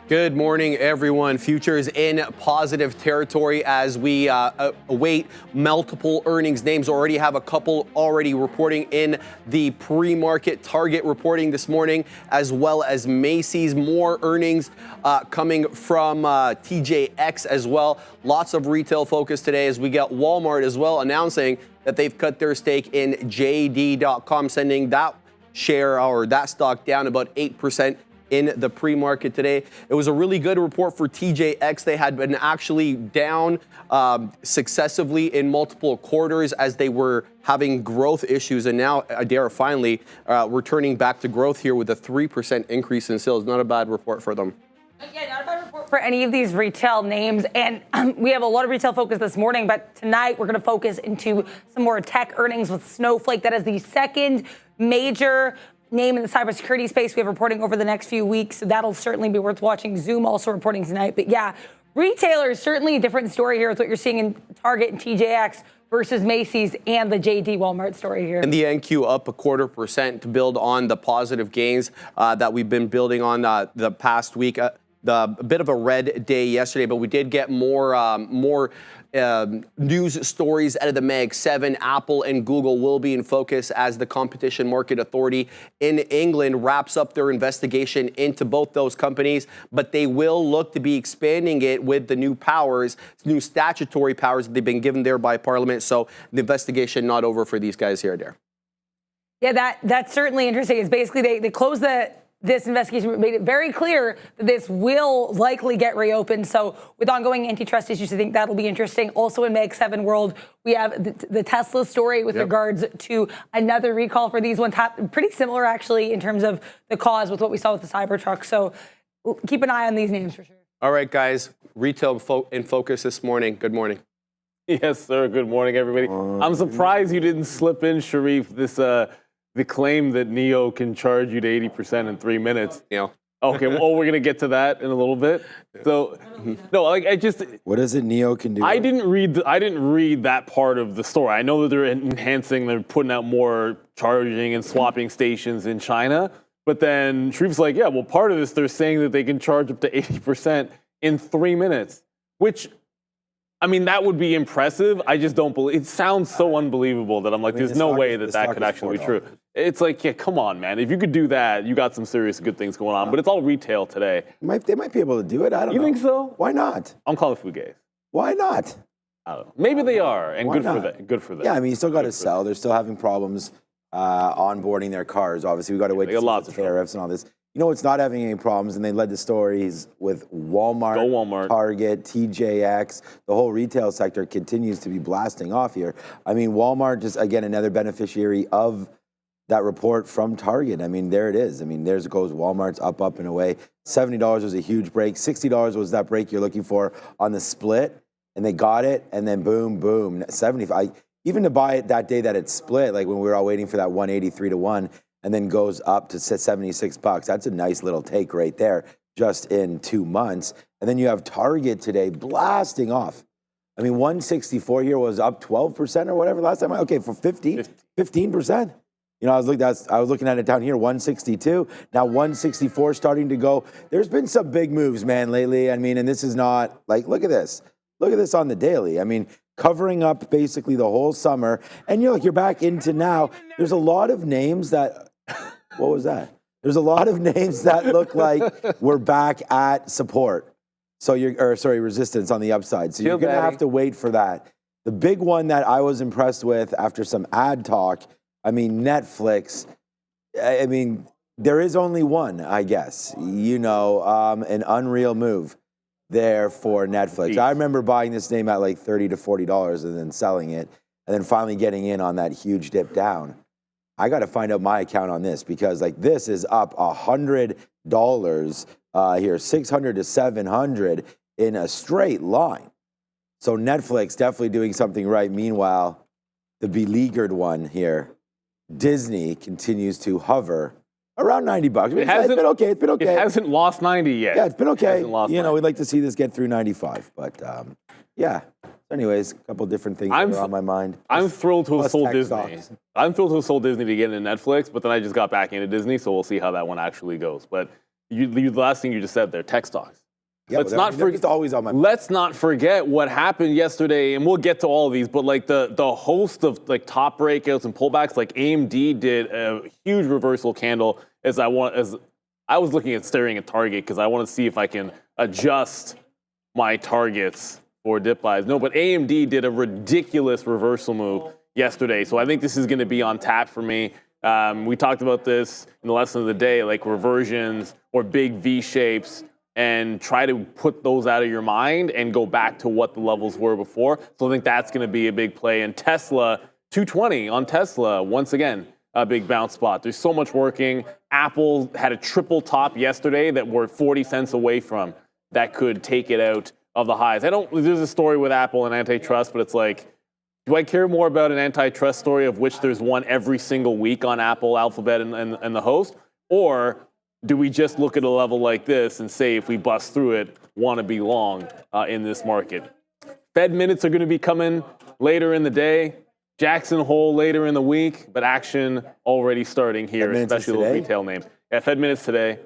Good morning, everyone. Futures in positive territory as we await multiple earnings. Names already have a couple already reporting in the pre-market. Target reporting this morning, as well as Macy's. More earnings coming from TJX as well. Lots of retail focus today as we get Walmart as well announcing that they've cut their stake in JD.com, sending that share or that stock down about 8% in the pre-market today. It was a really good report for TJX. They had been actually down successively in multiple quarters as they were having growth issues, and now they are finally returning back to growth here with a 3% increase in sales. Not a bad report for them. Yeah, not a bad report for any of these retail names. And we have a lot of retail focus this morning, but tonight we're going to focus into some more tech earnings with Snowflake. That is the second major name in the cybersecurity space we have reporting over the next few weeks. So that'll certainly be worth watching. Zoom also reporting tonight. But yeah, retailers, certainly a different story here with what you're seeing in Target and TJX versus Macy's and the JD Walmart story here. And the NQ up 0.25% to build on the positive gains that we've been building on the past week. A bit of a red day yesterday, but we did get more news stories out of the Mag 7. Apple and Google will be in focus as the Competition Market Authority in England wraps up their investigation into both those companies, but they will look to be expanding it with the new powers, new statutory powers that they've been given there by Parliament. So the investigation not over for these guys here, there. Yeah, that's certainly interesting. It's basically they closed this investigation, made it very clear that this will likely get reopened. So with ongoing antitrust issues, I think that'll be interesting. Also in Mag 7 world, we have the Tesla story with regards to another recall for these ones. Pretty similar, actually, in terms of the cause with what we saw with the Cybertruck. So keep an eye on these names for sure. All right, guys. Retail in focus this morning. Good morning. Yes, sir. Good morning, everybody. I'm surprised you didn't slip in, Sharif, this the claim that Neo can charge you to 80% in 3 minutes. Yeah. Okay, well, we're going to get to that in a little bit. So, no, like I just... What is it Neo can do? I didn't read that part of the story. I know that they're enhancing, they're putting out more charging and swapping stations in China. But then Sharif's like, yeah, well, part of this, they're saying that they can charge up to 80% in 3 minutes, which... I mean, that would be impressive. I just don't believe it. Sounds so unbelievable that I'm like, there's no way that could actually be true. It's like, yeah, come on, man. If you could do that, you got some serious good things going on. But it's all retail today. They might be able to do it. I don't know. You think so? Why not? I'm calling Fugate. Why not? I don't know. Maybe they are, and good for them. Good for them. Yeah, I mean, you still got to sell. They're still having problems onboarding their cars. Obviously, we got to wait to see the tariffs and all this. You know, it's not having any problems, and they led the stories with Walmart, Target, TJX. The whole retail sector continues to be blasting off here. I mean, Walmart just, again, another beneficiary of that report from Target. I mean, there it is. I mean, there's it goes. Walmart's up and away. $70 was a huge break. $60 was that break you're looking for on the split, and they got it, and then boom, boom, 75. Even to buy it that day that it split, like when we were all waiting for that 183 to 1, and then goes up to $76. That's a nice little take right there, just in 2 months. And then you have Target today blasting off. I mean, 164 here was up 12% or whatever last time. Okay, for 15%. You know, I was looking at it down here, 162. Now 164 starting to go. There's been some big moves, man, lately. I mean, and this is not like, look at this. Look at this on the daily. I mean, covering up basically the whole summer. And you're back into now. There's a lot of names that... What was that? There's a lot of names that look like we're back at support. So resistance on the upside. So you're going to have to wait for that. The big one that I was impressed with after some ad talk, I mean, Netflix, I mean, there is only one, I guess, you know, an unreal move there for Netflix. I remember buying this name at like $30 to $40 and then selling it and then finally getting in on that huge dip down. I got to find out my account on this because like this is up $100 here, 600 to 700 in a straight line. So Netflix definitely doing something right. Meanwhile, the beleaguered one here, Disney, continues to hover around $90. I mean, it's been okay. It's been okay. It hasn't lost 90 yet. Yeah, it's been okay. You know, we'd like to see this get through 95, but yeah. Anyways, a couple different things that are on my mind. I'm thrilled to have sold Disney. I'm thrilled to have sold Disney to get into Netflix, but then I just got back into Disney, so we'll see how that one actually goes. But the last thing you just said there, tech stocks. Yeah, let's not forget. Always on my. Let's not forget what happened yesterday, and we'll get to all of these. But like the host of like top breakouts and pullbacks, like AMD did a huge reversal candle. As I was staring at Target because I want to see if I can adjust my targets for dip buys. No, but AMD did a ridiculous reversal move yesterday, so I think this is going to be on tap for me. We talked about this in the lesson of the day, like reversions or big V shapes, and try to put those out of your mind and go back to what the levels were before. So I think that's going to be a big play. And Tesla, 220 on Tesla, once again, a big bounce spot. There's so much working. Apple had a triple top yesterday that we're 40 cents away from that could take it out of the highs. There's a story with Apple and antitrust, but it's like, do I care more about an antitrust story of which there's one every single week on Apple, Alphabet, and the host? Or do we just look at a level like this and say, if we bust through it, want to be long in this market? Fed minutes are going to be coming later in the day. Jackson Hole later in the week, but action already starting here, especially those retail names. Yeah, Fed minutes today.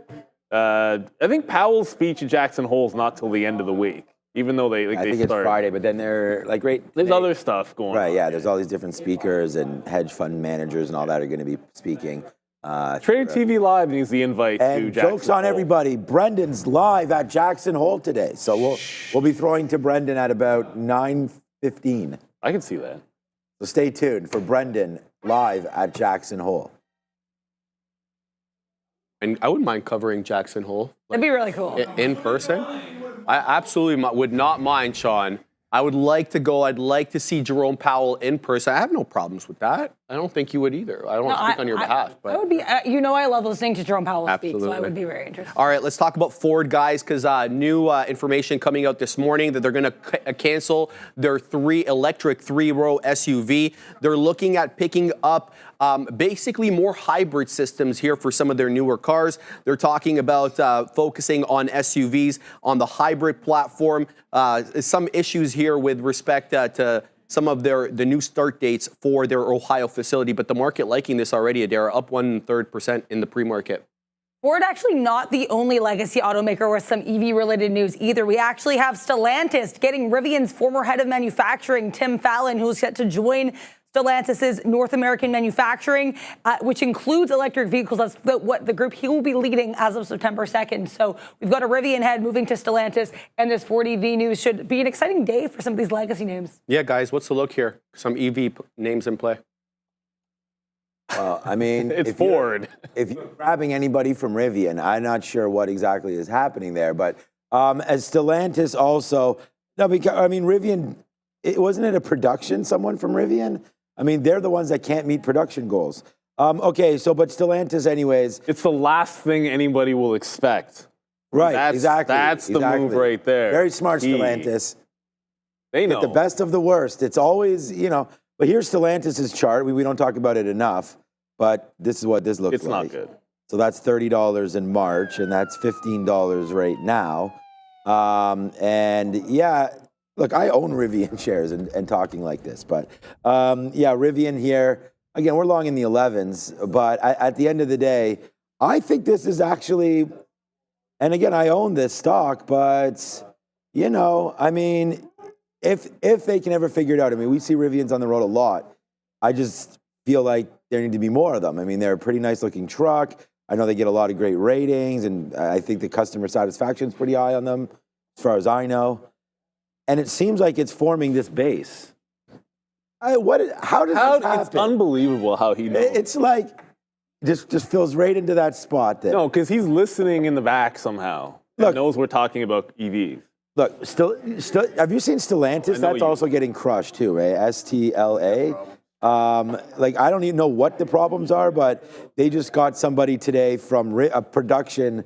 I think Powell's speech at Jackson Hole is not till the end of the week, even though they I think start. It's Friday, but then they're like There's other stuff going on. Right, yeah. There's all these different speakers and hedge fund managers and all that are going to be speaking. Tradertv.live needs the invite to Jackson jokes on Hole. everybody. Brendan's live at Jackson Hole today, so we'll be throwing to Brendan at about 9:15. I can see that. So stay tuned for Brendan live at Jackson Hole. And I wouldn't mind covering Jackson Hole. That'd be really cool. In person. I absolutely would not mind, Sean. I would like to go. I'd like to see Jerome Powell in person. I have no problems with that. I don't think you would either. I don't want to speak on your behalf. But I would be, I love listening to Jerome Powell speak, so I Absolutely. would be very interested. all right, let's talk about Ford, guys, because new information coming out this morning that they're going to cancel their electric three-row SUV. They're looking at picking up basically more hybrid systems here for some of their newer cars. They're talking about focusing on SUVs on the hybrid platform. Some issues here with respect to some of the new start dates for their Ohio facility, but the market liking this already, Adara, up 1/3% in the pre-market. Ford actually not the only legacy automaker with some EV-related news either. We actually have Stellantis getting Rivian's former head of manufacturing, Tim Fallon, who's set to join Stellantis' North American manufacturing, which includes electric vehicles. That's what the group he will be leading as of September 2nd. So we've got a Rivian head moving to Stellantis, and this Ford EV news should be an exciting day for some of these legacy names. Yeah, guys, what's the look here? Some EV names in play. Well, I mean, It's Ford. If you're grabbing anybody from Rivian, I'm not sure what exactly is happening there. But as Stellantis also, no, because I mean, Rivian, wasn't it a production? Someone from Rivian? I mean, they're the ones that can't meet production goals. Okay, so but Stellantis, anyways. It's the last thing anybody will expect. Right, exactly. That's the move right there. Very smart, Stellantis. They know. Get the best of the worst. It's always, but here's Stellantis' chart. We don't talk about it enough, but this is what this looks like. It's not good. So that's $30 in March, and that's $15 right now. And yeah, look, I own Rivian shares and talking like this, but yeah, Rivian here. Again, we're long in the 11s, but at the end of the day, I think this is actually, and again, I own this stock, but I mean, if they can ever figure it out, I mean, we see Rivians on the road a lot. I just feel like there need to be more of them. I mean, they're a pretty nice looking truck. I know they get a lot of great ratings, and I think the customer satisfaction is pretty high on them, as far as I know. And it seems like it's forming this base. How does this happen? It's unbelievable how he knows. It's like, just fills right into that spot there. No, because he's listening in the back somehow. Look, and knows we're talking about EVs. Look, still, have you seen Stellantis? That's also getting crushed too, right? STLA. Like, I don't even know what the problems are, but they just got somebody today from a production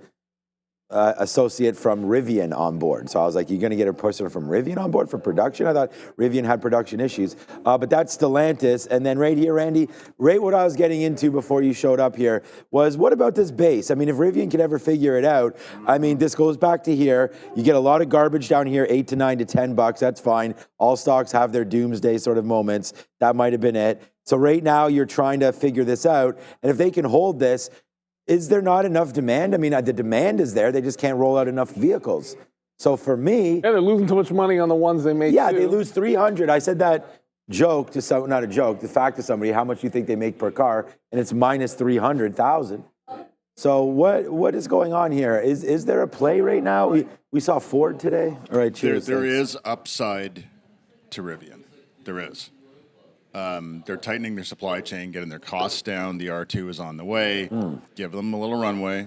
associate from Rivian on board. So I was like, you're going to get a person from Rivian on board for production? I thought Rivian had production issues. But that's Stellantis. And then right here, Randy, right what I was getting into before you showed up here was, what about this base? I mean, if Rivian could ever figure it out, I mean, this goes back to here. You get a lot of garbage down here, $8 to $9 to $10. That's fine. All stocks have their doomsday sort of moments. That might have been it. So right now you're trying to figure this out. And if they can hold this, is there not enough demand? I mean, the demand is there. They just can't roll out enough vehicles. So for me, yeah, they're losing too much money on the ones they make. Yeah, too. They lose 300. I said that joke to some, not a joke, the fact to somebody, how much do you think they make per car? And it's minus 300,000. So what is going on here? Is there a play right now? We saw Ford today. All right, cheers. There is upside to Rivian. There is. They're tightening their supply chain, getting their costs down. The R2 is on the way. Give them a little runway,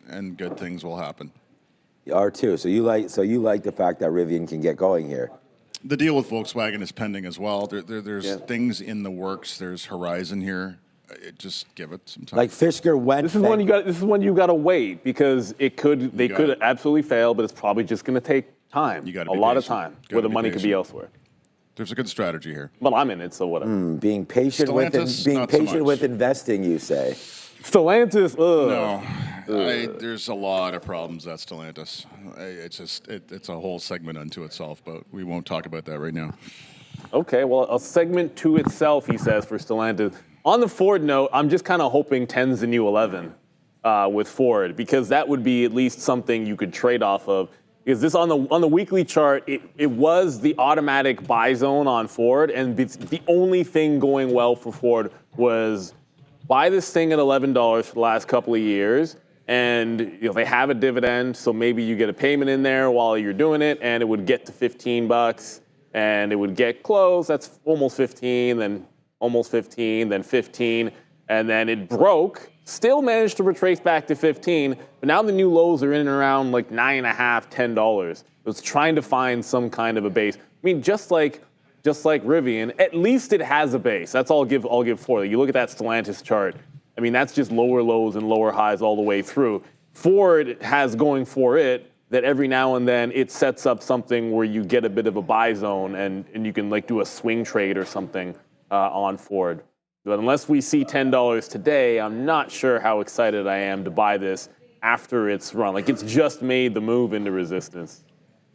and good things will happen. The R2. So you like the fact that Rivian can get going here. The deal with Volkswagen is pending as well. There's things in the works. There's Horizon here. Just give it some time. Like Fisker went. This is when you got to wait because they could absolutely fail, but it's probably just going to take time. You got a lot of time where the money could be elsewhere. There's a good strategy here. Well, I'm in it, so whatever. Being patient with investing, you say. Stellantis, No, there's a lot of problems at Stellantis. It's a whole segment unto itself, but we won't talk about that right now. Okay, well, a segment to itself, he says, for Stellantis. On the Ford note, I'm just kind of hoping 10's the new 11 with Ford, because that would be at least something you could trade off of. Because this on the weekly chart, it was the automatic buy zone on Ford, and the only thing going well for Ford was buy this thing at $11 for the last couple of years, and they have a dividend, so maybe you get a payment in there while you're doing it, and it would get to $15, and it would get close. That's almost 15, then almost 15, then 15, and then it broke. Still managed to retrace back to 15, but now the new lows are in and around like $9.50, $10. It's trying to find some kind of a base. I mean, just like Rivian, at least it has a base. That's all I'll give Ford. You look at that Stellantis chart. I mean, that's just lower lows and lower highs all the way through. Ford has going for it that every now and then it sets up something where you get a bit of a buy zone and you can like do a swing trade or something on Ford. But unless we see $10 today, I'm not sure how excited I am to buy this after it's run. Like, it's just made the move into resistance.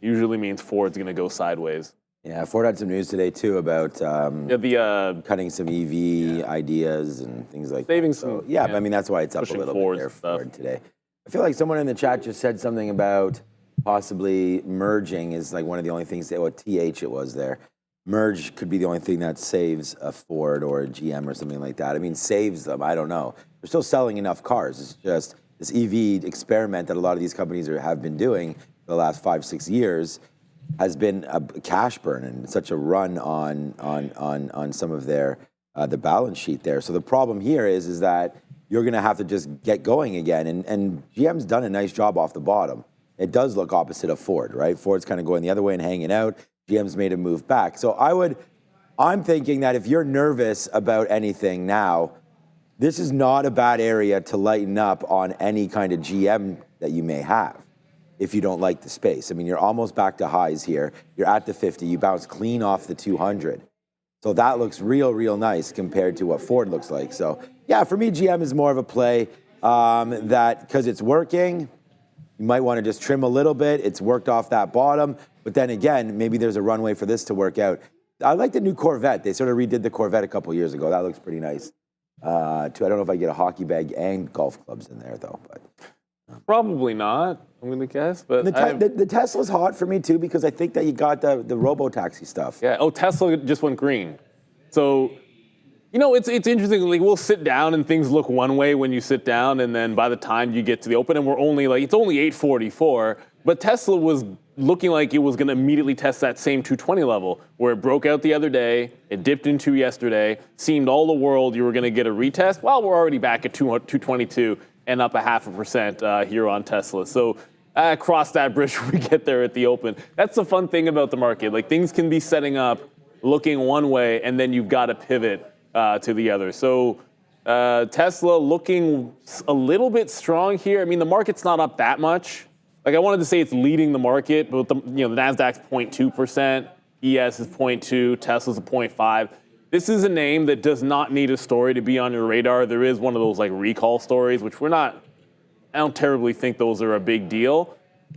Usually means Ford's going to go sideways. Yeah, Ford had some news today, too, about cutting some EV ideas and things like saving that. Some, yeah, I mean, that's why it's up a little bit there for Ford today. I feel like someone in the chat just said something about possibly merging is like one of the only things, what TH it was there. Merge could be the only thing that saves a Ford or a GM or something like that. I mean, saves them. I don't know. They're still selling enough cars. It's just this EV experiment that a lot of these companies have been doing for the last 5-6 years has been a cash burn and such a run on some of their the balance sheet there. So the problem here is that you're going to have to just get going again. And GM's done a nice job off the bottom. It does look opposite of Ford, right? Ford's kind of going the other way and hanging out. GM's made a move back. So I'm thinking that if you're nervous about anything now, this is not a bad area to lighten up on any kind of GM that you may have if you don't like the space. I mean, you're almost back to highs here. You're at the 50. You bounce clean off the 200. So that looks real nice compared to what Ford looks like. So yeah, for me, GM is more of a play that because it's working, you might want to just trim a little bit. It's worked off that bottom. But then again, maybe there's a runway for this to work out. I like the new Corvette. They sort of redid the Corvette a couple years ago. That looks pretty nice. I don't know if I get a hockey bag and golf clubs in there, though. But probably not, I'm going to guess. But the Tesla's hot for me, too, because I think that you got the robo-taxi stuff. Yeah. Oh, Tesla just went green. So, it's interesting. Like, we'll sit down and things look one way when you sit down, and then by the time you get to the open, and it's only 8:44, but Tesla was looking like it was going to immediately test that same 220 level where it broke out the other day, it dipped into yesterday, seemed all the world you were going to get a retest. Well, we're already back at 222 and up 0.5% here on Tesla. So cross that bridge when we get there at the open. That's the fun thing about the market. Like, things can be setting up looking one way, and then you've got to pivot to the other. So Tesla looking a little bit strong here. I mean, the market's not up that much. Like, I wanted to say it's leading the market, but the Nasdaq's 0.2%, ES is 0.2, Tesla's a 0.5. This is a name that does not need a story to be on your radar. There is one of those like recall stories, which I don't terribly think those are a big deal.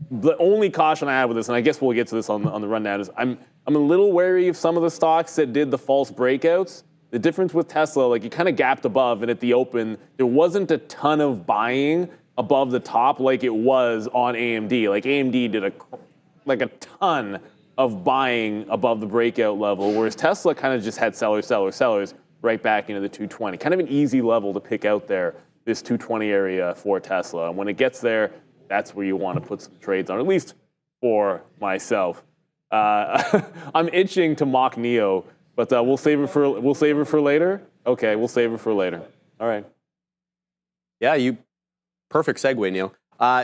The only caution I have with this, and I guess we'll get to this on the rundown, is I'm a little wary of some of the stocks that did the false breakouts. The difference with Tesla, like, you kind of gapped above, and at the open, there wasn't a ton of buying above the top like it was on AMD. Like, AMD did a ton of buying above the breakout level, whereas Tesla kind of just had sellers right back into the 220. Kind of an easy level to pick out there, this 220 area for Tesla. And when it gets there, that's where you want to put some trades on, at least for myself. I'm itching to mock Neo, but we'll save it for later. Okay, we'll save it for later. All right. Yeah, perfect segue, Neil.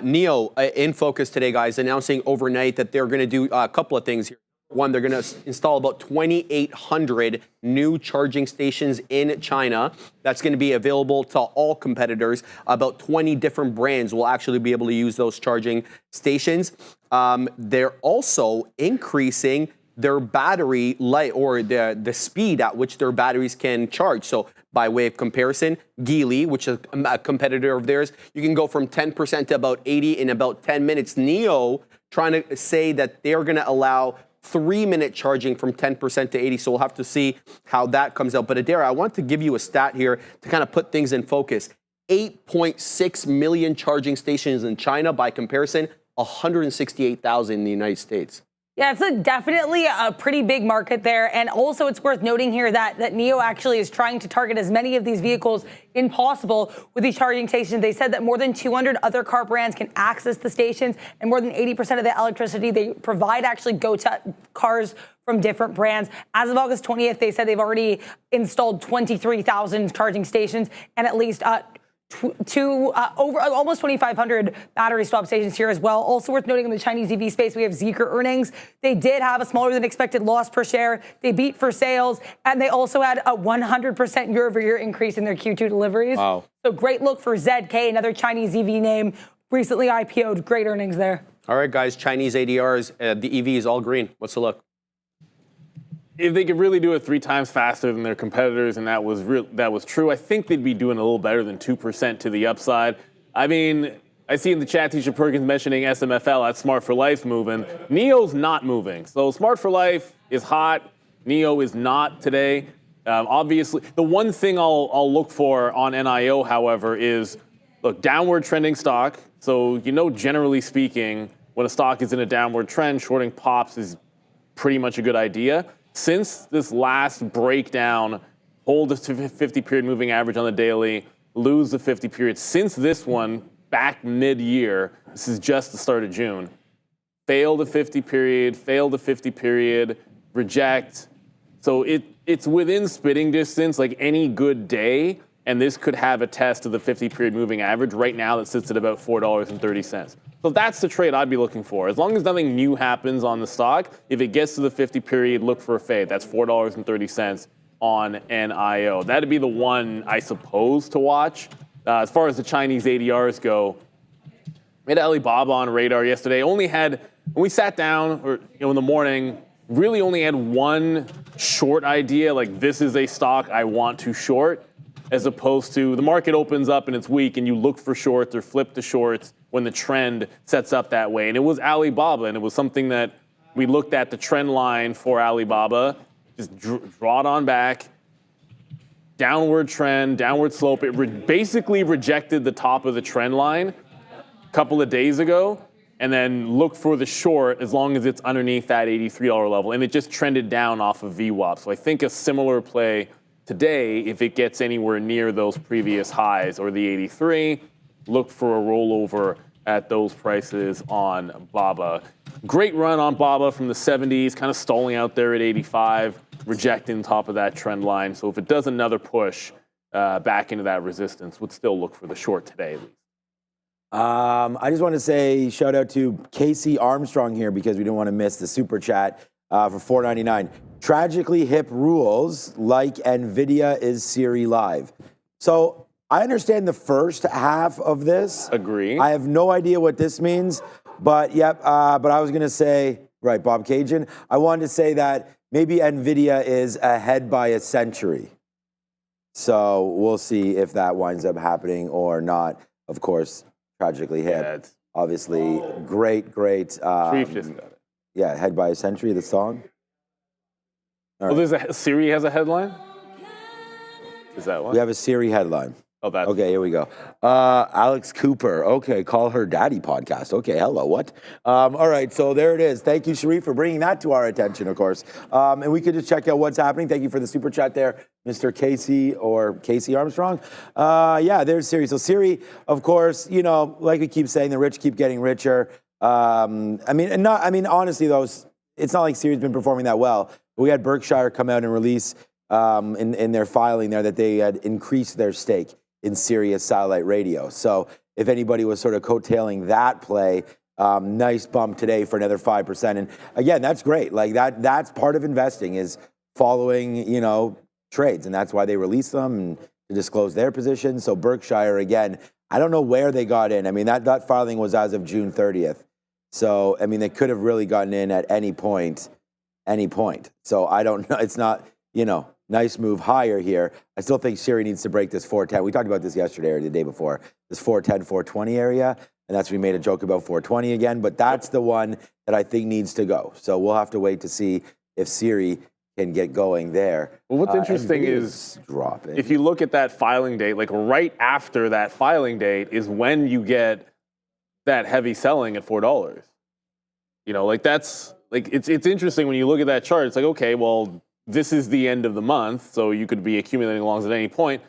Neo in focus today, guys, announcing overnight that they're going to do a couple of things here. One, they're going to install about 2,800 new charging stations in China. That's going to be available to all competitors. About 20 different brands will actually be able to use those charging stations. They're also increasing their battery life, or the speed at which their batteries can charge. So by way of comparison, Geely, which is a competitor of theirs, you can go from 10% to about 80 in about 10 minutes. Neo trying to say that they're going to allow 3-minute charging from 10% to 80. So we'll have to see how that comes out. But Adair, I want to give you a stat here to kind of put things in focus. 8.6 million charging stations in China. By comparison, 168,000 in the United States. Yeah, it's definitely a pretty big market there. And also it's worth noting here that Neo actually is trying to target as many of these vehicles as possible with these charging stations. They said that more than 200 other car brands can access the stations, and more than 80% of the electricity they provide actually go to cars from different brands. As of August 20th, they said they've already installed 23,000 charging stations and at least over almost 2,500 battery swap stations here as well. Also worth noting in the Chinese EV space, we have Zeekr earnings. They did have a smaller than expected loss per share. They beat for sales, and they also had a 100% year-over-year increase in their Q2 deliveries. Wow. So great look for ZK, another Chinese EV name, recently IPO'd. Great earnings there. All right, guys, Chinese ADRs, the EV is all green. What's the look? If they could really do it 3 times faster than their competitors, and that was true, I think they'd be doing a little better than 2% to the upside. I mean, I see in the chat Tisha Perkins mentioning SMFL at Smart for Life moving. Neo's not moving. So Smart for Life is hot. Neo is not today. Obviously, the one thing I'll look for on NIO, however, is, look, downward trending stock. So, generally speaking, when a stock is in a downward trend, shorting pops is pretty much a good idea. Since this last breakdown, hold the 50-period moving average on the daily, lose the 50 period. Since this one, back mid-year, this is just the start of June, fail the 50 period, reject. So it's within spitting distance, like any good day, and this could have a test of the 50-period moving average. Right now, that sits at about $4.30. So that's the trade I'd be looking for. As long as nothing new happens on the stock, if it gets to the 50 period, look for a fade. That's $4.30 on NIO. That'd be the one, I suppose, to watch. As far as the Chinese ADRs go, we had Alibaba on radar yesterday. When we sat down, in the morning, really only had one short idea, like this is a stock I want to short, as opposed to the market opens up and it's weak and you look for shorts or flip to shorts when the trend sets up that way. And it was Alibaba, and it was something that we looked at the trend line for Alibaba, just draw it on back, downward trend, downward slope. It basically rejected the top of the trend line a couple of days ago, and then look for the short as long as it's underneath that $83 level. And it just trended down off of VWAP. So I think a similar play today, if it gets anywhere near those previous highs or the 83, look for a rollover at those prices on BABA. Great run on BABA from the 70s, kind of stalling out there at 85, rejecting top of that trend line. So if it does another push back into that resistance, would still look for the short today at least. I just want to say shout out to Casey Armstrong here because we didn't want to miss the super chat for $4.99. Tragically hip rules like NVIDIA is Siri Live. So I understand the first half of this. Agree. I have no idea what this means, but but I was going to say, right, Bob Cajun, I wanted to say that maybe NVIDIA is ahead by a century. So we'll see if that winds up happening or not. Of course, tragically hip. Yeah, obviously, great. Chief just got it. Yeah, ahead by a century, the song. Right. Siri has a headline? Is that one? We have a Siri headline. Oh, that's okay. Here we go. Alex Cooper. Okay, call her daddy podcast. Okay, hello. What? All right. So there it is. Thank you, Sharif, for bringing that to our attention. Of course, and we could just check out what's happening. Thank you for the super chat there, Mr. Casey Armstrong. Yeah, there's Siri. So Siri, of course, you know, like we keep saying, the rich keep getting richer. Honestly, though, it's not like Siri's been performing that well. We had Berkshire come out and release in their filing there that they had increased their stake in Sirius satellite radio. So if anybody was sort of coattailing that play, nice bump today for another 5%. And again, that's great. Like that's part of investing, is following, you know, trades. And that's why they release them and to disclose their position. So Berkshire, again, I don't know where they got in. I mean, that filing was as of June 30th. So, I mean, they could have really gotten in at any point. So I don't know. It's not, you know, nice move higher here. I still think Siri needs to break this 410. We talked about this yesterday or the day before, this 410, 420 area. And that's we made a joke about 420 again. But that's the one that I think needs to go. So we'll have to wait to see if Siri can get going there. Well, what's interesting is dropping. If you look at that filing date, like right after that filing date is when you get that heavy selling at $4. You know, like that's like it's interesting when you look at that chart. It's like, okay, well, this is the end of the month, so you could be accumulating longs at any point.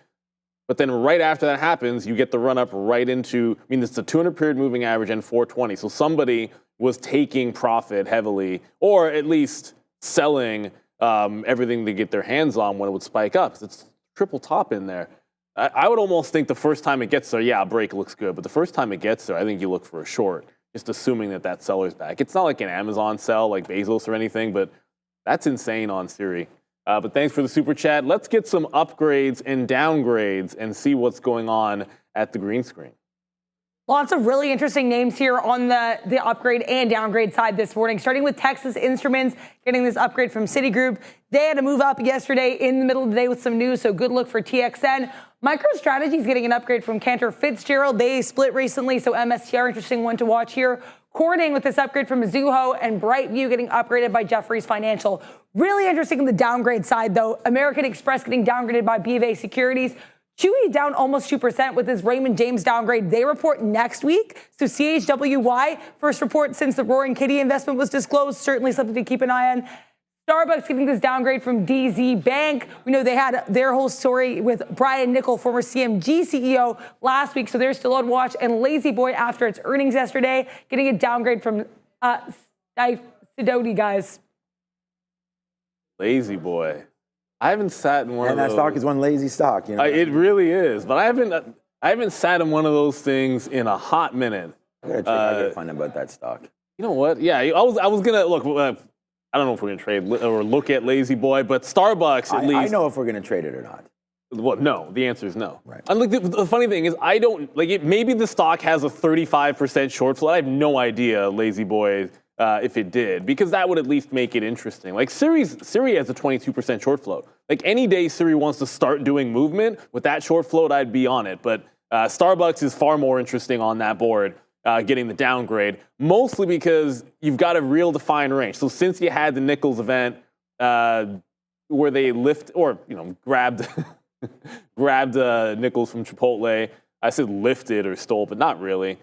But then right after that happens, you get the run up right into, I mean, it's a 200-period moving average and 420. So somebody was taking profit heavily, or at least selling everything to get their hands on when it would spike up. It's triple top in there. I would almost think the first time it gets there, yeah, a break looks good. But the first time it gets there, I think you look for a short, just assuming that seller's back. It's not like an Amazon sell like Bezos or anything, but that's insane on Siri. But thanks for the super chat. Let's get some upgrades and downgrades and see what's going on at the green screen. Lots of really interesting names here on the upgrade and downgrade side this morning, starting with Texas Instruments getting this upgrade from Citigroup. They had to move up yesterday in the middle of the day with some news, so good look for TXN. MicroStrategy is getting an upgrade from Cantor Fitzgerald. They split recently, so MSTR, interesting one to watch here. Corning with this upgrade from Mizuho, and Brightview getting upgraded by Jefferies Financial. Really interesting on the downgrade side, though. American Express getting downgraded by BofA Securities. Chewy down almost 2% with this Raymond James downgrade. They report next week. So CHWY, first report since the Roaring Kitty investment was disclosed. Certainly something to keep an eye on. Starbucks getting this downgrade from DZ Bank. We know they had their whole story with Brian Nickel, former CMG CEO, last week, so they're still on watch. And Lazy Boy, after its earnings yesterday, getting a downgrade from Sidoti, guys. Lazy Boy. I haven't sat in one of those. And that stock is one lazy stock. You know? It really is, but I haven't sat in one of those things in a hot minute. I gotta check out your fun about that stock. You know what? Yeah, I was gonna look. I don't know if we're going to trade or look at Lazy Boy, but Starbucks at least. I know if we're going to trade it or not. Well, no. The answer is no. Right. And like the funny thing is, I don't like it. Maybe the stock has a 35% short float. I have no idea, Lazy Boy, if it did, because that would at least make it interesting. Like Siri has a 22% short float. Like any day Siri wants to start doing movement with that short float, I'd be on it. But Starbucks is far more interesting on that board. Getting the downgrade, mostly because you've got a real defined range. So since you had the Nichols event where they grabbed Nichols from Chipotle, I said lifted or stole, but not really.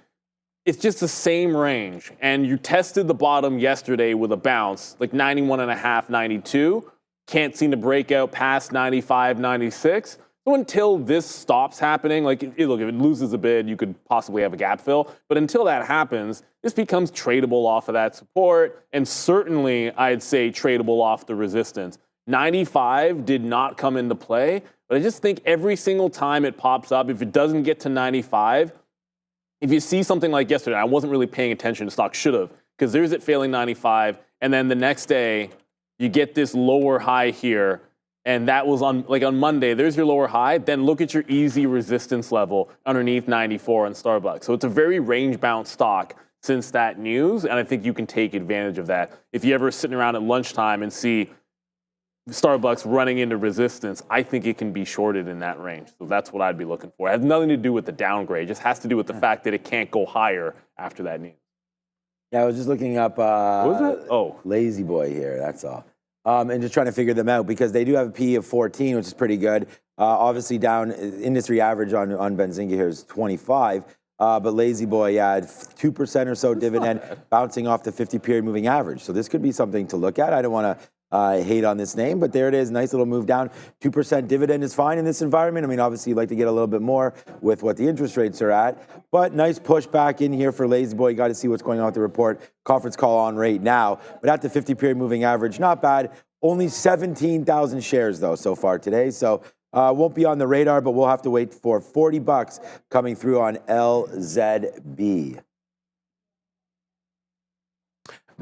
It's just the same range. And you tested the bottom yesterday with a bounce, like 91.5, 92. Can't seem to break out past 95, 96. So until this stops happening, look, if it loses a bid, you could possibly have a gap fill. But until that happens, this becomes tradable off of that support, and certainly, I'd say, tradable off the resistance. 95 did not come into play, but I just think every single time it pops up, if it doesn't get to 95, if you see something like yesterday, I wasn't really paying attention to stock, should have, because there's it failing 95, and then the next day, you get this lower high here. And that was on Monday, there's your lower high. Then look at your easy resistance level underneath 94 on Starbucks. So it's a very range bound stock since that news. And I think you can take advantage of that. If you ever sitting around at lunchtime and see Starbucks running into resistance, I think it can be shorted in that range. So that's what I'd be looking for. It has nothing to do with the downgrade. It just has to do with the fact that it can't go higher after that news. Yeah, I was just looking up what was it? Oh, Lazy Boy here, that's all. And just trying to figure them out because they do have a P of 14, which is pretty good. Obviously down, industry average on Benzinga here is 25. But Lazy Boy, yeah, 2% or so dividend bouncing off the 50-period moving average. So this could be something to look at. I don't want to hate on this name, but there it is. Nice little move down. 2% dividend is fine in this environment. I mean, obviously, you'd like to get a little bit more with what the interest rates are at. But nice push back in here for Lazy Boy. You got to see what's going on with the report. Conference call on right now. But at the 50-period moving average, not bad. Only 17,000 shares, though, so far today. So won't be on the radar, but we'll have to wait for $40 coming through on LZB.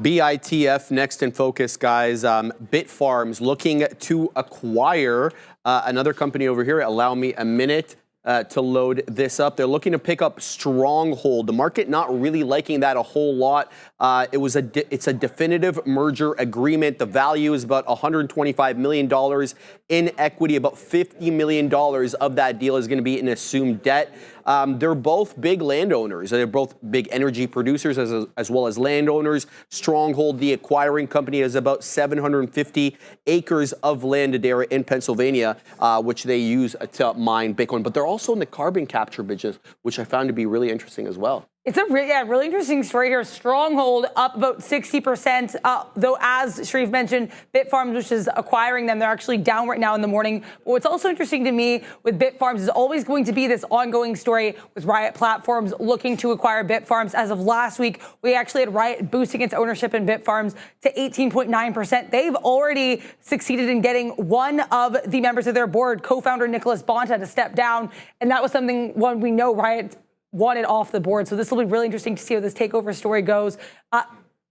BITF next in focus, guys. Bitfarms looking to acquire another company over here. Allow me a minute to load this up. They're looking to pick up Stronghold. The market not really liking that a whole lot. It's a definitive merger agreement. The value is about $125 million in equity. About $50 million of that deal is going to be in assumed debt. They're both big landowners. They're both big energy producers as well as landowners. Stronghold, the acquiring company, has about 750 acres of land there in Pennsylvania, which they use to mine Bitcoin. But they're also in the carbon capture business, which I found to be really interesting as well. It's a really interesting story here. Stronghold up about 60%, though, as Sharif mentioned, Bitfarms, which is acquiring them, they're actually down right now in the morning. But what's also interesting to me with Bitfarms is always going to be this ongoing story with Riot Platforms looking to acquire Bitfarms. As of last week, we actually had Riot boosting its ownership in Bitfarms to 18.9%. They've already succeeded in getting one of the members of their board, co-founder Nicholas Bonta, to step down. And that was something one we know Riot wanted off the board. So this will be really interesting to see how this takeover story goes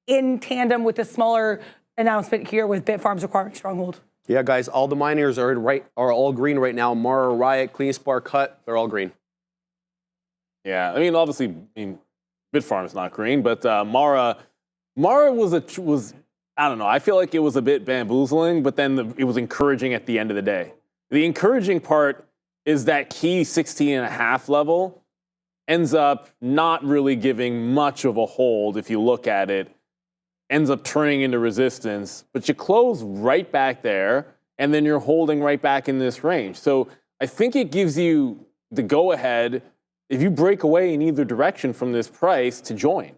in tandem with the smaller announcement here with Bitfarms acquiring Stronghold. Yeah, guys, all the miners are all green right now. Mara, Riot, CleanSpark, Hut, they're all green. Yeah, I mean, obviously, Bitfarms not green, but Mara was I don't know. I feel like it was a bit bamboozling, but then it was encouraging at the end of the day. The encouraging part is that key 16.5 level ends up not really giving much of a hold if you look at it, ends up turning into resistance, but you close right back there, and then you're holding right back in this range. So I think it gives you the go-ahead, if you break away in either direction from this price, to join.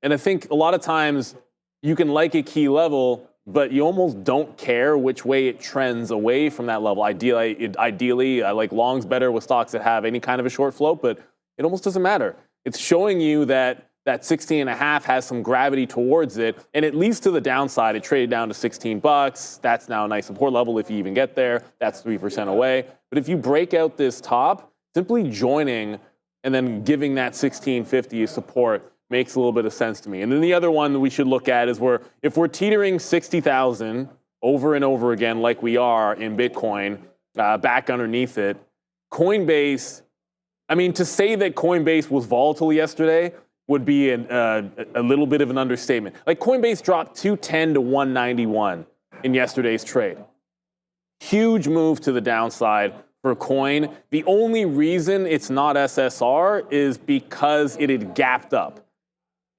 And I think a lot of times you can like a key level, but you almost don't care which way it trends away from that level. Ideally, I like longs better with stocks that have any kind of a short float, but it almost doesn't matter. It's showing you that 16.5 has some gravity towards it, and at least to the downside, it traded down to $16. That's now a nice support level if you even get there. That's 3% away. But if you break out this top, simply joining and then giving that 1650 support makes a little bit of sense to me. And then the other one that we should look at is if we're teetering 60,000 over and over again like we are in Bitcoin, back underneath it, Coinbase, I mean, to say that Coinbase was volatile yesterday would be a little bit of an understatement. Like, Coinbase dropped 210 to 191 in yesterday's trade. Huge move to the downside for Coin. The only reason it's not SSR is because it had gapped up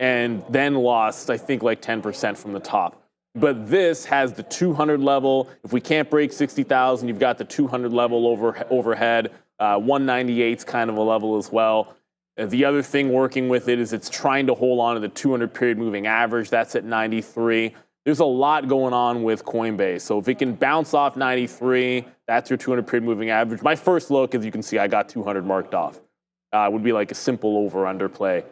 and then lost, I think, like 10% from the top. But this has the 200 level. If we can't break 60,000, you've got the 200 level overhead. 198 is kind of a level as well. The other thing working with it is it's trying to hold on to the 200-period moving average. That's at 93. There's a lot going on with Coinbase. So if it can bounce off 93, that's your 200-period moving average. My first look, as you can see, I got 200 marked off. Would be like a simple over-under play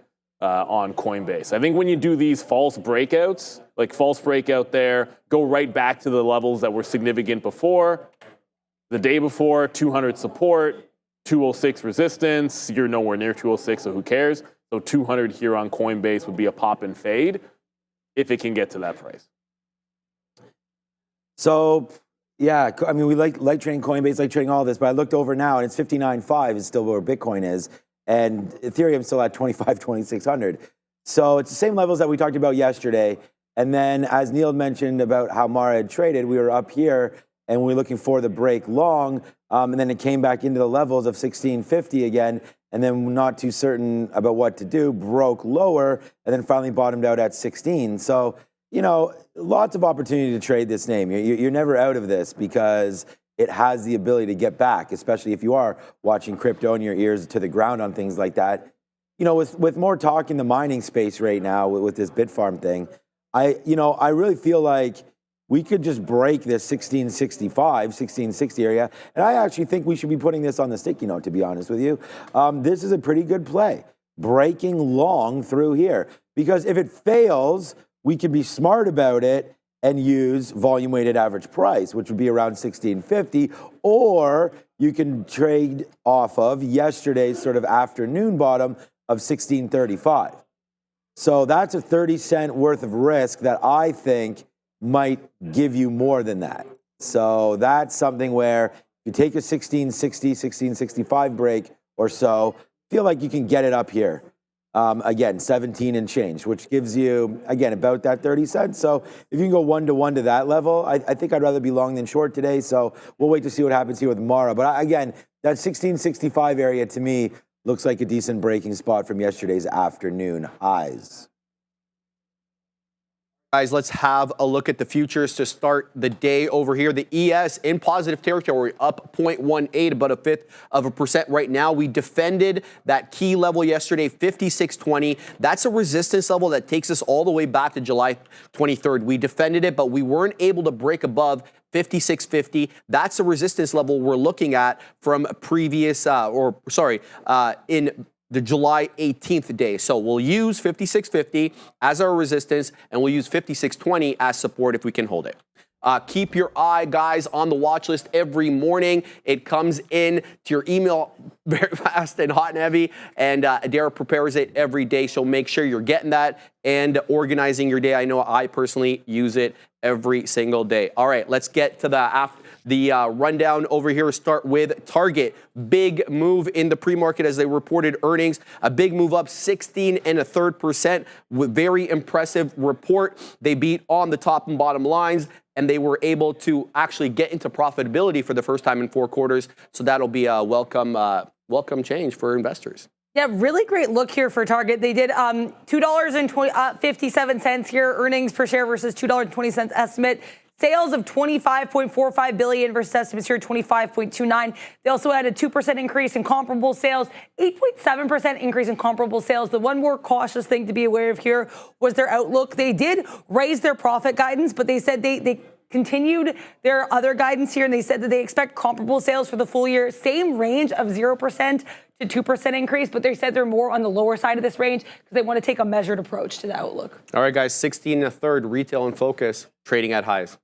on Coinbase. I think when you do these false breakouts, like false breakout there, go right back to the levels that were significant before. The day before, 200 support, 206 resistance. You're nowhere near 206, so who cares? So 200 here on Coinbase would be a pop and fade if it can get to that price. So, yeah, I mean, we like trading Coinbase, like trading all this, but I looked over now, and it's 59.5 is still where Bitcoin is, and Ethereum's still at 2,600. So it's the same levels that we talked about yesterday. And then, as Neil mentioned about how Mara had traded, we were up here, and we were looking for the break long, and then it came back into the levels of 1650 again, and then not too certain about what to do, broke lower, and then finally bottomed out at 16. So, you know, lots of opportunity to trade this name. You're never out of this because it has the ability to get back, especially if you are watching crypto and your ears to the ground on things like that. You know, with more talk in the mining space right now with this Bitfarm thing, I really feel like we could just break this 1665, 1660 area. And I actually think we should be putting this on the sticky note, to be honest with you. This is a pretty good play, breaking long through here. Because if it fails, we can be smart about it and use volume weighted average price, which would be around 1650, or you can trade off of yesterday's sort of afternoon bottom of 1635. So that's a 30-cent worth of risk that I think might give you more than that. So that's something where you take a 1660, 1665 break or so, feel like you can get it up here. Again, 17 and change, which gives you, again, about that 30 cents. So if you can go 1-to-1 to that level, I think I'd rather be long than short today. So we'll wait to see what happens here with Mara. But again, that 1665 area to me looks like a decent breaking spot from yesterday's afternoon highs. Guys, let's have a look at the futures to start the day over here. The ES in positive territory, up 0.18, about 0.1% right now. We defended that key level yesterday, 56.20. That's a resistance level that takes us all the way back to July 23rd. We defended it, but we weren't able to break above 56.50. That's a resistance level we're looking at from previous, in the July 18th day. So we'll use 56.50 as our resistance, and we'll use 56.20 as support if we can hold it. Keep your eye, guys, on the watch list every morning. It comes in to your email very fast and hot and heavy, and Adair prepares it every day, so make sure you're getting that and organizing your day. I know I personally use it every single day. All right, let's get to the rundown over here. Start with Target. Big move in the pre-market as they reported earnings. A big move up 16.33% with very impressive report. They beat on the top and bottom lines, and they were able to actually get into profitability for the first time in 4 quarters. So that'll be a welcome change for investors. Yeah, really great look here for Target. They did $2.57 here, earnings per share versus $2.20 estimate. Sales of $25.45 billion versus estimates here, $25.29. They also had a 2% increase in comparable sales, 8.7% increase in comparable sales. The one more cautious thing to be aware of here was their outlook. They did raise their profit guidance, but they said they continued their other guidance here, and they said that they expect comparable sales for the full year, same range of 0% to 2% increase, but they said they're more on the lower side of this range because they want to take a measured approach to the outlook. All right, guys, 16 1/3 retail in focus, trading at highs.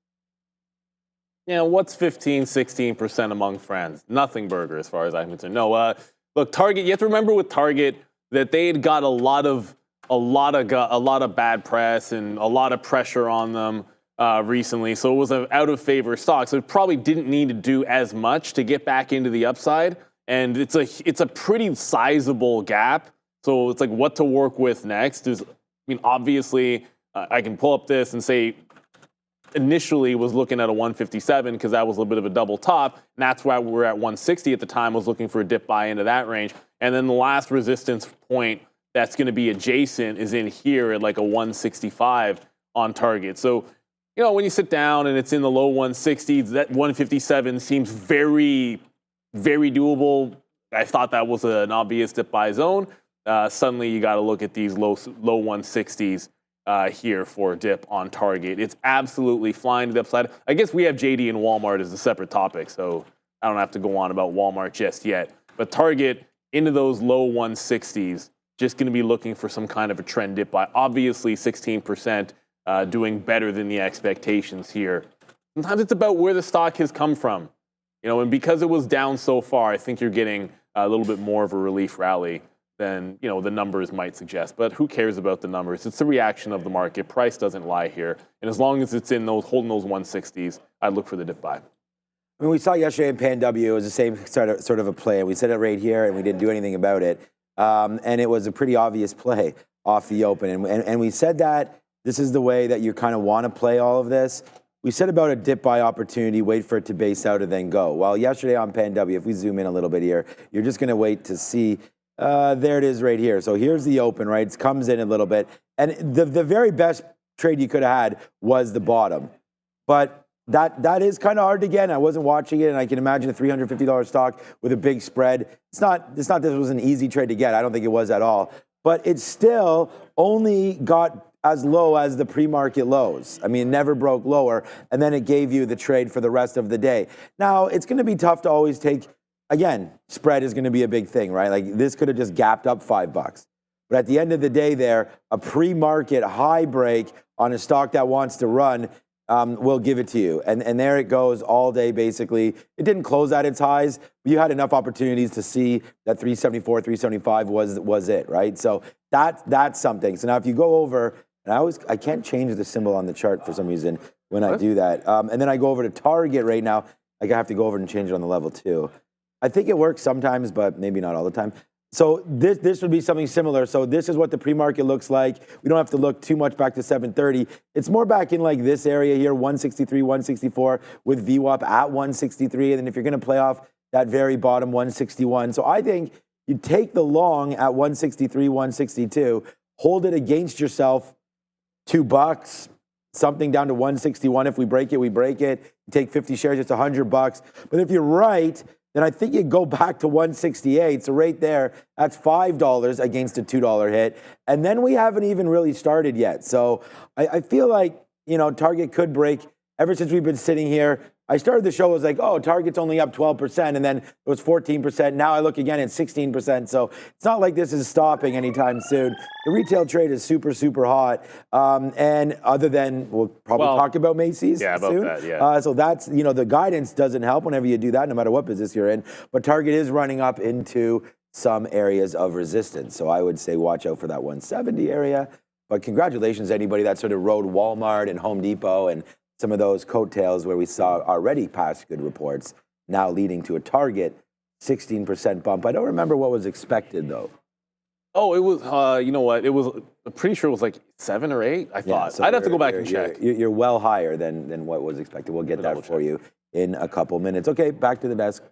Yeah, what's 15-16% among friends? Nothing burger, as far as I'm concerned. No, look, Target. You have to remember with Target that they had got a lot of bad press and a lot of pressure on them recently. So it was an out of favor stock. So it probably didn't need to do as much to get back into the upside. And it's a pretty sizable gap. So it's like what to work with next is. I mean, obviously, I can pull up this and say. Initially was looking at a 157 because that was a little bit of a double top. And that's why we were at 160 at the time, was looking for a dip buy into that range. And then the last resistance point that's going to be adjacent is in here at like a 165 on Target. So, you know, when you sit down and it's in the low 160s, that 157 seems very, very doable. I thought that was an obvious dip buy zone. Suddenly you got to look at these low 160s. Here for a dip on Target. It's absolutely flying to the upside. I guess we have JD and Walmart as a separate topic, so I don't have to go on about Walmart just yet. But Target into those low 160s, just going to be looking for some kind of a trend dip buy. Obviously, 16% doing better than the expectations here. Sometimes it's about where the stock has come from. You know, and because it was down so far, I think you're getting a little bit more of a relief rally than, you know, the numbers might suggest. But who cares about the numbers? It's the reaction of the market. Price doesn't lie here. And as long as it's in those, holding those 160s, I'd look for the dip buy. I mean, we saw yesterday in Pan W, it was the same sort of a play. We said it right here, and we didn't do anything about it. And it was a pretty obvious play off the open. And we said that this is the way that you kind of want to play all of this. We said about a dip buy opportunity, wait for it to base out and then go. Well, yesterday on Pan W, if we zoom in a little bit here, you're just going to wait to see. There it is right here. So here's the open, right? It comes in a little bit. And the very best trade you could have had was the bottom. But that is kind of hard to get. I wasn't watching it, and I can imagine a $350 stock with a big spread. It's not that it was an easy trade to get. I don't think it was at all. But it still only got as low as the pre-market lows. I mean, it never broke lower, and then it gave you the trade for the rest of the day. Now, it's going to be tough to always take, again, spread is going to be a big thing, right? Like, this could have just gapped up $5. But at the end of the day there, a pre-market high break on a stock that wants to run will give it to you. And there it goes all day, basically. It didn't close at its highs, but you had enough opportunities to see that 374, 375 was it, right? So that's something. So now if you go over, and I can't change the symbol on the chart for some reason when I do that. And then I go over to target right now. Like, I have to go over and change it on the level too. I think it works sometimes, but maybe not all the time. So this would be something similar. So this is what the pre-market looks like. We don't have to look too much back to 730. It's more back in like this area here, 163, 164 with VWAP at 163. And then if you're going to play off that very bottom 161. So I think you take the long at 163, 162, hold it against yourself, $2, something down to 161. If we break it, we break it. You take 50 shares, it's $100. But if you're right, then I think you go back to 168. So right there, that's $5 against a $2 hit. And then we haven't even really started yet. So I feel like, Target could break. Ever since we've been sitting here, I started the show, it was like, oh, Target's only up 12%, and then it was 14%. Now I look again at 16%. So it's not like this is stopping anytime soon. The retail trade is super, super hot. And other than, we'll probably talk about Macy's soon. About that, yeah. So that's, the guidance doesn't help whenever you do that, no matter what business you're in. But Target is running up into some areas of resistance. So I would say watch out for that 170 area. But congratulations to anybody that sort of rode Walmart and Home Depot and some of those coattails where we saw already past good reports, now leading to a Target 16% bump. I don't remember what was expected, though. Oh, it was, you know what? It was, I'm pretty sure it was like 7 or 8, I thought. So I'd have to go back and check. You're well higher than what was expected. We'll get that for you in a couple minutes. Okay, back to the desk.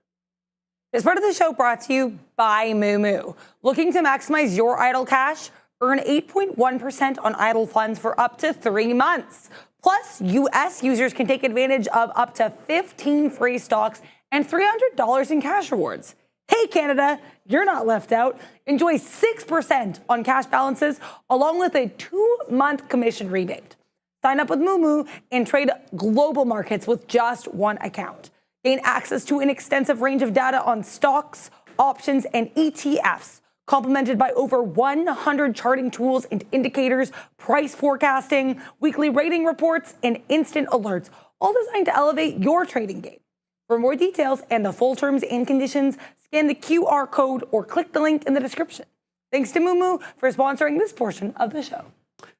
This part of the show brought to you by Moomoo. Looking to maximize your idle cash? Earn 8.1% on idle funds for up to 3 months. Plus, U.S. users can take advantage of up to 15 free stocks and $300 in cash rewards. Hey, Canada, you're not left out. Enjoy 6% on cash balances, along with a 2-month commission rebate. Sign up with Moomoo and trade global markets with just one account. Gain access to an extensive range of data on stocks, options, and ETFs, complemented by over 100 charting tools and indicators, price forecasting, weekly rating reports, and instant alerts, all designed to elevate your trading game. For more details and the full terms and conditions, scan the QR code or click the link in the description. Thanks to Moomoo for sponsoring this portion of the show.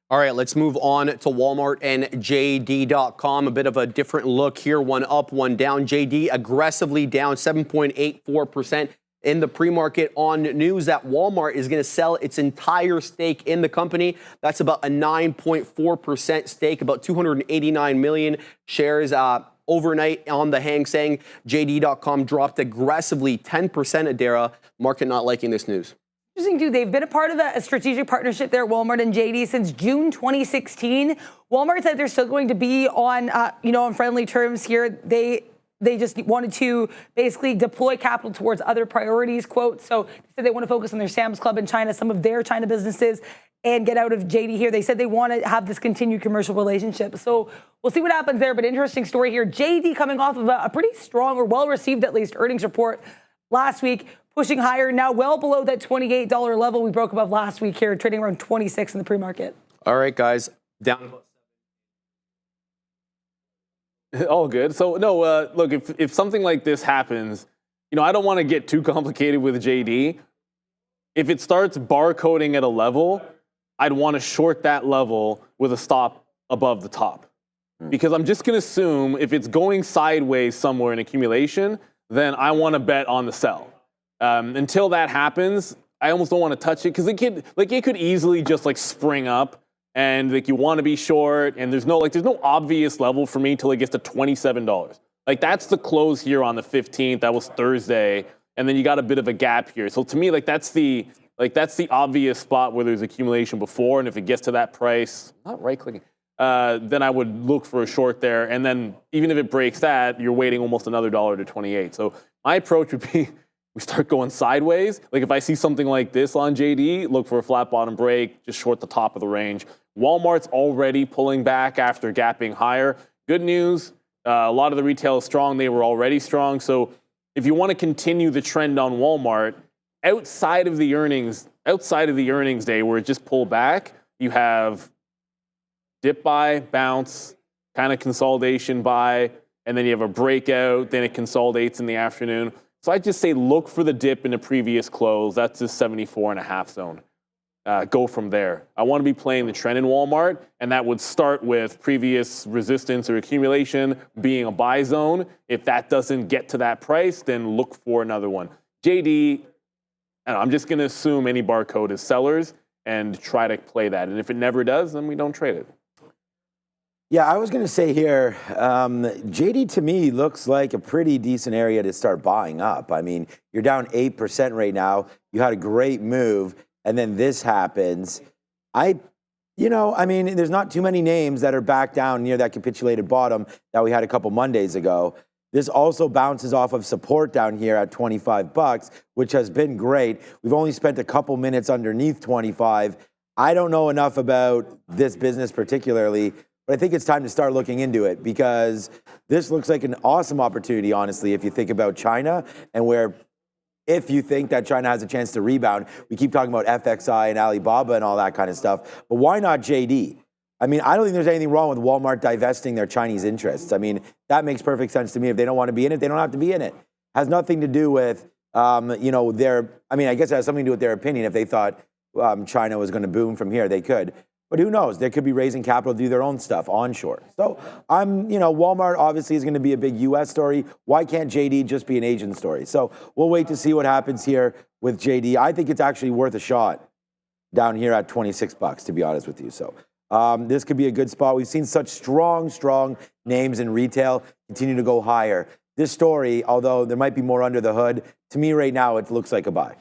All right, let's move on to Walmart and JD.com. A bit of a different look here, one up, one down. JD aggressively down 7.84%. In the pre-market on news that Walmart is going to sell its entire stake in the company. That's about a 9.4% stake, about 289 million shares overnight on the Hang Seng. JD.com dropped aggressively 10%, Adara. Market not liking this news. Interesting, too. They've been a part of a strategic partnership there, Walmart and JD, since June 2016. Walmart said they're still going to be on, on friendly terms here. They just wanted to basically deploy capital towards other priorities, quote. So they said they want to focus on their Sam's Club in China, some of their China businesses, and get out of JD here. They said they want to have this continued commercial relationship. So we'll see what happens there. But interesting story here. JD coming off of a pretty strong, or well-received at least, earnings report last week, pushing higher, now well below that $28 level we broke above last week here, trading around 26 in the pre-market. All right, guys, down. All good. So, no, look, if something like this happens, I don't want to get too complicated with JD. If it starts barcoding at a level, I'd want to short that level with a stop above the top. Because I'm just going to assume if it's going sideways somewhere in accumulation, then I want to bet on the sell. Until that happens, I almost don't want to touch it because it could easily just spring up. And you want to be short, and there's no obvious level for me till it gets to $27. That's the close here on the 15th. That was Thursday, and then you got a bit of a gap here. So to me, that's the obvious spot where there's accumulation before, and if it gets to that price, not right clicking. then I would look for a short there. And then even if it breaks that, you're waiting almost another $1 to 28. So my approach would be we start going sideways. Like if I see something like this on JD, look for a flat bottom break, just short the top of the range. Walmart's already pulling back after gapping higher. Good news, a lot of the retail is strong. They were already strong. So if you want to continue the trend on Walmart, outside of the earnings day where it just pulled back, you have dip buy, bounce, kind of consolidation buy, and then you have a breakout, then it consolidates in the afternoon. So I just say look for the dip in the previous close. That's the 74.5 zone. Go from there. I want to be playing the trend in Walmart, and that would start with previous resistance or accumulation being a buy zone. If that doesn't get to that price, then look for another one. JD, I'm just going to assume any barcode is sellers and try to play that. And if it never does, then we don't trade it. Yeah, I was going to say here, JD to me looks like a pretty decent area to start buying up. I mean, you're down 8% right now. You had a great move, and then this happens. I mean, there's not too many names that are back down near that capitulated bottom that we had a couple Mondays ago. This also bounces off of support down here at $25, which has been great. We've only spent a couple minutes underneath 25. I don't know enough about this business particularly, but I think it's time to start looking into it because this looks like an awesome opportunity, honestly, if you think about China and if you think that China has a chance to rebound. We keep talking about FXI and Alibaba and all that kind of stuff, but why not JD? I mean, I don't think there's anything wrong with Walmart divesting their Chinese interests. I mean, that makes perfect sense to me. If they don't want to be in it, they don't have to be in it. Has nothing to do with, I guess it has something to do with their opinion. If they thought China was going to boom from here, they could. But who knows? They could be raising capital to do their own stuff onshore. So Walmart obviously is going to be a big U.S. story. Why can't JD just be an Asian story? So we'll wait to see what happens here with JD. I think it's actually worth a shot down here at $26, to be honest with you. So this could be a good spot. We've seen such strong names in retail continue to go higher. This story, although there might be more under the hood, to me right now it looks like a buy.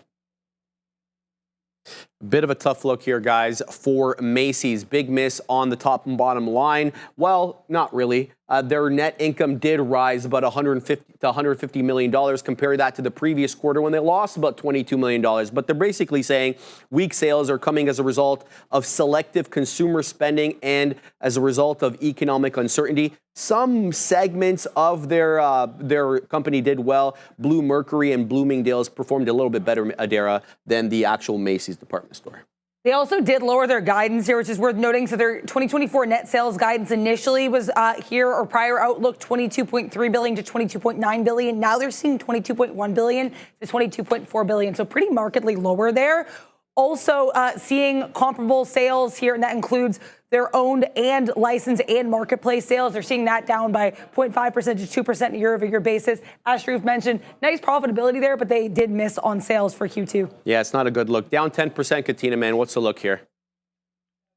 Bit of a tough look here, guys, for Macy's. Big miss on the top and bottom line. Well, not really. Their net income did rise about $150 to $150 million. Compare that to the previous quarter when they lost about $22 million. But they're basically saying weak sales are coming as a result of selective consumer spending and as a result of economic uncertainty. Some segments of their company did well. Blue Mercury and Bloomingdale's performed a little bit better, Adara, than the actual Macy's department store. They also did lower their guidance here, which is worth noting. So their 2024 net sales guidance initially was prior outlook, $22.3 billion to $22.9 billion. Now they're seeing $22.1 billion to $22.4 billion. So pretty markedly lower there. Also seeing comparable sales here, and that includes their owned and licensed and marketplace sales. They're seeing that down by 0.5% to 2% on a year-over-year basis. As Sharif mentioned, nice profitability there, but they did miss on sales for Q2. Yeah, it's not a good look. Down 10%, Katina, man. What's the look here?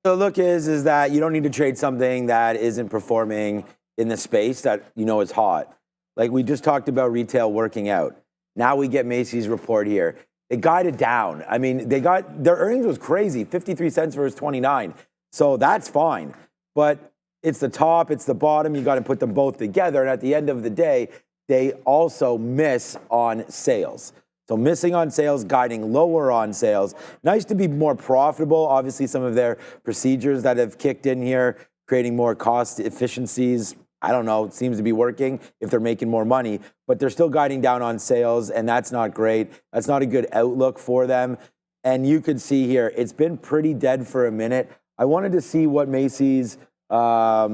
The look is that you don't need to trade something that isn't performing in the space that is hot. Like we just talked about retail working out. Now we get Macy's report here. It guided down. I mean, their earnings was crazy, 53 cents versus 29. So that's fine. But it's the top, it's the bottom. You got to put them both together. And at the end of the day, they also miss on sales. So missing on sales, guiding lower on sales. Nice to be more profitable. Obviously, some of their procedures that have kicked in here, creating more cost efficiencies. I don't know, it seems to be working if they're making more money, but they're still guiding down on sales, and that's not great. That's not a good outlook for them. And you could see here, it's been pretty dead for a minute. I wanted to see what Macy's, I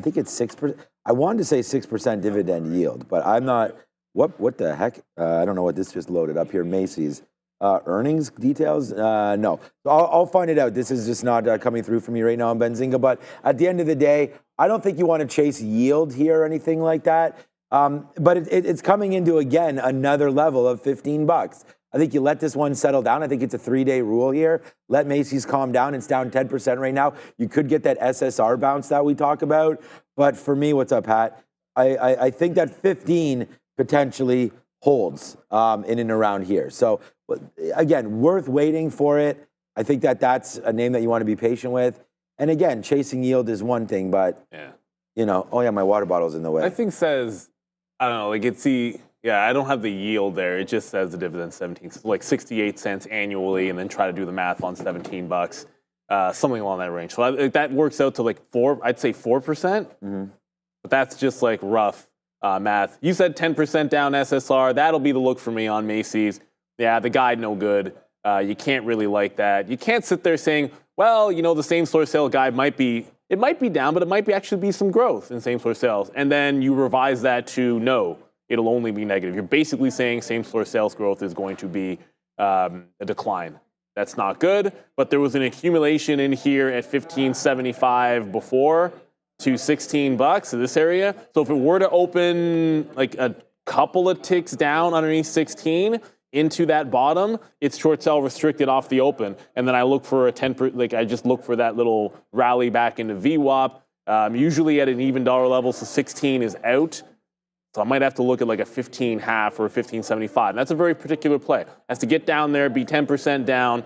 think it's 6%. I wanted to say 6% dividend yield, but I'm not, what the heck? I don't know what this just loaded up here, Macy's. Earnings details? No. So I'll find it out. This is just not coming through for me right now on Benzinga. But at the end of the day, I don't think you want to chase yield here or anything like that. But it's coming into, again, another level of $15. I think you let this one settle down. I think it's a 3-day rule here. Let Macy's calm down. It's down 10% right now. You could get that SSR bounce that we talk about. But for me, what's up, Pat? I think that 15 potentially holds in and around here. So, again, worth waiting for it. I think that's a name that you want to be patient with. And again, chasing yield is one thing, but you know, oh yeah, my water bottle's in the way. I think says, I don't know, like it's I don't have the yield there. It just says the dividend 68 cents annually, and then try to do the math on $17, something along that range. So that works out to like I'd say 4%, but that's just like rough math. You said 10% down SSR. That'll be the look for me on Macy's. Yeah, the guide no good. You can't really like that. You can't sit there saying, well, you know, the same store sale guide might be down, but it might actually be some growth in same store sales. And then you revise that to no, it'll only be negative. You're basically saying same store sales growth is going to be a decline. That's not good, but there was an accumulation in here at $15.75 before to $16 in this area. So if it were to open like a couple of ticks down underneath 16 into that bottom, it's short sell restricted off the open. And then I look for I just look for that little rally back into VWAP, usually at an even dollar level. So 16 is out. So I might have to look at like a 15.5 or a 15.75. And that's a very particular play. Has to get down there, be 10% down,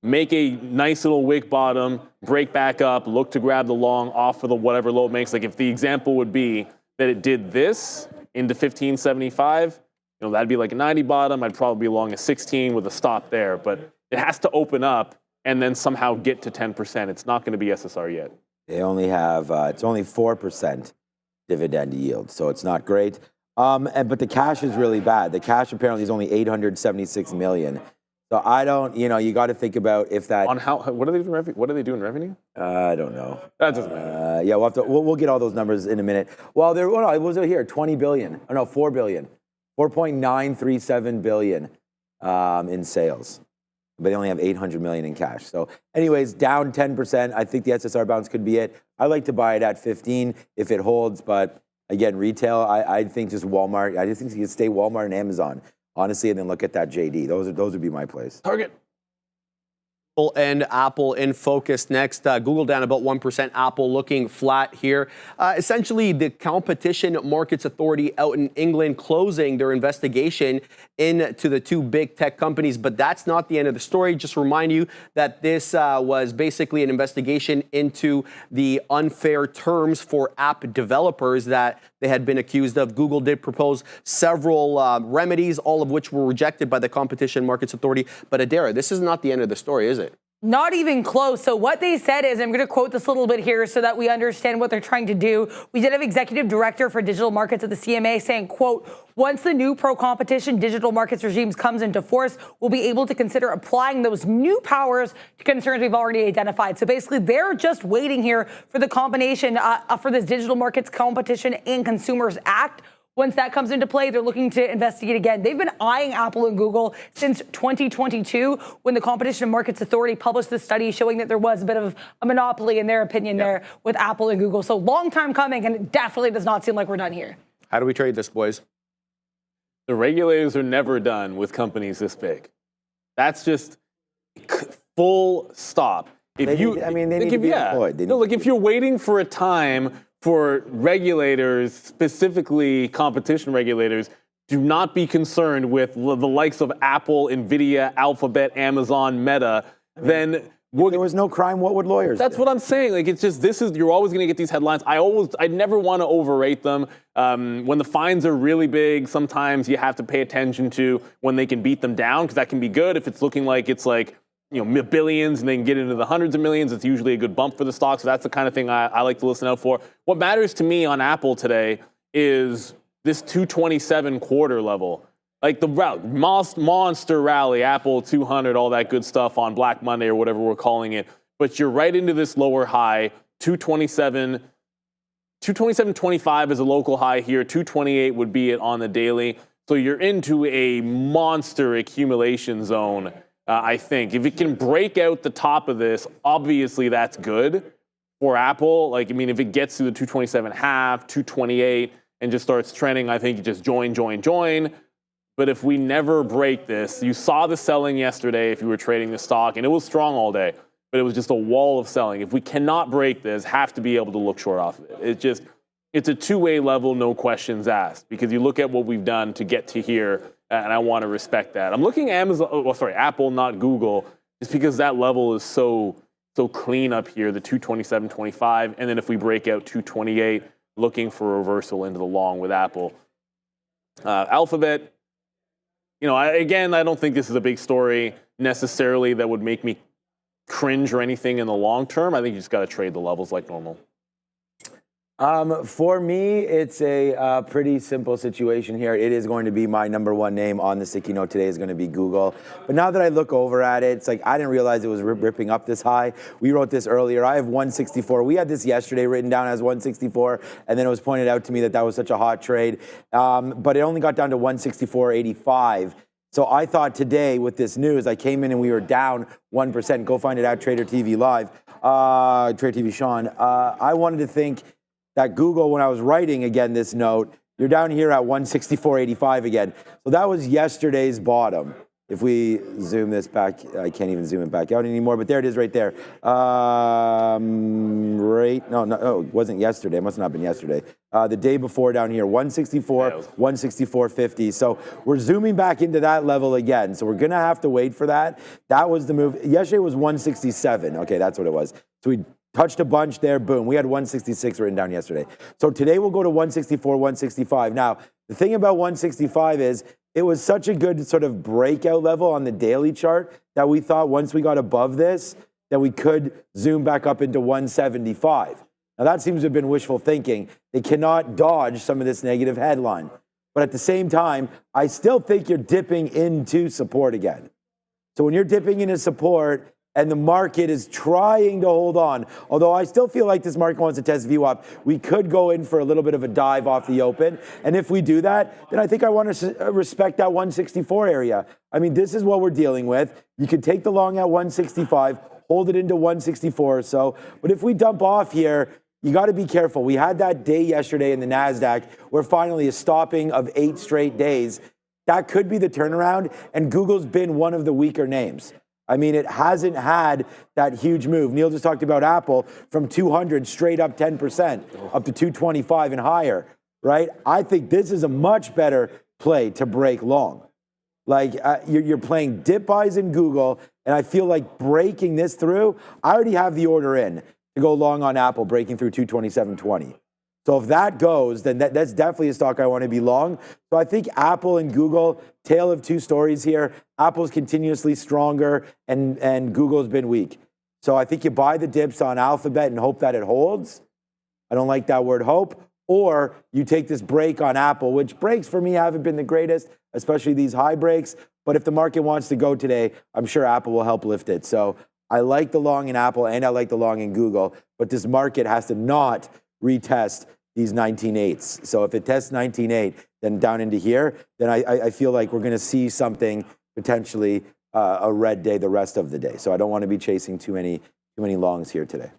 make a nice little wick bottom, break back up, look to grab the long off of the whatever low it makes. Like if the example would be that it did this into 15.75, you know, that'd be like a 90 bottom. I'd probably be long a 16 with a stop there. But it has to open up and then somehow get to 10%. It's not going to be SSR yet. They only have, it's only 4% dividend yield, so it's not great. But the cash is really bad. The cash apparently is only $876 million. So I don't, you know, you got to think about if that. On how? What are they doing? What do they do in revenue? I don't know. That doesn't matter. Yeah, we'll get all those numbers in a minute. Well, it was here 20 billion. Oh no, 4 billion, 4.937 billion in sales. But they only have 800 million in cash. So, anyways, down 10%. I think the SSR bounce could be it. I like to buy it at 15 if it holds. But again, retail, I think just Walmart. I just think you can stay Walmart and Amazon. Honestly, and then look at that JD. Those would be my plays. Target. And Apple in focus next. Google down about 1%. Apple looking flat here. Essentially, the Competition Markets Authority out in England closing their investigation into the two big tech companies. But that's not the end of the story. Just remind you that this was basically an investigation into the unfair terms for app developers that they had been accused of. Google did propose several remedies, all of which were rejected by the Competition Markets Authority. But Adara, this is not the end of the story, is it? Not even close. So what they said is, I'm going to quote this a little bit here so that we understand what they're trying to do. We did have executive director for digital markets at the CMA saying, quote, once the new pro-competition digital markets regimes comes into force, we'll be able to consider applying those new powers to concerns we've already identified. So basically, they're just waiting here for the combination for this Digital Markets Competition and Consumers Act. Once that comes into play, they're looking to investigate again. They've been eyeing Apple and Google since 2022 when the Competition and Markets Authority published this study showing that there was a bit of a monopoly, in their opinion, there with Apple and Google. So long time coming, and it definitely does not seem like we're done here. How do we trade this, boys? The regulators are never done with companies this big. That's just full stop. They need to be employed. If you're waiting for a time for regulators, specifically competition regulators, do not be concerned with the likes of Apple, Nvidia, Alphabet, Amazon, Meta, then if there was no crime, what would lawyers That's do? what I'm saying. Like, it's just, you're always going to get these headlines. I never want to overrate them. When the fines are really big, sometimes you have to pay attention to when they can beat them down, because that can be good. If it's looking like it's like, billions and they can get into the hundreds of millions, it's usually a good bump for the stock. So that's the kind of thing I like to listen out for. What matters to me on Apple today is this 227 quarter level. Like the monster rally, Apple 200, all that good stuff on Black Monday or whatever we're calling it. But you're right into this lower high, 227. 227.25 is a local high here. 228 would be it on the daily. So you're into a monster accumulation zone. I think if it can break out the top of this, obviously that's good for Apple. If it gets to the 227.5, 228, and just starts trending, I think you just join. But if we never break this, you saw the selling yesterday if you were trading the stock, and it was strong all day, but it was just a wall of selling. If we cannot break this, have to be able to look short off of it. It's a two-way level, no questions asked, because you look at what we've done to get to here, and I want to respect that. I'm looking at Apple, not Google, just because that level is so So clean up here, the 227.25, and then if we break out 228, looking for a reversal into the long with Apple. Alphabet, I don't think this is a big story necessarily that would make me cringe or anything in the long term. I think you just got to trade the levels like normal. For me, it's a pretty simple situation here. It is going to be my number one name on the sticky note today is going to be Google. But now that I look over at it, it's like I didn't realize it was ripping up this high. We wrote this earlier. I have 164. We had this yesterday written down as 164, and then it was pointed out to me that that was such a hot trade. But it only got down to 164.85. So I thought today with this news, I came in and we were down 1%. Go find it at Trader TV Live, Trader TV Sean. I wanted to think that Google, when I was writing again this note, you're down here at 164.85 again. So that was yesterday's bottom. If we zoom this back, I can't even zoom it back out anymore, but there it is right there. It wasn't yesterday. It must not have been yesterday. The day before down here, 164, 164.50. So we're zooming back into that level again. So we're going to have to wait for that. That was the move. Yesterday was 167. Okay, that's what it was. So we touched a bunch there, boom. We had 166 written down yesterday. So today we'll go to 164, 165. Now, the thing about 165 is it was such a good sort of breakout level on the daily chart that we thought once we got above this, that we could zoom back up into 175. Now, that seems to have been wishful thinking. They cannot dodge some of this negative headline. But at the same time, I still think you're dipping into support again. So when you're dipping into support, and the market is trying to hold on. Although I still feel like this market wants to test VWAP, we could go in for a little bit of a dive off the open. And if we do that, then I think I want to respect that 164 area. I mean, this is what we're dealing with. You could take the long at 165, hold it into 164 or so. But if we dump off here, you got to be careful. We had that day yesterday in the NASDAQ where finally a stopping of 8 straight days. That could be the turnaround. And Google's been one of the weaker names. I mean, it hasn't had that huge move. Neil just talked about Apple from 200 straight up 10%, up to 225 and higher, right? I think this is a much better play to break long. Like you're playing dip buys in Google, and I feel like breaking this through, I already have the order in to go long on Apple, breaking through 227.20. So if that goes, then that's definitely a stock I want to be long. So I think Apple and Google, tale of two stories here. Apple's continuously stronger and Google's been weak. So I think you buy the dips on Alphabet and hope that it holds. I don't like that word hope. Or you take this break on Apple, which breaks for me haven't been the greatest, especially these high breaks. But if the market wants to go today, I'm sure Apple will help lift it. So I like the long in Apple and I like the long in Google. But this market has to not retest these 19.8s. So if it tests 19.8, then down into here, then I feel like we're going to see something potentially a red day the rest of the day. So I don't want to be chasing too many longs here today.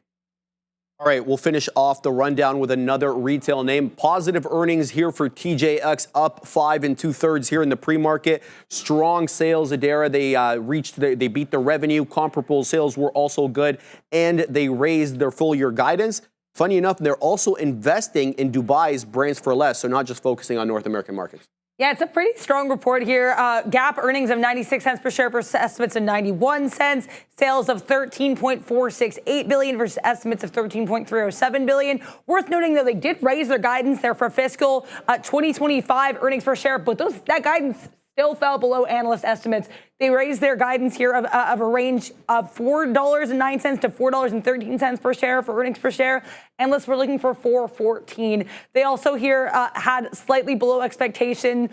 All right, we'll finish off the rundown with another retail name. Positive earnings here for TJX, up 5 2/3 here in the pre-market. Strong sales, Adara. They beat the revenue. Comparable sales were also good, and they raised their full-year guidance. Funny enough, they're also investing in Dubai's brands for less, so not just focusing on North American markets. Yeah, it's a pretty strong report here. GAAP earnings of 96 cents per share versus estimates of 91 cents. Sales of $13.468 billion versus estimates of $13.307 billion. Worth noting, though, they did raise their guidance there for fiscal 2025 earnings per share, but that guidance still fell below analyst estimates. They raised their guidance here of a range of $4.09 to $4.13 per share for earnings per share. Analysts were looking for $4.14. They also here had slightly below expectation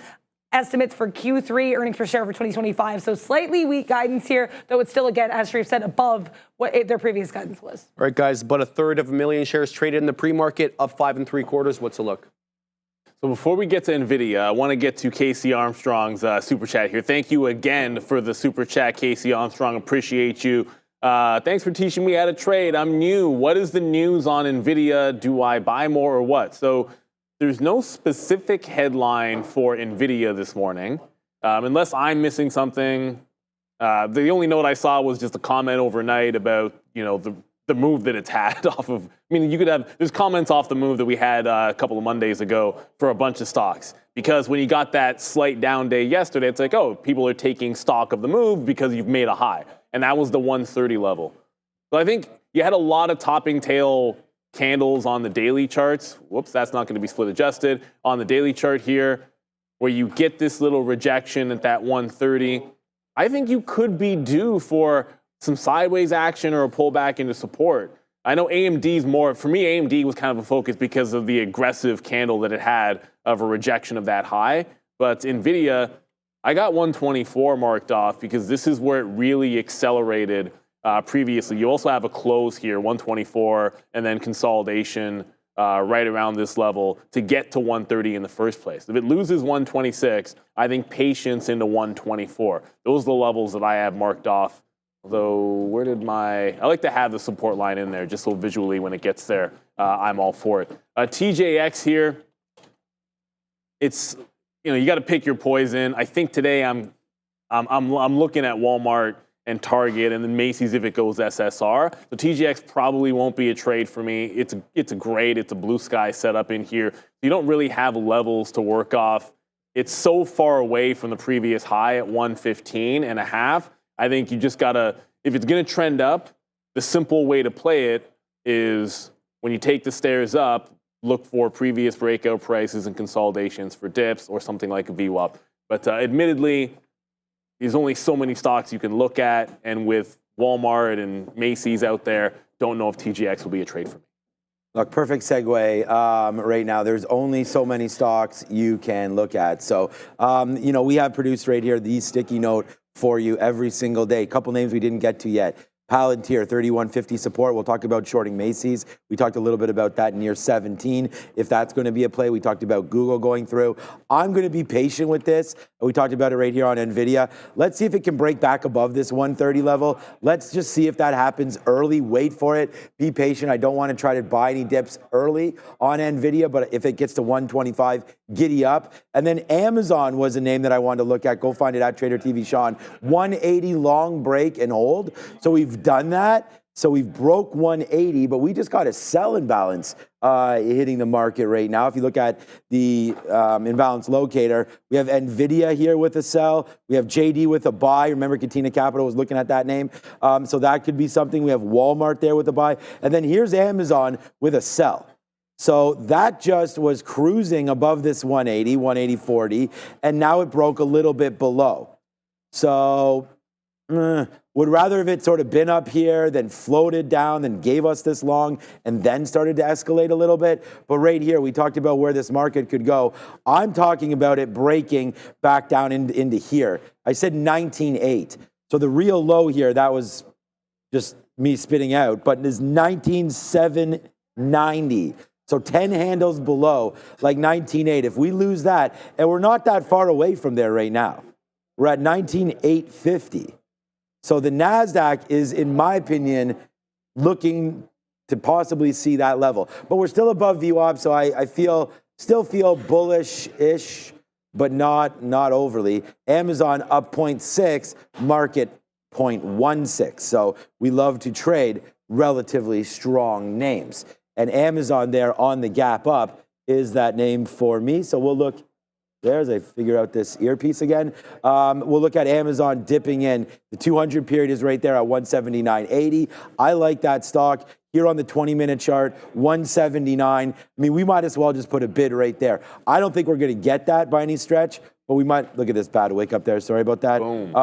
estimates for Q3 earnings per share for 2025. So slightly weak guidance here, though it's still, again, as Sharif said, above what their previous guidance was. All right, guys, about 1/3 of a million shares traded in the pre-market, up 5 3/4. What's the look? So before we get to NVIDIA, I want to get to Casey Armstrong's super chat here. Thank you again for the super chat, Casey Armstrong. Appreciate you. Thanks for teaching me how to trade. I'm new. What is the news on NVIDIA? Do I buy more or what? So there's no specific headline for NVIDIA this morning, unless I'm missing something. The only note I saw was just a comment overnight about, the move that it's had off of. I mean, there's comments off the move that we had a couple of Mondays ago for a bunch of stocks. Because when you got that slight down day yesterday, it's like, oh, people are taking stock of the move because you've made a high. And that was the 130 level. So I think you had a lot of topping tail candles on the daily charts. Whoops, that's not going to be split adjusted. On the daily chart here, where you get this little rejection at that 130, I think you could be due for some sideways action or a pullback into support. I know AMD's more, for me, AMD was kind of a focus because of the aggressive candle that it had of a rejection of that high. But NVIDIA, I got 124 marked off because this is where it really accelerated previously. You also have a close here, 124, and then consolidation right around this level to get to 130 in the first place. If it loses 126, I think patience into 124. Those are the levels that I have marked off. Although, where did I like to have the support line in there just so visually when it gets there, I'm all for it. TJX here, it's, you got to pick your poison. I think today I'm looking at Walmart and Target and then Macy's if it goes SSR. So TJX probably won't be a trade for me. It's a blue sky setup in here. You don't really have levels to work off. It's so far away from the previous high at 115.5. I think you just gotta, if it's gonna trend up, the simple way to play it is when you take the stairs up, look for previous breakout prices and consolidations for dips or something like a VWAP. But admittedly, there's only so many stocks you can look at, and with Walmart and Macy's out there, don't know if TJX will be a trade for me. Look, perfect segue right now. There's only so many stocks you can look at. So, we have produced right here the sticky note for you every single day. A couple names we didn't get to yet. Palantir, 3150 support. We'll talk about shorting Macy's. We talked a little bit about that near 17. If that's going to be a play, we talked about Google going through. I'm going to be patient with this. We talked about it right here on NVIDIA. Let's see if it can break back above this 130 level. Let's just see if that happens early. Wait for it. Be patient. I don't want to try to buy any dips early on NVIDIA, but if it gets to 125, giddy up. And then Amazon was a name that I wanted to look at. Go find it at Trader TV, Sean. 180 long break and hold. So we've done that. So we've broke 180, but we just got a sell imbalance hitting the market right now. If you look at the imbalance locator, we have NVIDIA here with a sell. We have JD with a buy. Remember, Katina Capital was looking at that name. So that could be something. We have Walmart there with a buy. And then here's Amazon with a sell. So that just was cruising above this 180, 180.40, and now it broke a little bit below. So would rather have it sort of been up here, then floated down, then gave us this long, and then started to escalate a little bit. But right here, we talked about where this market could go. I'm talking about it breaking back down into here. I said 19.8. So the real low here, that was just me spitting out, but it is 19.790. So 10 handles below, like 19.8. If we lose that, and we're not that far away from there right now. We're at 19.850. So the NASDAQ is, in my opinion, looking to possibly see that level. But we're still above VWAP, so I still feel bullish-ish, but not overly. Amazon up 0.6, market 0.16. So we love to trade relatively strong names. And Amazon there on the gap up is that name for me. So we'll look there as I figure out this earpiece again. We'll look at Amazon dipping in. The 200 period is right there at 179.80. I like that stock. Here on the 20-minute chart, 179. I mean, we might as well just put a bid right there. I don't think we're going to get that by any stretch, but we might. Look at this bad wake up there. Sorry about that.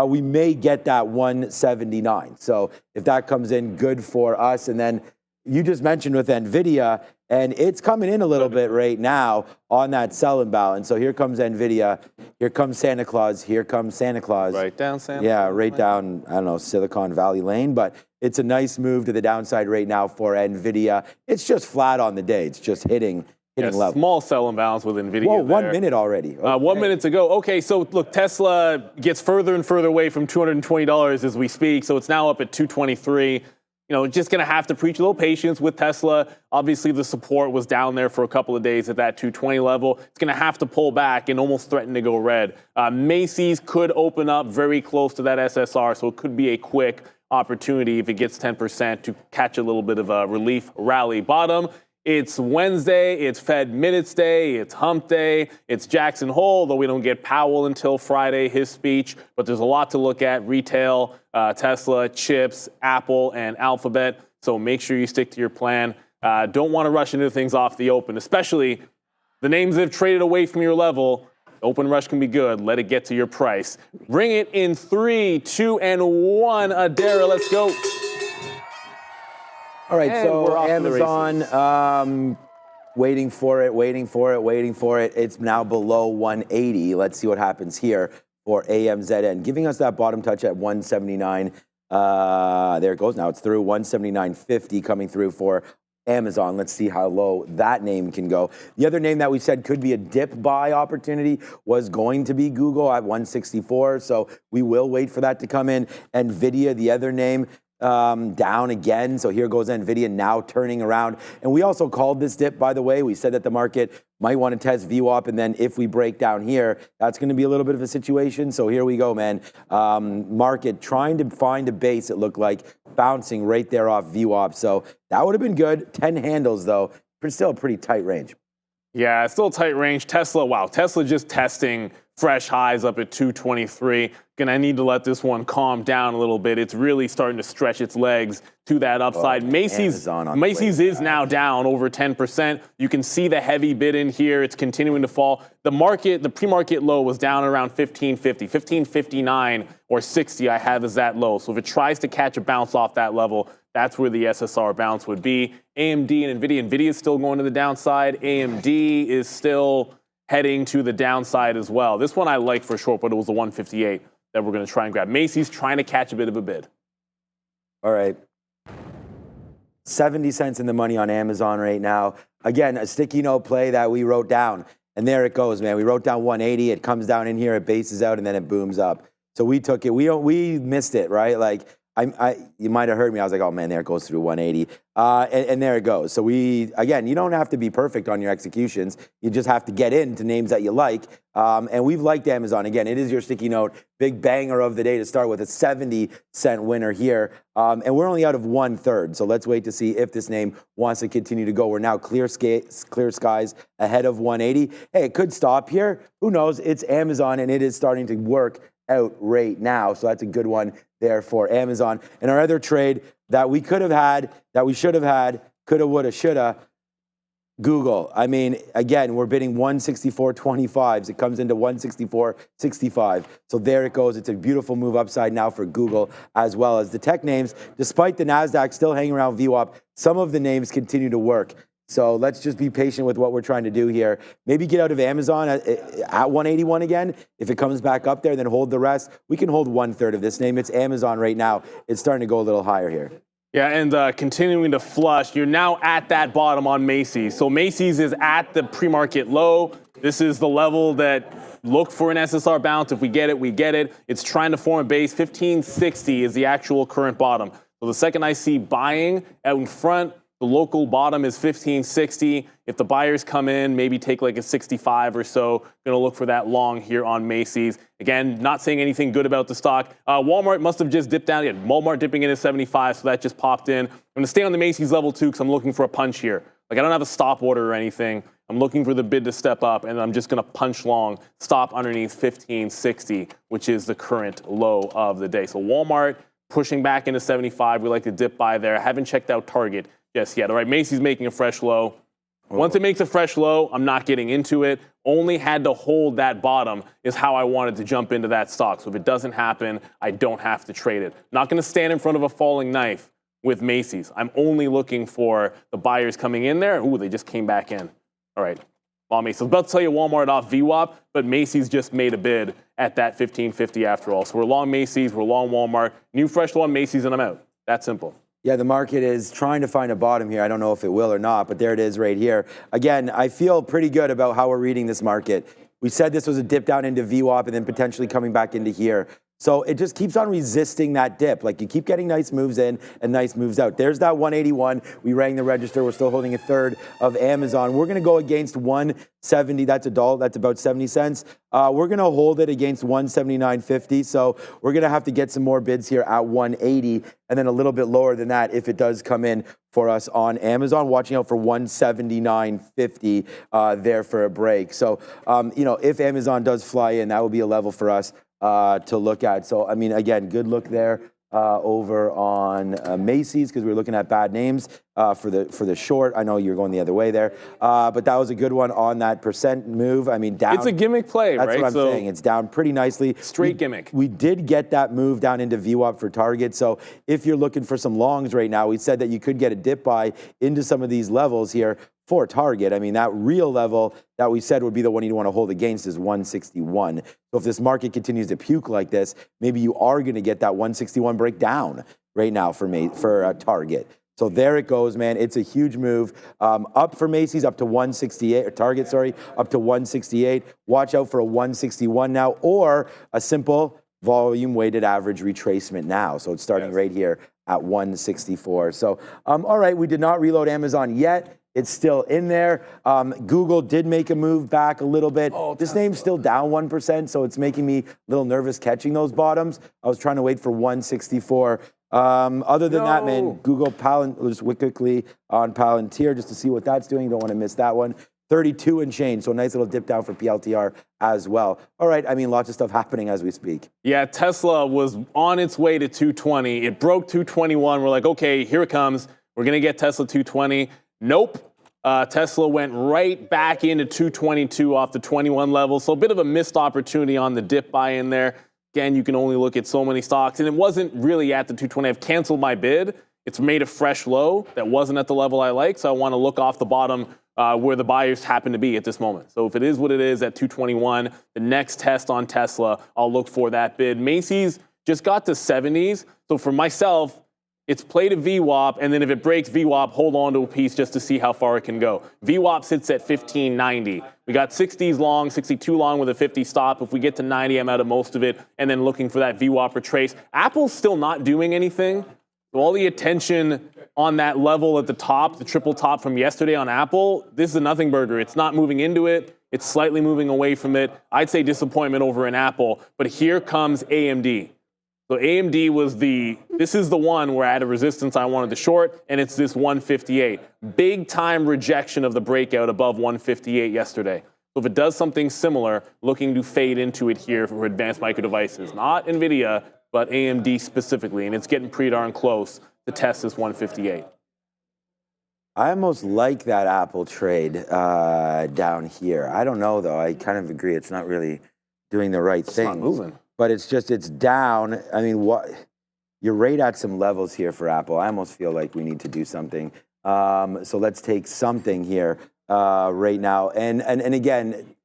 We may get that 179. So if that comes in, good for us. And then you just mentioned with NVIDIA, and it's coming in a little bit right now on that sell imbalance. So here comes NVIDIA. Here comes Santa Claus. Here comes Santa Claus. Right down Santa. Yeah, right down, I don't know, Silicon Valley Lane. But it's a nice move to the downside right now for NVIDIA. It's just flat on the day. It's just hitting level. Small sell imbalance with NVIDIA. Whoa, 1 minute already. Okay. 1 minute to go. Okay, so look, Tesla gets further and further away from $220 as we speak. So it's now up at $223. Just going to have to preach a little patience with Tesla. Obviously, the support was down there for a couple of days at that 220 level. It's going to have to pull back and almost threaten to go red. Macy's could open up very close to that SSR, so it could be a quick opportunity if it gets 10% to catch a little bit of a relief rally bottom. It's Wednesday, it's Fed Minutes Day, it's Hump Day, it's Jackson Hole, though we don't get Powell until Friday, his speech. But there's a lot to look at: retail, Tesla, chips, Apple, and Alphabet. So make sure you stick to your plan. Don't want to rush into things off the open, especially the names that have traded away from your level. Open rush can be good. Let it get to your price. Bring it in 3, 2, and 1. Adara, let's go. All right, And so we're off to the Amazon, waiting for it. It's now below 180. Let's see what happens here for AMZN, giving us that bottom touch at 179. There it goes. Now it's through 179.50 coming through for Amazon. Let's see how low that name can go. The other name that we said could be a dip buy opportunity was going to be Google at 164. So we will wait for that to come in. NVIDIA, the other name, down again. So here goes NVIDIA now turning around. And we also called this dip, by the way. We said that the market might want to test VWAP. And then if we break down here, that's going to be a little bit of a situation. So here we go, man. Market trying to find a base, it looked like, bouncing right there off VWAP. So that would have been good. 10 handles, though. But still a pretty tight range. Yeah, it's still a tight range. Tesla, wow. Tesla just testing fresh highs up at 223. I need to let this one calm down a little bit. It's really starting to stretch its legs to that upside. Macy's is now down over 10%. You can see the heavy bid in here. It's continuing to fall. The pre-market low was down around 1550, 1559 or 60 I have as that low. So if it tries to catch a bounce off that level, that's where the SSR bounce would be. AMD and NVIDIA is still going to the downside. AMD is still heading to the downside as well. This one I like for short, but it was the 158 that we're going to try and grab. Macy's trying to catch a bit of a bid. All right. 70 cents in the money on Amazon right now. Again, a sticky note play that we wrote down. And there it goes, man. We wrote down 180. It comes down in here, it bases out, and then it booms up. So we took it. We missed it, right? Like, you might have heard me. I was like, oh, man, there it goes through 180. And there it goes. So again, you don't have to be perfect on your executions. You just have to get into names that you like. And we've liked Amazon. Again, it is your sticky note. Big banger of the day to start with, a 70-cent winner here. And we're only out of 1/3. So let's wait to see if this name wants to continue to go. We're now clear skies ahead of 180. Hey, it could stop here. Who knows? It's Amazon, and it is starting to work out right now. So that's a good one there for Amazon. And our other trade that we could have had, that we should have had, coulda, woulda, shoulda, Google. I mean, again, we're bidding 164.25. It comes into 164.65. So there it goes. It's a beautiful move upside now for Google, as well as the tech names. Despite the NASDAQ still hanging around VWAP, some of the names continue to work. So let's just be patient with what we're trying to do here. Maybe get out of Amazon at 181 again. If it comes back up there, then hold the rest. We can hold 1/3 of this name. It's Amazon right now. It's starting to go a little higher here. Yeah, and continuing to flush, you're now at that bottom on Macy's. So Macy's is at the pre-market low. This is the level that look for an SSR bounce. If we get it, we get it. It's trying to form a base. 1560 is the actual current bottom. So the second I see buying out in front, the local bottom is 1560. If the buyers come in, maybe take like a 65 or so. Going to look for that long here on Macy's. Again, not saying anything good about the stock. Walmart must have just dipped down. Yeah, Walmart dipping in at 75, so that just popped in. I'm going to stay on the Macy's level too because I'm looking for a punch here. Like, I don't have a stop order or anything. I'm looking for the bid to step up, and I'm just going to punch long, stop underneath 1560, which is the current low of the day. So Walmart pushing back into 75. We like to dip by there. I haven't checked out Target just yet. All right, Macy's making a fresh low. Once it makes a fresh low, I'm not getting into it. Only had to hold that bottom is how I wanted to jump into that stock. So if it doesn't happen, I don't have to trade it. Not going to stand in front of a falling knife with Macy's. I'm only looking for the buyers coming in there. Ooh, they just came back in. All right, well, Macy's. I was about to tell you Walmart off VWAP, but Macy's just made a bid at that 1550 after all. So we're long Macy's, we're long Walmart. New fresh low on Macy's, and I'm out. That simple. Yeah, the market is trying to find a bottom here. I don't know if it will or not, but there it is right here. Again, I feel pretty good about how we're reading this market. We said this was a dip down into VWAP and then potentially coming back into here. So it just keeps on resisting that dip. Like, you keep getting nice moves in and nice moves out. There's that 181. We rang the register. We're still holding 1/3 of Amazon. We're going to go against 170. That's $1. That's about 70 cents. We're going to hold it against 179.50. So we're going to have to get some more bids here at 180 and then a little bit lower than that if it does come in for us on Amazon, watching out for 179.50 there for a break. So, you know, if Amazon does fly in, that will be a level for us to look at. So, I mean, again, good look there over on Macy's, because we were looking at bad names for the short. I know you're going the other way there, but that was a good one on that percent move. I mean, down. It's a gimmick play, That's right? what I'm saying. It's down pretty nicely. Straight gimmick. We did get that move down into VWAP for target. So if you're looking for some longs right now, we said that you could get a dip buy into some of these levels here for target. I mean, that real level that we said would be the one you'd want to hold against is 161. So if this market continues to puke like this, maybe you are going to get that 161 break down right now for target. So there it goes, man. It's a huge move. Up for Macy's, up to 168, or Target, sorry, up to 168. Watch out for a 161 now, or a simple volume weighted average retracement now. So it's starting right here at 164. So, all right, we did not reload Amazon yet. It's still in there. Google did make a move back a little bit. This name's still down 1%, so it's making me a little nervous catching those bottoms. I was trying to wait for 164. Other than that, man, Google just quickly on Palantir just to see what that's doing. Don't want to miss that one. 32 and change, so a nice little dip down for PLTR as well. All right, I mean, lots of stuff happening as we speak. Yeah, Tesla was on its way to 220. It broke 221. We're like, okay, here it comes. We're going to get Tesla 220. Nope. Tesla went right back into 222 off the 21 level. So a bit of a missed opportunity on the dip buy in there. Again, you can only look at so many stocks. And it wasn't really at the 220. I've canceled my bid. It's made a fresh low that wasn't at the level I like. So I want to look off the bottom where the buyers happen to be at this moment. So if it is what it is at 221, the next test on Tesla, I'll look for that bid. Macy's just got to 70s. So for myself, it's played a VWAP, and then if it breaks VWAP, hold on to a piece just to see how far it can go. VWAP sits at 1590. We got 60s long, 62 long with a 50 stop. If we get to 90, I'm out of most of it, and then looking for that VWAP retrace. Apple's still not doing anything. So all the attention on that level at the top, the triple top from yesterday on Apple, this is a nothing burger. It's not moving into it. It's slightly moving away from it. I'd say disappointment over in Apple, but here comes AMD. So AMD this is the one where I had a resistance I wanted to short, and it's this 158. Big time rejection of the breakout above 158 yesterday. So if it does something similar, looking to fade into it here for advanced micro devices. Not NVIDIA, but AMD specifically, and it's getting pretty darn close to test this 158. I almost like that Apple trade down here. I don't know, though. I kind of agree. It's not really doing the right thing. It's not moving. But it's down. I mean, you're right at some levels here for Apple. I almost feel like we need to do something. So let's take something here right now. And again,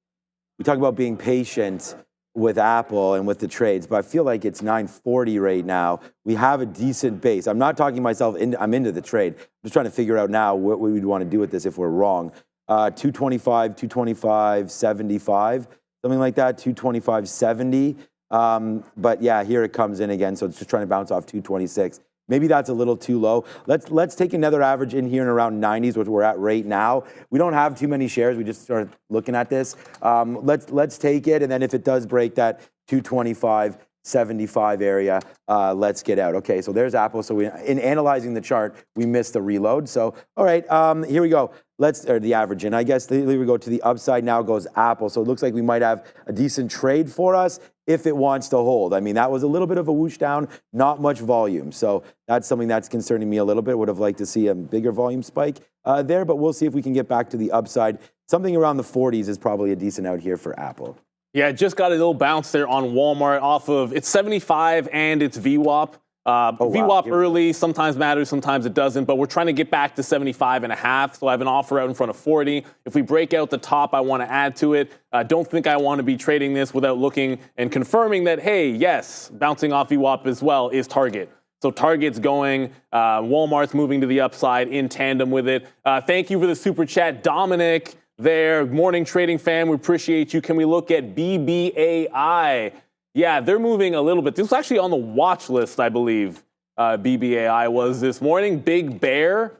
we talk about being patient with Apple and with the trades, but I feel like it's 940 right now. We have a decent base. I'm not talking myself into, I'm into the trade. I'm just trying to figure out now what we would want to do with this if we're wrong. 225, 225, 75, something like that, 225, 70. But yeah, here it comes in again. So it's just trying to bounce off 226. Maybe that's a little too low. Let's take another average in here and around 90s, which we're at right now. We don't have too many shares. We just started looking at this. Let's take it, and then if it does break that 225, 75 area, let's get out. Okay, so there's Apple. So in analyzing the chart, we missed the reload. So all right, here we go. Or the average, and I guess here we go to the upside. Now goes Apple. So it looks like we might have a decent trade for us if it wants to hold. I mean, that was a little bit of a whoosh down, not much volume. So that's something that's concerning me a little bit. Would have liked to see a bigger volume spike there, but we'll see if we can get back to the upside. Something around the 40s is probably a decent out here for Apple. Yeah, just got a little bounce there on Walmart off of, it's 75 and it's VWAP. VWAP early sometimes matters, sometimes it doesn't, but we're trying to get back to 75 and a half. So I have an offer out in front of 40. If we break out the top, I want to add to it. Don't think I want to be trading this without looking and confirming that, hey, yes, bouncing off VWAP as well is Target. So Target's going, Walmart's moving to the upside in tandem with it. Thank you for the super chat, Dominic there. Morning trading fan, we appreciate you. Can we look at BBAI? Yeah, they're moving a little bit. This was actually on the watch list, I believe, BBAI was this morning. Big bear,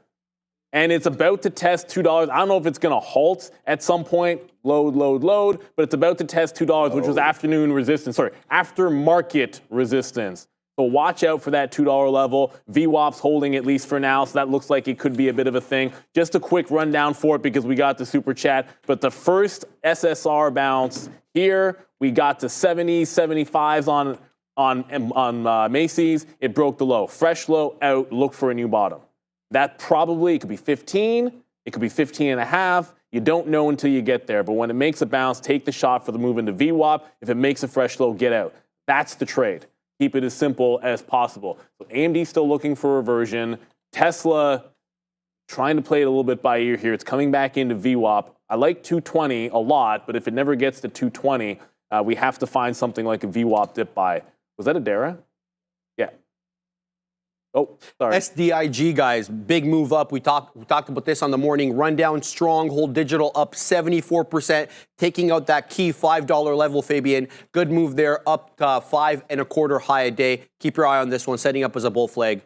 and it's about to test $2. I don't know if it's going to halt at some point, load, but it's about to test $2, which was afternoon resistance. Sorry, after market resistance. So watch out for that $2 level. VWAP's holding at least for now, so that looks like it could be a bit of a thing. Just a quick rundown for it because we got the super chat. But the first SSR bounce here, we got to 70s, 75s on Macy's. It broke the low. Fresh low out, look for a new bottom. That probably, it could be 15, it could be 15 and a half. You don't know until you get there. But when it makes a bounce, take the shot for the move into VWAP. If it makes a fresh low, get out. That's the trade. Keep it as simple as possible. So AMD still looking for reversion. Tesla trying to play it a little bit by ear here. It's coming back into VWAP. I like 220 a lot, but if it never gets to 220, we have to find something like a VWAP dip buy. Was that a Dara? Yeah. Oh, sorry. SDIG, guys, big move up. We talked about this on the morning rundown. Stronghold Digital up 74%, taking out that key $5 level, Fabian. Good move there, up to 5 1/4 high a day. Keep your eye on this one, setting up as a bull flag.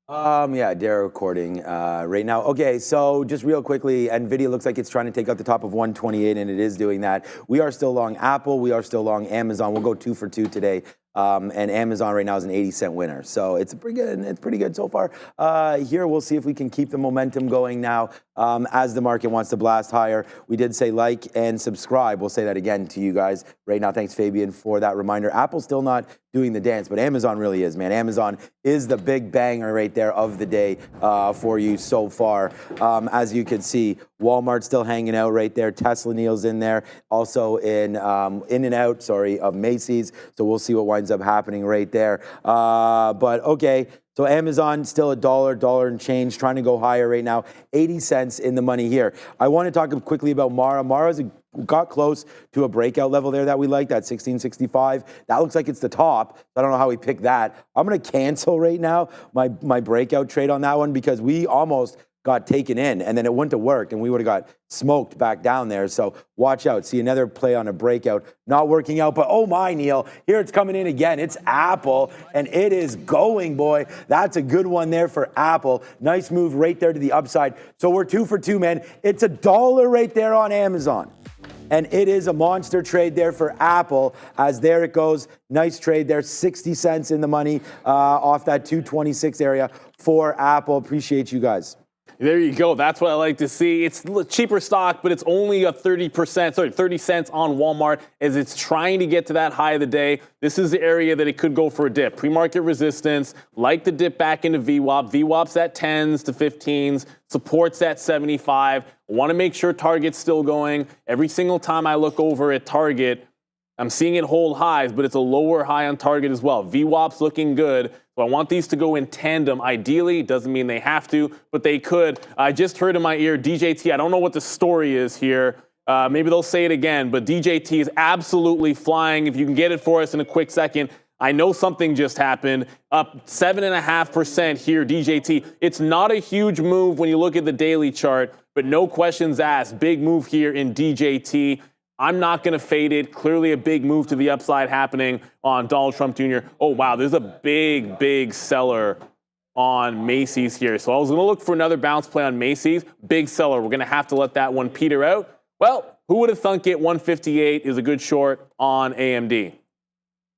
Yeah, Dara recording right now. Okay, so just real quickly, NVIDIA looks like it's trying to take out the top of 128, and it is doing that. We are still long Apple. We are still long Amazon. We'll go 2 for 2 today. And Amazon right now is an 80-cent winner. So it's pretty good so far. Here, we'll see if we can keep the momentum going now as the market wants to blast higher. We did say like and subscribe. We'll say that again to you guys right now. Thanks, Fabian, for that reminder. Apple's still not doing the dance, but Amazon really is, man. Amazon is the big banger right there of the day for you so far. As you can see, Walmart's still hanging out right there. Tesla Neil's in there. Also in and out, of Macy's. So we'll see what winds up happening right there. But okay, so Amazon still $1 and change, trying to go higher right now. 80 cents in the money here. I want to talk quickly about Mara. Mara's got close to a breakout level there that we like, that 1665. That looks like it's the top. I don't know how we picked that. I'm going to cancel right now my breakout trade on that one because we almost got taken in, and then it wouldn't have worked, and we would have got smoked back down there. So watch out. See another play on a breakout. Not working out, but oh my, Neil, here it's coming in again. It's Apple, and it is going, boy. That's a good one there for Apple. Nice move right there to the upside. So we're 2 for 2, man. It's $1 right there on Amazon. And it is a monster trade there for Apple, as there it goes. Nice trade there, 60 cents in the money off that 226 area for Apple. Appreciate you guys. There you go. That's what I like to see. It's cheaper stock, but it's only a 30 cents on Walmart as it's trying to get to that high of the day. This is the area that it could go for a dip. Pre-market resistance, like the dip back into VWAP. VWAP's at 10s to 15s, supports at 75. I want to make sure Target's still going. Every single time I look over at Target, I'm seeing it hold highs, but it's a lower high on Target as well. VWAP's looking good. So I want these to go in tandem. Ideally, doesn't mean they have to, but they could. I just heard in my ear, DJT, I don't know what the story is here. Maybe they'll say it again, but DJT is absolutely flying. If you can get it for us in a quick second. I know something just happened. Up 7.5% here, DJT. It's not a huge move when you look at the daily chart, but no questions asked. Big move here in DJT. I'm not going to fade it. Clearly a big move to the upside happening on Donald Trump Jr. Oh, wow, there's a big seller on Macy's here. So I was going to look for another bounce play on Macy's. Big seller. We're going to have to let that one peter out. Well, who would have thunk it? 158 is a good short on AMD.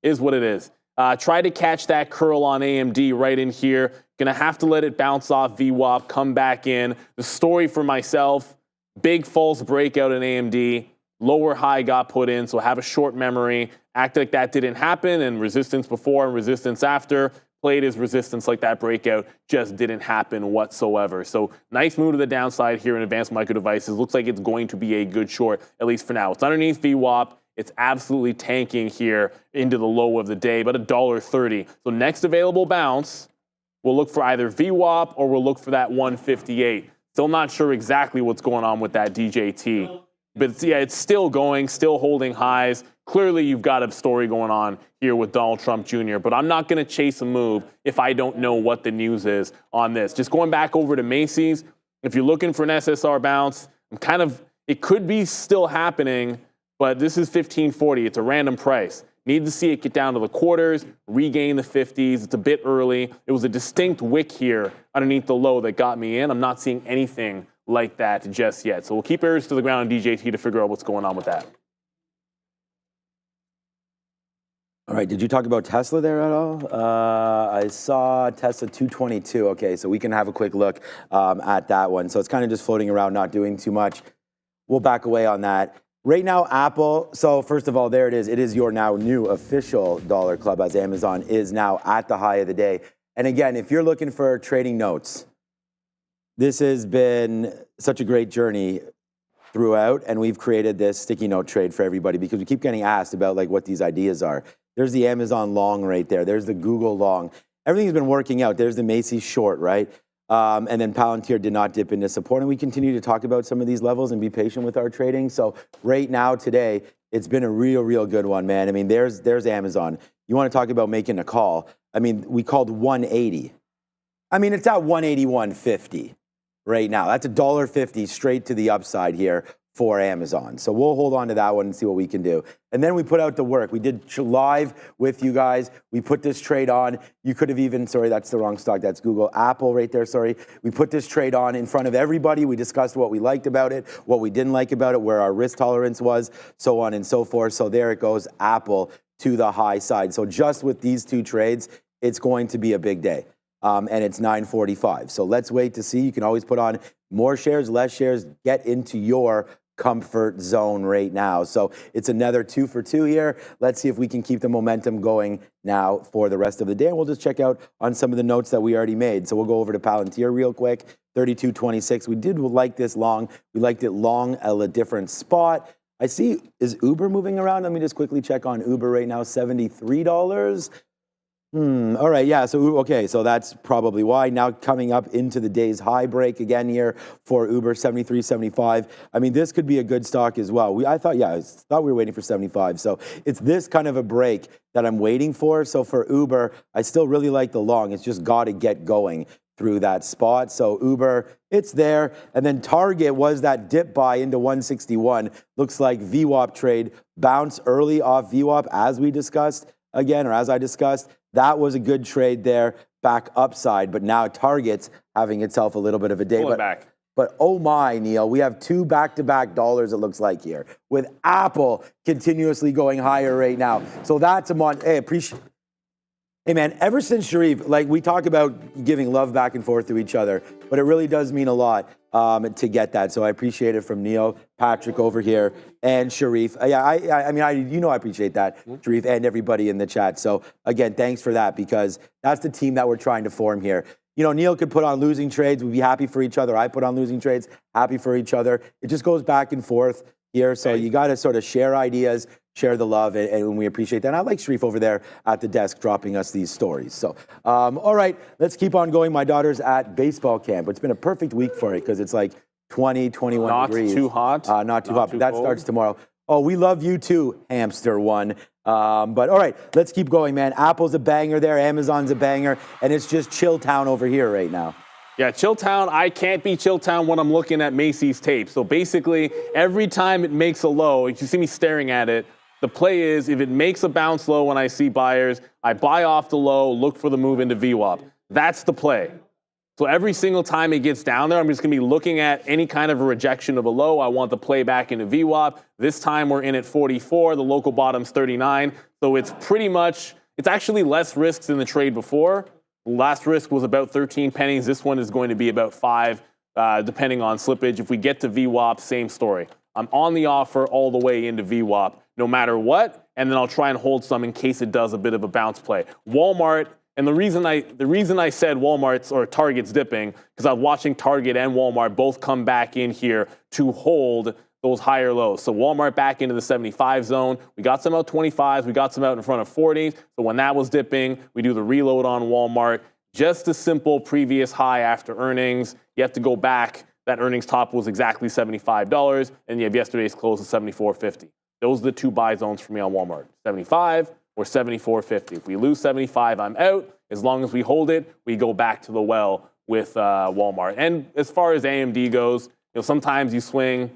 Is what it is. Try to catch that curl on AMD right in here. Going to have to let it bounce off VWAP, come back in. The story for myself, big false breakout in AMD. Lower high got put in, so have a short memory. Act like that didn't happen, and resistance before and resistance after. Played as resistance like that breakout just didn't happen whatsoever. So nice move to the downside here in Advanced Micro Devices. Looks like it's going to be a good short, at least for now. It's underneath VWAP. It's absolutely tanking here into the low of the day, but $1.30. So next available bounce, we'll look for either VWAP or we'll look for that 158. Still not sure exactly what's going on with that DJT. But yeah, it's still going, still holding highs. Clearly, you've got a story going on here with Donald Trump Jr., but I'm not going to chase a move if I don't know what the news is on this. Just going back over to Macy's, if you're looking for an SSR bounce, it could be still happening, but this is 1540. It's a random price. Need to see it get down to the quarters, regain the 50s. It's a bit early. It was a distinct wick here underneath the low that got me in. I'm not seeing anything like that just yet. So we'll keep ears to the ground on DJT to figure out what's going on with that. All right, did you talk about Tesla there at all? I saw Tesla 222. Okay, so we can have a quick look at that one. So it's kind of just floating around, not doing too much. We'll back away on that. Right now, Apple, so first of all, there it is. It is your now new official dollar club, as Amazon is now at the high of the day. And again, if you're looking for trading notes, this has been such a great journey throughout, and we've created this sticky note trade for everybody because we keep getting asked about like what these ideas are. There's the Amazon long right there. There's the Google long. Everything's been working out. There's the Macy short, right? And then Palantir did not dip into support. And we continue to talk about some of these levels and be patient with our trading. So right now, today, it's been a real good one, man. I mean, there's Amazon. You want to talk about making a call. I mean, we called 180. I mean, it's at 181.50 right now. That's $1.50 straight to the upside here for Amazon. So we'll hold on to that one and see what we can do. And then we put out the work. We did live with you guys. We put this trade on. You could have even, sorry, that's the wrong stock. That's Google. Apple right there, sorry. We put this trade on in front of everybody. We discussed what we liked about it, what we didn't like about it, where our risk tolerance was, so on and so forth. So there it goes, Apple to the high side. So just with these two trades, it's going to be a big day. And it's 9:45. So let's wait to see. You can always put on more shares, less shares, get into your comfort zone right now. So it's another 2 for 2 here. Let's see if we can keep the momentum going now for the rest of the day. And we'll just check out on some of the notes that we already made. So we'll go over to Palantir real quick, 32.26. We did like this long. We liked it long at a different spot. I see, is Uber moving around? Let me just quickly check on Uber right now, $73. All right, yeah, so, okay, so that's probably why. Now coming up into the day's high break again here for Uber, 73.75. I mean, this could be a good stock as well. I thought we were waiting for 75. So it's this kind of a break that I'm waiting for. So for Uber, I still really like the long. It's just got to get going through that spot. So Uber, it's there. And then Target was that dip buy into 161. Looks like VWAP trade bounced early off VWAP as we discussed again, or as I discussed. That was a good trade there, back upside, but now Target's having itself a little bit of a day. But oh my, Neil, we have two back-to-back dollars, it looks like here, with Apple continuously going higher right now. So that's a hey, appreciate. Hey man, ever since Sharif, like we talk about giving love back and forth to each other, but it really does mean a lot to get that. So I appreciate it from Neil, Patrick over here, and Sharif. Yeah, I mean, I appreciate that, Sharif, and everybody in the chat. So again, thanks for that, because that's the team that we're trying to form here. You know, Neil could put on losing trades. We'd be happy for each other. I put on losing trades, happy for each other. It just goes back and forth here. So you got to sort of share ideas, share the love, and we appreciate that. And I like Sharif over there at the desk dropping us these stories. So, all right, let's keep on going. My daughter's at baseball camp. It's been a perfect week for it because it's like 20, 21 degrees. Not too hot. Not too hot. That starts tomorrow. Oh, we love you too, Hamster One. But all right, let's keep going, man. Apple's a banger there. Amazon's a banger. And it's just chill town over here right now. Yeah, Chilltown, I can't be Chilltown when I'm looking at Macy's tape. So basically, every time it makes a low, you see me staring at it, the play is if it makes a bounce low when I see buyers, I buy off the low, look for the move into VWAP. That's the play. So every single time it gets down there, I'm just going to be looking at any kind of a rejection of a low. I want the play back into VWAP. This time we're in at 44. The local bottom's 39. So it's pretty much, it's actually less risks than the trade before. Last risk was about 13 pennies. This one is going to be about 5, depending on slippage. If we get to VWAP, same story. I'm on the offer all the way into VWAP, no matter what, and then I'll try and hold some in case it does a bit of a bounce play. Walmart, and the reason I said Walmart's or Target's dipping, because I was watching Target and Walmart both come back in here to hold those higher lows. So Walmart back into the 75 zone. We got some out 25s. We got some out in front of 40s. So when that was dipping, we do the reload on Walmart. Just a simple previous high after earnings. You have to go back. That earnings top was exactly $75, and you have yesterday's close at $74.50. Those are the two buy zones for me on Walmart, 75 or $74.50. If we lose 75, I'm out. As long as we hold it, we go back to the well with Walmart. And as far as AMD goes, sometimes you swing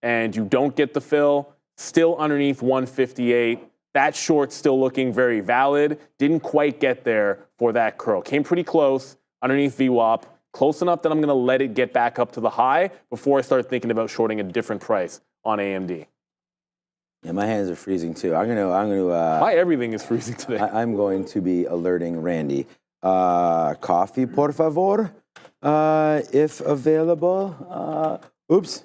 and you don't get the fill, still underneath 158. That short's still looking very valid. Didn't quite get there for that curl. Came pretty close underneath VWAP, close enough that I'm going to let it get back up to the high before I start thinking about shorting a different price on AMD. Yeah, my hands are freezing too. Why everything is freezing today? I'm going to be alerting Randy. Coffee, por favor, if available. Oops,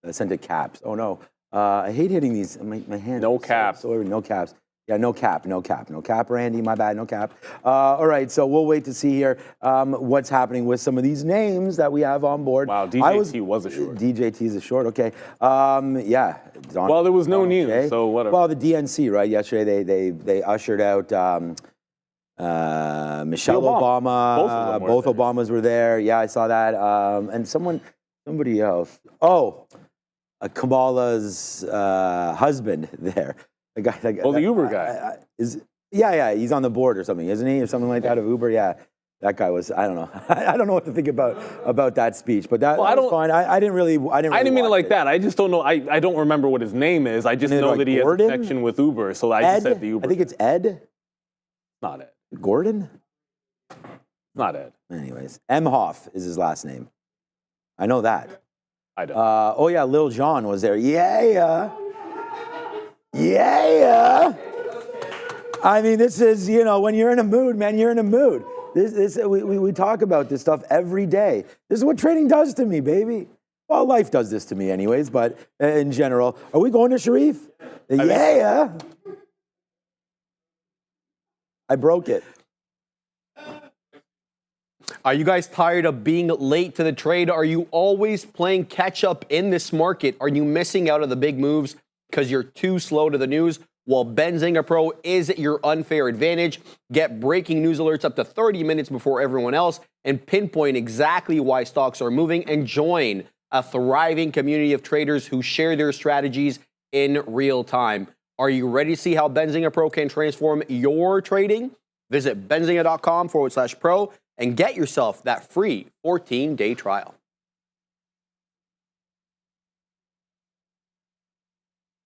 I sent it caps. Oh no, I hate hitting these. My hands. No caps. No caps. Yeah, no cap, Randy. My bad, no cap. All right, so we'll wait to see here what's happening with some of these names that we have on board. Wow, DJT was a short. DJT's a short. Okay. Yeah. Well, there was no news, so whatever. Well, the DNC, right? Yesterday they ushered out Michelle Obama. Both Obamas were there. Yeah, I saw that. And somebody else. Oh, Kamala's husband there. The guy. The Uber guy. Yeah, he's on the board or something, isn't he? Or something like that of Uber. Yeah. That guy was, I don't know. I don't know what to think about that speech, but that was fine. I didn't mean it like that. I just don't know. I don't remember what his name is. I just know that he has a connection with Uber, so I just said the Uber. I think it's Ed. Not Ed. Gordon? Not Ed. Anyways, Emhoff is his last name. I know that. I don't. Oh yeah, Lil Jon was there. Yeah. I mean, this is, when you're in a mood, man, you're in a mood. We talk about this stuff every day. This is what trading does to me, baby. Well, life does this to me anyways, but in general. Are we going to Sharif? Yeah. I broke it. Are you guys tired of being late to the trade? Are you always playing catch up in this market? Are you missing out on the big moves because you're too slow to the news? Well, Benzinga Pro is your unfair advantage. Get breaking news alerts up to 30 minutes before everyone else and pinpoint exactly why stocks are moving, and join a thriving community of traders who share their strategies in real time. Are you ready to see how Benzinga Pro can transform your trading? Visit benzinga.com/pro and get yourself that free 14-day trial.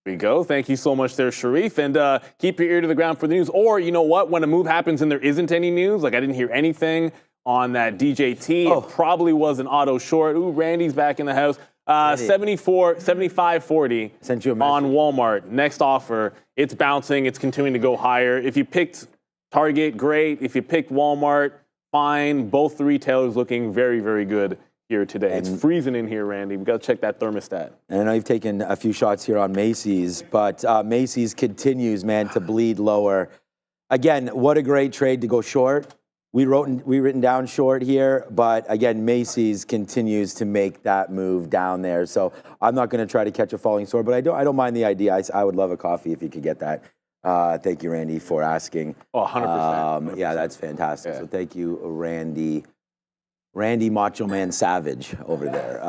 We go. Thank you so much there, Sharif. And keep your ear to the ground for the news. Or, you know what? When a move happens and there isn't any news, like I didn't hear anything on that DJT. It probably was an auto short. Ooh, Randy's back in the house. 75.40 Sent you a message on Walmart. Next offer. It's bouncing. It's continuing to go higher. If you picked Target, great. If you picked Walmart, fine. Both the retailers looking very, very good here today. It's freezing in here, Randy. We got to check that thermostat. And I know you've taken a few shots here on Macy's, but Macy's continues, man, to bleed lower. Again, what a great trade to go short. We written down short here, but again, Macy's continues to make that move down there. So I'm not going to try to catch a falling sword, but I don't mind the idea. I would love a coffee if you could get that. Thank you, Randy, for asking. Oh, 100%. Yeah, that's fantastic. Yeah. So thank you, Randy Macho Man Savage over there.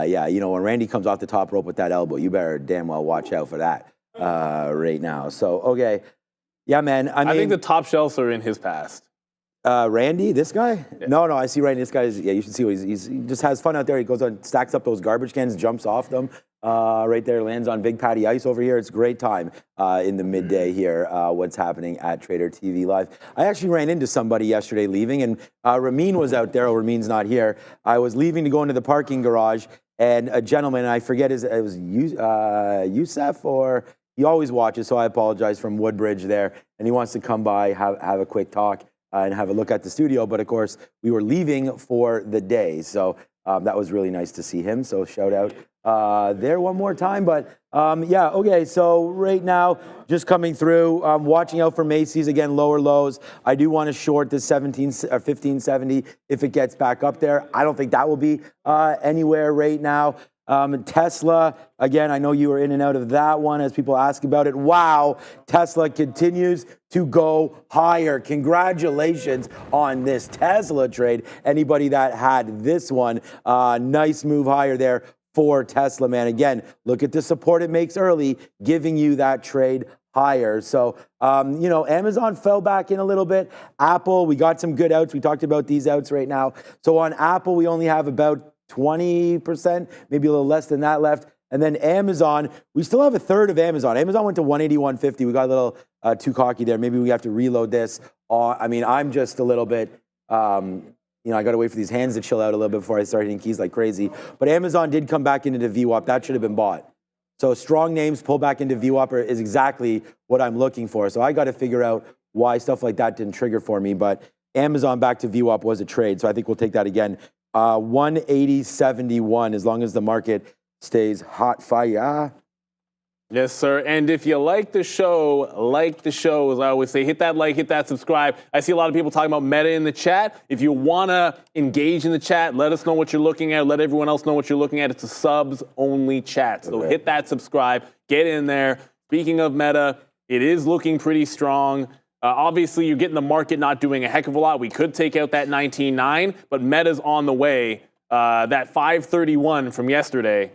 Yeah, when Randy comes off the top rope with that elbow, you better damn well watch out for that right now. So, okay. Yeah, man. I think the top shelves are in his past. Randy, this guy? Yeah. No, I see Randy. This guy is, you should see what he just has fun out there. He goes on, stacks up those garbage cans, jumps off them. Right there, lands on Big Patty Ice over here. It's a great time in the midday here, what's happening at Trader TV Live. I actually ran into somebody yesterday leaving, and Ramin was out there. Oh, Ramin's not here. I was leaving to go into the parking garage, and a gentleman, and I forget it was Youssef, or he always watches, so I apologize, from Woodbridge there, and he wants to come by, have a quick talk, and have a look at the studio. But of course, we were leaving for the day, so that was really nice to see him. So shout out there one more time. But yeah, okay, so right now, just coming through, watching out for Macy's, again, lower lows. I do want to short this 1570 if it gets back up there. I don't think that will be anywhere right now. Tesla, again, I know you were in and out of that one as people ask about it. Wow, Tesla continues to go higher. Congratulations on this Tesla trade. Anybody that had this one, nice move higher there for Tesla, man. Again, look at the support it makes early, giving you that trade higher. So, Amazon fell back in a little bit. Apple, we got some good outs. We talked about these outs right now. So on Apple, we only have about 20%, maybe a little less than that left. And then Amazon, we still have a third of Amazon. Amazon went to 180, 150. We got a little too cocky there. Maybe we have to reload this. I'm just a little bit, I got to wait for these hands to chill out a little bit before I start hitting keys like crazy. But Amazon did come back into the VWAP. That should have been bought. So strong names pull back into VWAP is exactly what I'm looking for. So I got to figure out why stuff like that didn't trigger for me. But Amazon back to VWAP was a trade. So I think we'll take that again. 180.71 as long as the market stays hot fire. Yes, sir. And if you like the show, as I always say, hit that like, hit that subscribe. I see a lot of people talking about Meta in the chat. If you want to engage in the chat, let us know what you're looking at. Let everyone else know what you're looking at. It's a subs-only chat. So hit that subscribe. Get in there. Speaking of Meta, it is looking pretty strong. Obviously, you're getting the market not doing a heck of a lot. We could take out that 19.9, but Meta's on the way. That 531 from yesterday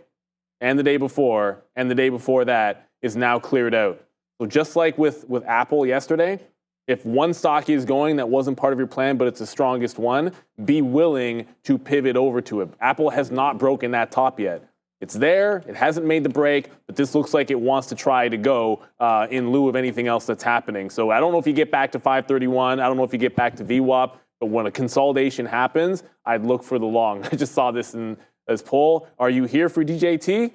and the day before, and the day before that is now cleared out. So just like with Apple yesterday, if one stock is going that wasn't part of your plan, but it's the strongest one, be willing to pivot over to it. Apple has not broken that top yet. It's there, it hasn't made the break, but this looks like it wants to try to go in lieu of anything else that's happening. So I don't know if you get back to 531, I don't know if you get back to VWAP, but when a consolidation happens, I'd look for the long. I just saw this in as poll. Are you here for DJT?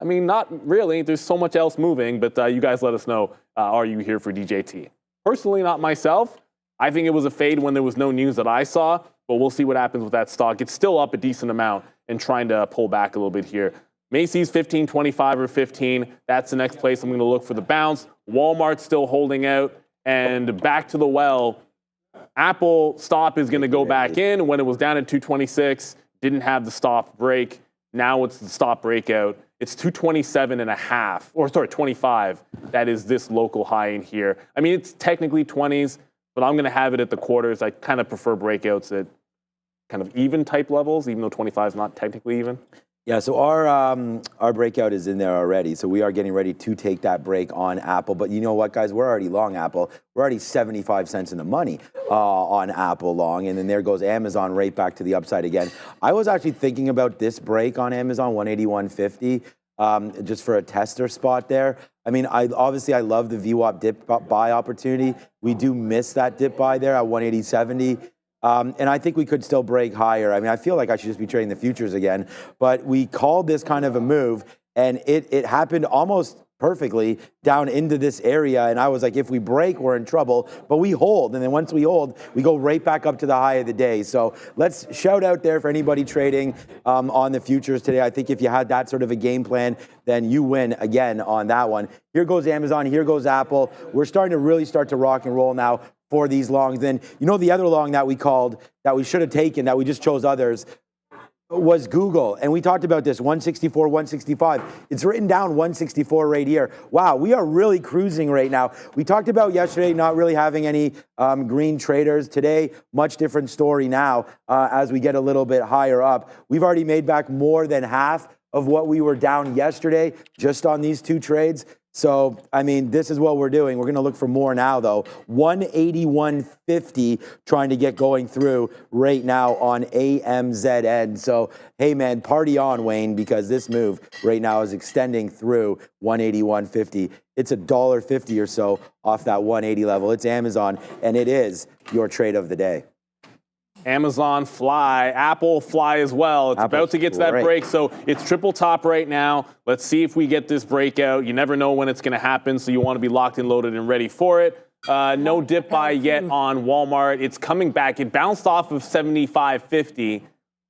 I mean, not really. There's so much else moving, but you guys let us know, are you here for DJT? Personally, not myself. I think it was a fade when there was no news that I saw, but we'll see what happens with that stock. It's still up a decent amount and trying to pull back a little bit here. Macy's 15.25 or 15. That's the next place I'm going to look for the bounce. Walmart's still holding out. And back to the well, Apple stop is going to go back in. When it was down at 226, didn't have the stop break. Now it's the stop breakout. It's 227.5, or sorry, 25. That is this local high in here. I mean, it's technically 20s, but I'm going to have it at the quarters. I kind of prefer breakouts at kind of even type levels, even though 25 is not technically even. Yeah, so our breakout is in there already. So we are getting ready to take that break on Apple. But you know what, guys? We're already long Apple. We're already 75 cents in the money on Apple long. And then there goes Amazon right back to the upside again. I was actually thinking about this break on Amazon, 181.50, just for a tester spot there. I mean, I love the VWAP dip buy opportunity. We do miss that dip buy there at 180.70. And I think we could still break higher. I mean, I feel like I should just be trading the futures again. But we called this kind of a move, and it happened almost perfectly down into this area. And I was like, if we break, we're in trouble. But we hold. And then once we hold, we go right back up to the high of the day. So let's shout out there for anybody trading on the futures today. I think if you had that sort of a game plan, then you win again on that one. Here goes Amazon. Here goes Apple. We're starting to really start to rock and roll now for these longs. Then, you know, the other long that we called that we should have taken, that we just chose others, was Google. And we talked about this, 164, 165. It's written down 164 right here. Wow, we are really cruising right now. We talked about yesterday not really having any green traders. Today, much different story now as we get a little bit higher up. We've already made back more than half of what we were down yesterday just on these two trades. So, I mean, this is what we're doing. We're going to look for more now, though. 181.50 trying to get going through right now on AMZN. So, hey, man, party on, Wayne, because this move right now is extending through 181.50. It's $1.50 or so off that 180 level. It's Amazon, and it is your trade of the day. Amazon fly, Apple fly as well. It's Apple's about to get to that break, so it's triple top right now. Let's see if we get this breakout. You never know when it's going to happen, so you want to be locked and loaded and ready for it. No dip buy yet on Walmart. It's coming back. It bounced off of 75.50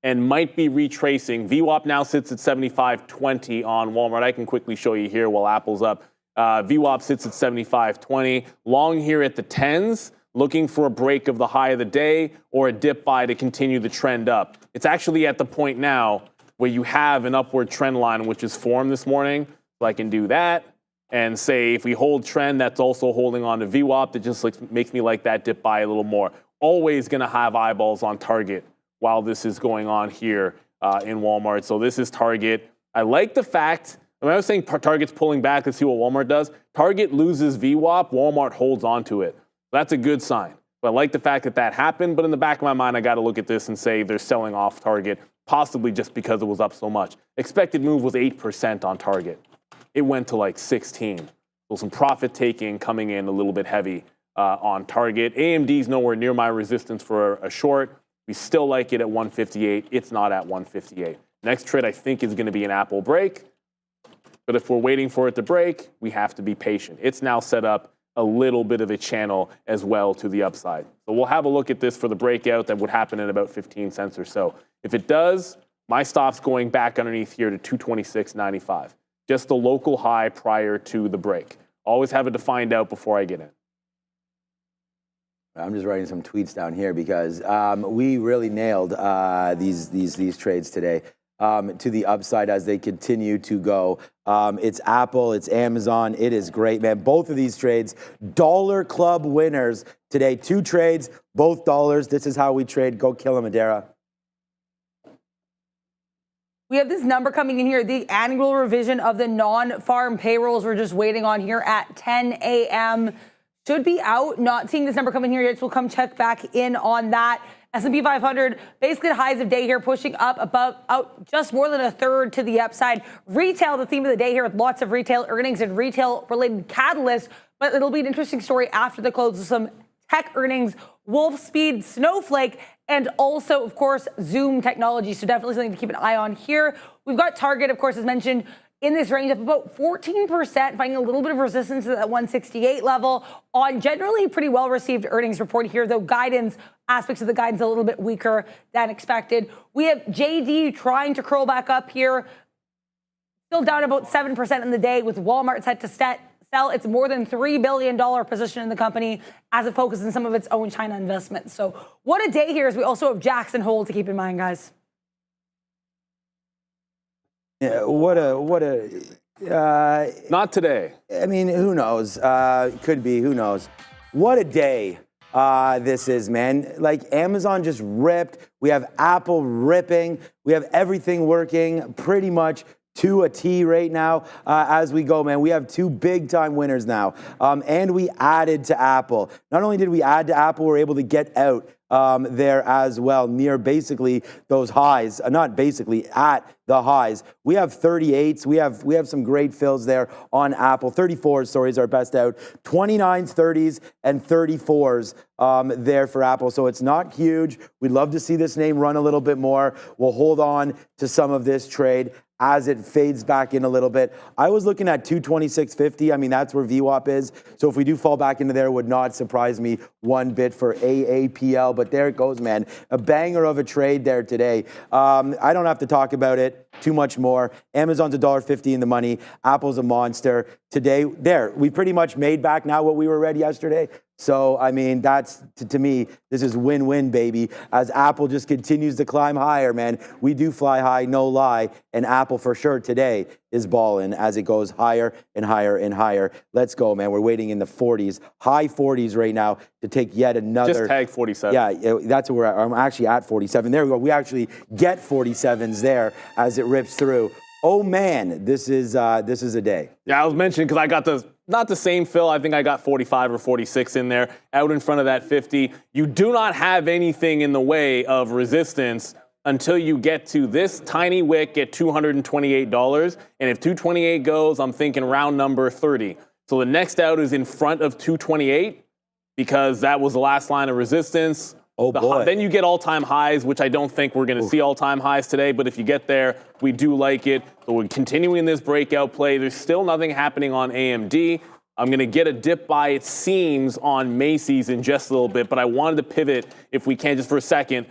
and might be retracing. VWAP now sits at 75.20 on Walmart. I can quickly show you here while Apple's up. VWAP sits at 75.20. Long here at the 10s. Looking for a break of the high of the day or a dip buy to continue the trend up. It's actually at the point now where you have an upward trend line which is formed this morning. So I can do that and say if we hold trend, that's also holding on to VWAP. That just makes me like that dip buy a little more. Always going to have eyeballs on Target while this is going on here in Walmart. So this is Target. I like the fact, I was saying Target's pulling back. Let's see what Walmart does. Target loses VWAP. Walmart holds on to it. That's a good sign. But I like the fact that that happened, but in the back of my mind, I got to look at this and say they're selling off Target, possibly just because it was up so much. Expected move was 8% on Target. It went to like 16. So some profit taking coming in a little bit heavy on Target. AMD's nowhere near my resistance for a short. We still like it at 158. It's not at 158. Next trade, I think, is going to be an Apple break. But if we're waiting for it to break, we have to be patient. It's now set up a little bit of a channel as well to the upside. So we'll have a look at this for the breakout that would happen in about 15 cents or so. If it does, my stop's going back underneath here to 226.95. Just the local high prior to the break. Always have it to find out before I get in. I'm just writing some tweets down here because we really nailed these trades today to the upside as they continue to go. It's Apple, it's Amazon. It is great, man. Both of these trades, Dollar Club winners today. 2 trades, both dollars. This is how we trade. Go kill him, Adara. We have this number coming in here, the annual revision of the non-farm payrolls. We're just waiting on here at 10 a.m. Should be out. Not seeing this number coming here yet, so we'll come check back in on that. S&P 500, basically the highs of day here, pushing up above, out just more than a third to the upside. Retail, the theme of the day here, with lots of retail earnings and retail-related catalysts. But it'll be an interesting story after the close of some tech earnings, Wolfspeed, Snowflake, and also, of course, Zoom technology. So definitely something to keep an eye on here. We've got Target, of course, as mentioned, in this range of about 14%, finding a little bit of resistance at that 168 level on generally pretty well-received earnings report here, though guidance, aspects of the guidance a little bit weaker than expected. We have JD trying to curl back up here, still down about 7% in the day, with Walmart set to sell its more than $3 billion position in the company as it focuses on some of its own China investments. So what a day here, as we also have Jackson Hole to keep in mind, guys. Yeah, what a not today. I mean, who knows? Could be, who knows? What a day this is, man. Like, Amazon just ripped. We have Apple ripping. We have everything working pretty much to a T right now as we go, man. We have 2 big-time winners now. And we added to Apple. Not only did we add to Apple, we're able to get out there as well, near basically those highs, not basically, at the highs. We have 38s. We have some great fills there on Apple. 34s, sorry, is our best out. 29s, 30s, and 34s there for Apple. So it's not huge. We'd love to see this name run a little bit more. We'll hold on to some of this trade as it fades back in a little bit. I was looking at 226.50. I mean, that's where VWAP is. So if we do fall back into there, it would not surprise me one bit for AAPL. But there it goes, man. A banger of a trade there today. I don't have to talk about it too much more. Amazon's $1.50 in the money. Apple's a monster. Today, there, we pretty much made back now what we were read yesterday. So, I mean, that's, to me, this is win-win, baby. As Apple just continues to climb higher, man. We do fly high, no lie. And Apple, for sure, today is balling as it goes higher and higher and higher. Let's go, man. We're waiting in the 40s, high 40s right now to take yet another. Just tag 47. Yeah, that's where we're at. I'm actually at 47. There we go. We actually get 47s there as it rips through. Oh, man, this is a day. Yeah, I was mentioning because I got not the same fill. I think I got 45 or 46 in there, out in front of that 50. You do not have anything in the way of resistance until you get to this tiny wick at $228. And if 228 goes, I'm thinking round number 30. So the next out is in front of 228 because that was the last line of resistance. Oh, boy. Then you get all-time highs, which I don't think we're going to see all-time highs today. But if you get there, we do like it. So we're continuing this breakout play. There's still nothing happening on AMD. I'm going to get a dip buy, it seems, on Macy's in just a little bit. But I wanted to pivot, if we can, just for a second.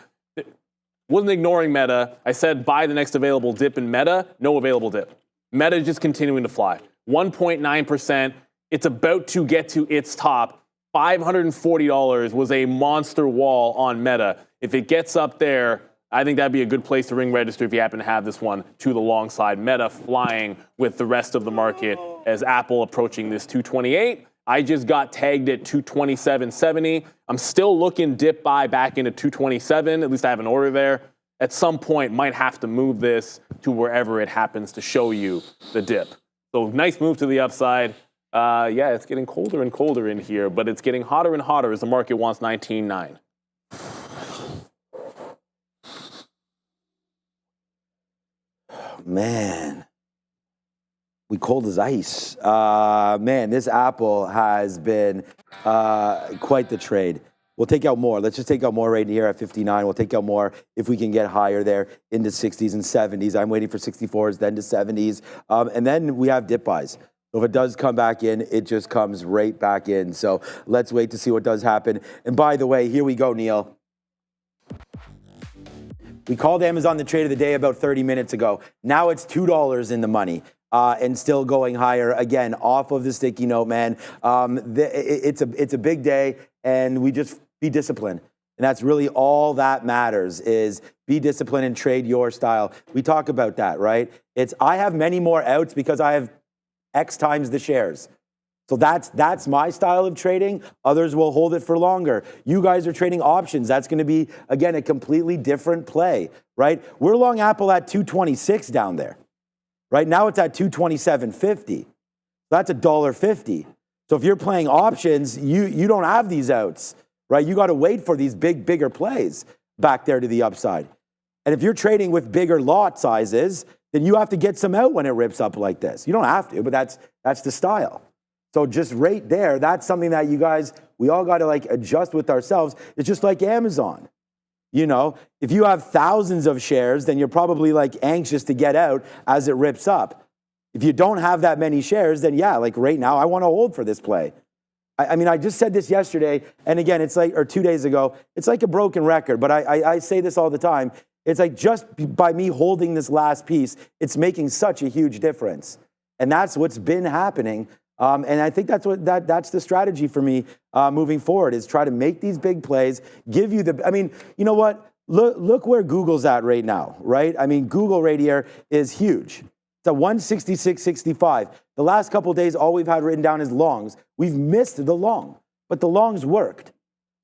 Wasn't ignoring Meta. I said buy the next available dip in Meta. No available dip. Meta just continuing to fly. 1.9%. It's about to get to its top. $540 was a monster wall on Meta. If it gets up there, I think that'd be a good place to ring register if you happen to have this one to the long side. Meta flying with the rest of the market as Apple approaching this 228. I just got tagged at 227.70. I'm still looking dip buy back into 227. At least I have an order there. At some point, might have to move this to wherever it happens to show you the dip. So nice move to the upside. Yeah, it's getting colder and colder in here, but it's getting hotter and hotter as the market wants 19.9. Man, we cold as ice. Man, this Apple has been quite the trade. We'll take out more. Let's just take out more right here at 59. We'll take out more if we can get higher there into 60s and 70s. I'm waiting for 64s, then to 70s. And then we have dip buys. So if it does come back in, it just comes right back in. So let's wait to see what does happen. And by the way, here we go, Neil. We called Amazon the trade of the day about 30 minutes ago. Now it's $2 in the money. And still going higher again off of the sticky note, man. It's a big day, and we just be disciplined, and that's really all that matters. Is be disciplined and trade your style. We talk about that, right? I have many more outs because I have X times the shares. So that's my style of trading. Others will hold it for longer. You guys are trading options. That's going to be again a completely different play, right? We're long Apple at 226 down there. Right now it's at 227.50. That's $1.50. So if you're playing options, you don't have these outs, right? You got to wait for these bigger plays back there to the upside. And if you're trading with bigger lot sizes, then you have to get some out when it rips up like this. You don't have to, but that's the style. So just right there, that's something that you guys, we all got to like adjust with ourselves. It's just like Amazon. You know, if you have thousands of shares, then you're probably like anxious to get out as it rips up. If you don't have that many shares, then yeah, like right now, I want to hold for this play. I mean, I just said this yesterday, and again, it's like, or 2 days ago, it's like a broken record, but I say this all the time. It's like just by me holding this last piece, it's making such a huge difference. And that's what's been happening. And I think that's the strategy for me moving forward is try to make these big plays, give you I mean, you know what? Look where Google's at right now, right? I mean, Google right here is huge. It's at 166.65. The last couple of days, all we've had written down is longs. We've missed the long, but the longs worked.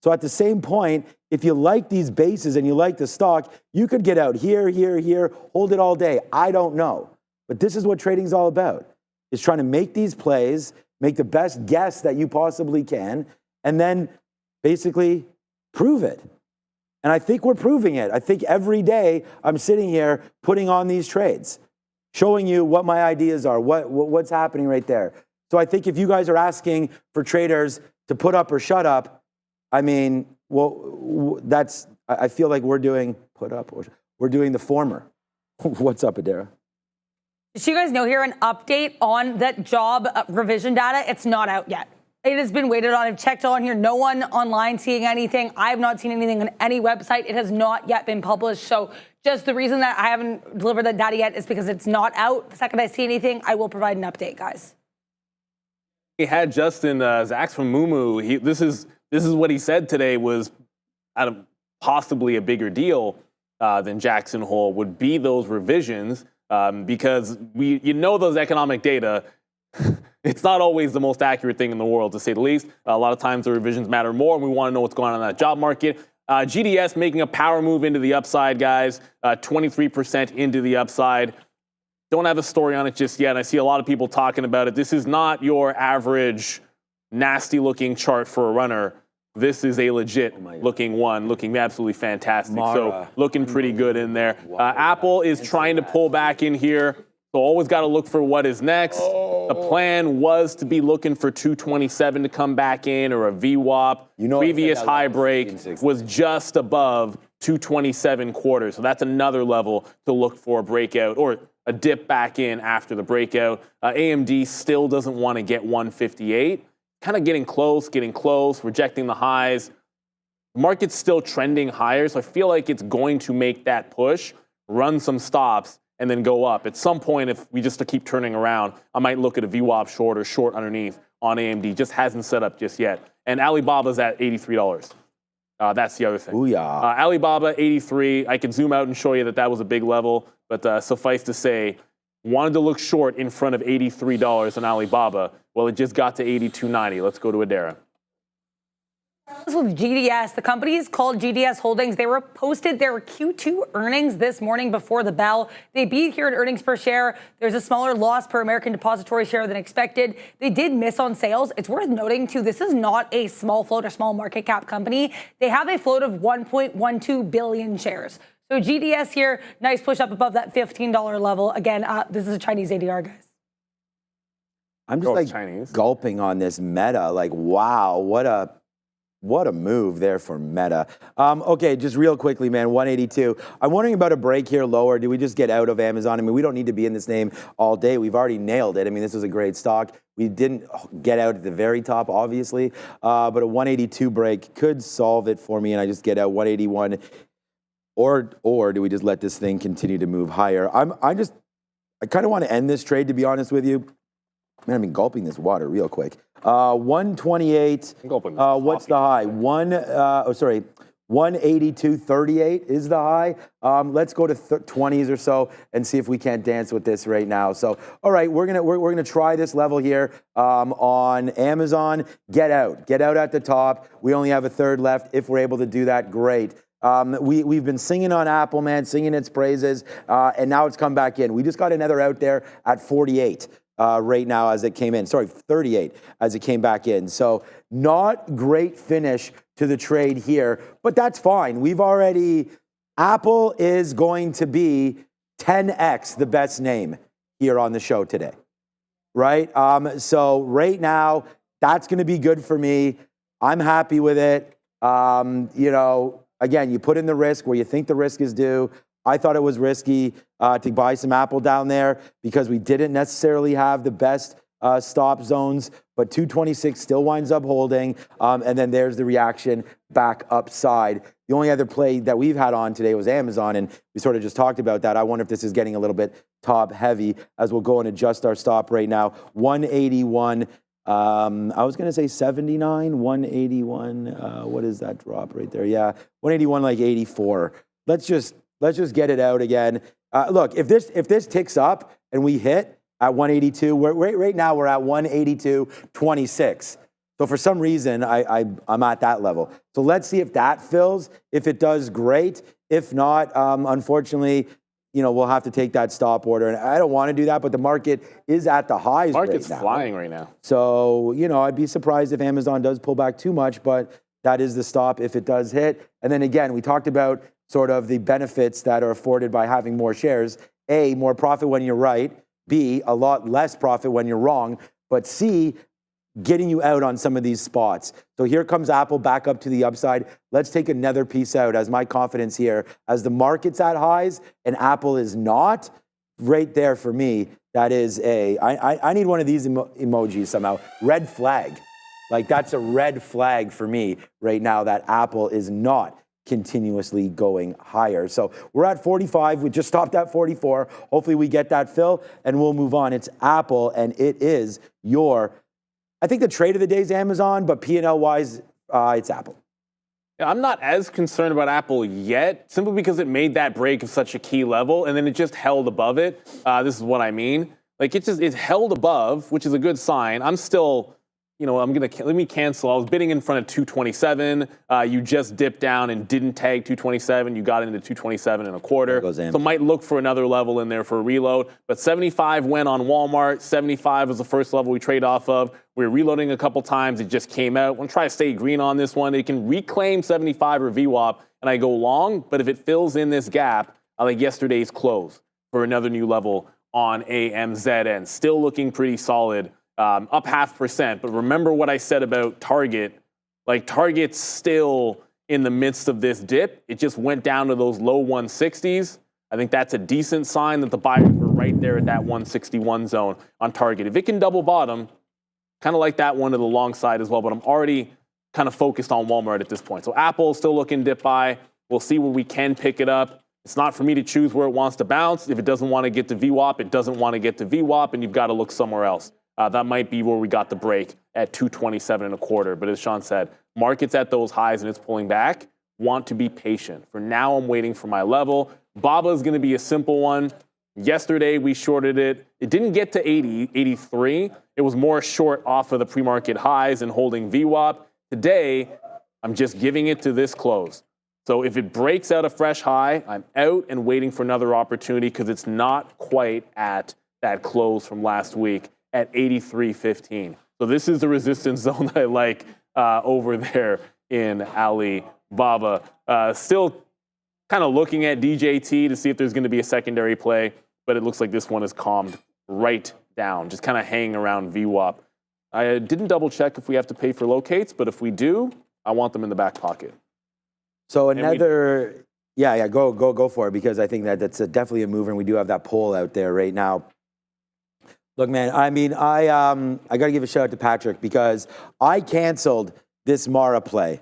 So at the same point, if you like these bases and you like the stock, you could get out here, hold it all day. I don't know. But this is what trading's all about. Is trying to make these plays, make the best guess that you possibly can, and then basically prove it. And I think we're proving it. I think every day I'm sitting here putting on these trades, showing you what my ideas are, what's happening right there. So I think if you guys are asking for traders to put up or shut up, I mean, well, I feel like we're doing put up or we're doing the former. What's up, Adara? Did you guys know here an update on that job revision data? It's not out yet. It has been waited on. I've checked on here. No one online seeing anything. I have not seen anything on any website. It has not yet been published. So just the reason that I haven't delivered that data yet is because it's not out. The second I see anything, I will provide an update, guys. We had Justin Zaks from Moomoo. This is what he said today was out of possibly a bigger deal than Jackson Hole would be those revisions. Because those economic data, it's not always the most accurate thing in the world, to say the least. A lot of times the revisions matter more, and we want to know what's going on in that job market. GDS making a power move into the upside, guys. 23% into the upside. Don't have a story on it just yet. I see a lot of people talking about it. This is not your average nasty-looking chart for a runner. This is a legit looking one, looking absolutely fantastic. So looking pretty good in there. Apple is trying to pull back in here. So always got to look for what is next. The plan was to be looking for 227 to come back in or a VWAP. Previous high break was just above 227 quarters. So that's another level to look for a breakout or a dip back in after the breakout. AMD still doesn't want to get 158. Kind of getting close, rejecting the highs. The market's still trending higher, so I feel like it's going to make that push, run some stops, and then go up. At some point, if we just keep turning around, I might look at a VWAP short or short underneath on AMD. Just hasn't set up just yet. And Alibaba's at $83. That's the other thing. Booyah. Alibaba, 83. I can zoom out and show you that was a big level, but suffice to say, wanted to look short in front of $83 on Alibaba. Well, it just got to $82.90. Let's go to Adara. This was GDS. The company is called GDS Holdings. They posted their Q2 earnings this morning before the bell. They beat here at earnings per share. There's a smaller loss per American depository share than expected. They did miss on sales. It's worth noting, too, this is not a small float or small market cap company. They have a float of 1.12 billion shares. So GDS here, nice push up above that $15 level. Again, this is a Chinese ADR, guys. I'm just gulping on this Meta. Like, wow, what a What a move there for Meta. Okay, just real quickly, man, 182. I'm wondering about a break here lower. Do we just get out of Amazon? I mean, we don't need to be in this name all day. We've already nailed it. I mean, this was a great stock. We didn't get out at the very top, obviously, but a 182 break could solve it for me, and I just get out 181. Or do we just let this thing continue to move higher? I kind of want to end this trade, to be honest with you. Man, I've been gulping this water real quick. 128. What's the high? 182.38 is the high. Let's go to 20s or so and see if we can't dance with this right now. So, all right, we're gonna try this level here on Amazon. Get out at the top. We only have a third left. If we're able to do that, great. We've been singing on Apple, man, singing its praises, and now it's come back in. We just got another out there at 48 right now as it came in. Sorry, 38 as it came back in. So not great finish to the trade here, but that's fine. Apple is going to be 10x the best name here on the show today, right? So right now, that's going to be good for me. I'm happy with it. Again, you put in the risk where you think the risk is due. I thought it was risky to buy some Apple down there because we didn't necessarily have the best stop zones, but 226 still winds up holding, and then there's the reaction back upside. The only other play that we've had on today was Amazon, and we sort of just talked about that. I wonder if this is getting a little bit top heavy as we'll go and adjust our stop right now. 181. I was going to say 79, 181. What is that drop right there? Yeah, 181 like 84. Let's just get it out again. Look, if this ticks up and we hit at 182, right now we're at 182.26. So for some reason, I'm at that level. So let's see if that fills. If it does, great. If not, unfortunately, we'll have to take that stop order. And I don't want to do that, but the market is at the highs right now. Market's flying right now. So, I'd be surprised if Amazon does pull back too much, but that is the stop if it does hit. And then again, we talked about sort of the benefits that are afforded by having more shares. A, more profit when you're right. B, a lot less profit when you're wrong. But C, getting you out on some of these spots. So here comes Apple back up to the upside. Let's take another piece out as my confidence here. As the market's at highs and Apple is not, right there for me, that is I need one of these emojis somehow. Red flag. Like that's a red flag for me right now that Apple is not continuously going higher. So we're at 45. We just stopped at 44. Hopefully we get that fill and we'll move on. It's Apple and it is I think the trade of the day is Amazon, but P&L wise, it's Apple. Yeah, I'm not as concerned about Apple yet, simply because it made that break of such a key level and then it just held above it. This is what I mean. Like it's held above, which is a good sign. I'm still, let me cancel. I was bidding in front of 227. You just dipped down and didn't tag 227. You got into 227.25. So might look for another level in there for a reload. But 75 went on Walmart. 75 was the first level we trade off of. We were reloading a couple times. It just came out. I'm going to try to stay green on this one. It can reclaim 75 or VWAP, and I go long. But if it fills in this gap, I like yesterday's close for another new level on AMZN. Still looking pretty solid. Up 0.5%, but remember what I said about Target. Like Target's still in the midst of this dip. It just went down to those low 160s. I think that's a decent sign that the buyers were right there at that 161 zone on Target. If it can double bottom, kind of like that one to the long side as well, but I'm already kind of focused on Walmart at this point. So Apple still looking dip buy. We'll see where we can pick it up. It's not for me to choose where it wants to bounce. If it doesn't want to get to VWAP, it doesn't want to get to VWAP, and you've got to look somewhere else. That might be where we got the break at 227.25. But as Sean said, market's at those highs and it's pulling back. Want to be patient. For now, I'm waiting for my level. BABA is going to be a simple one. Yesterday, we shorted it. It didn't get to 80, 83. It was more short off of the pre-market highs and holding VWAP. Today, I'm just giving it to this close. So if it breaks out a fresh high, I'm out and waiting for another opportunity because it's not quite at that close from last week at 83.15. So this is the resistance zone that I like over there in Alibaba. Still kind of looking at DJT to see if there's going to be a secondary play, but it looks like this one is calmed right down, just kind of hanging around VWAP. I didn't double check if we have to pay for locates, but if we do, I want them in the back pocket. So another, go for it, because I think that's definitely a mover, and we do have that poll out there right now. Look, man, I mean, I got to give a shout out to Patrick, because I canceled this Mara play,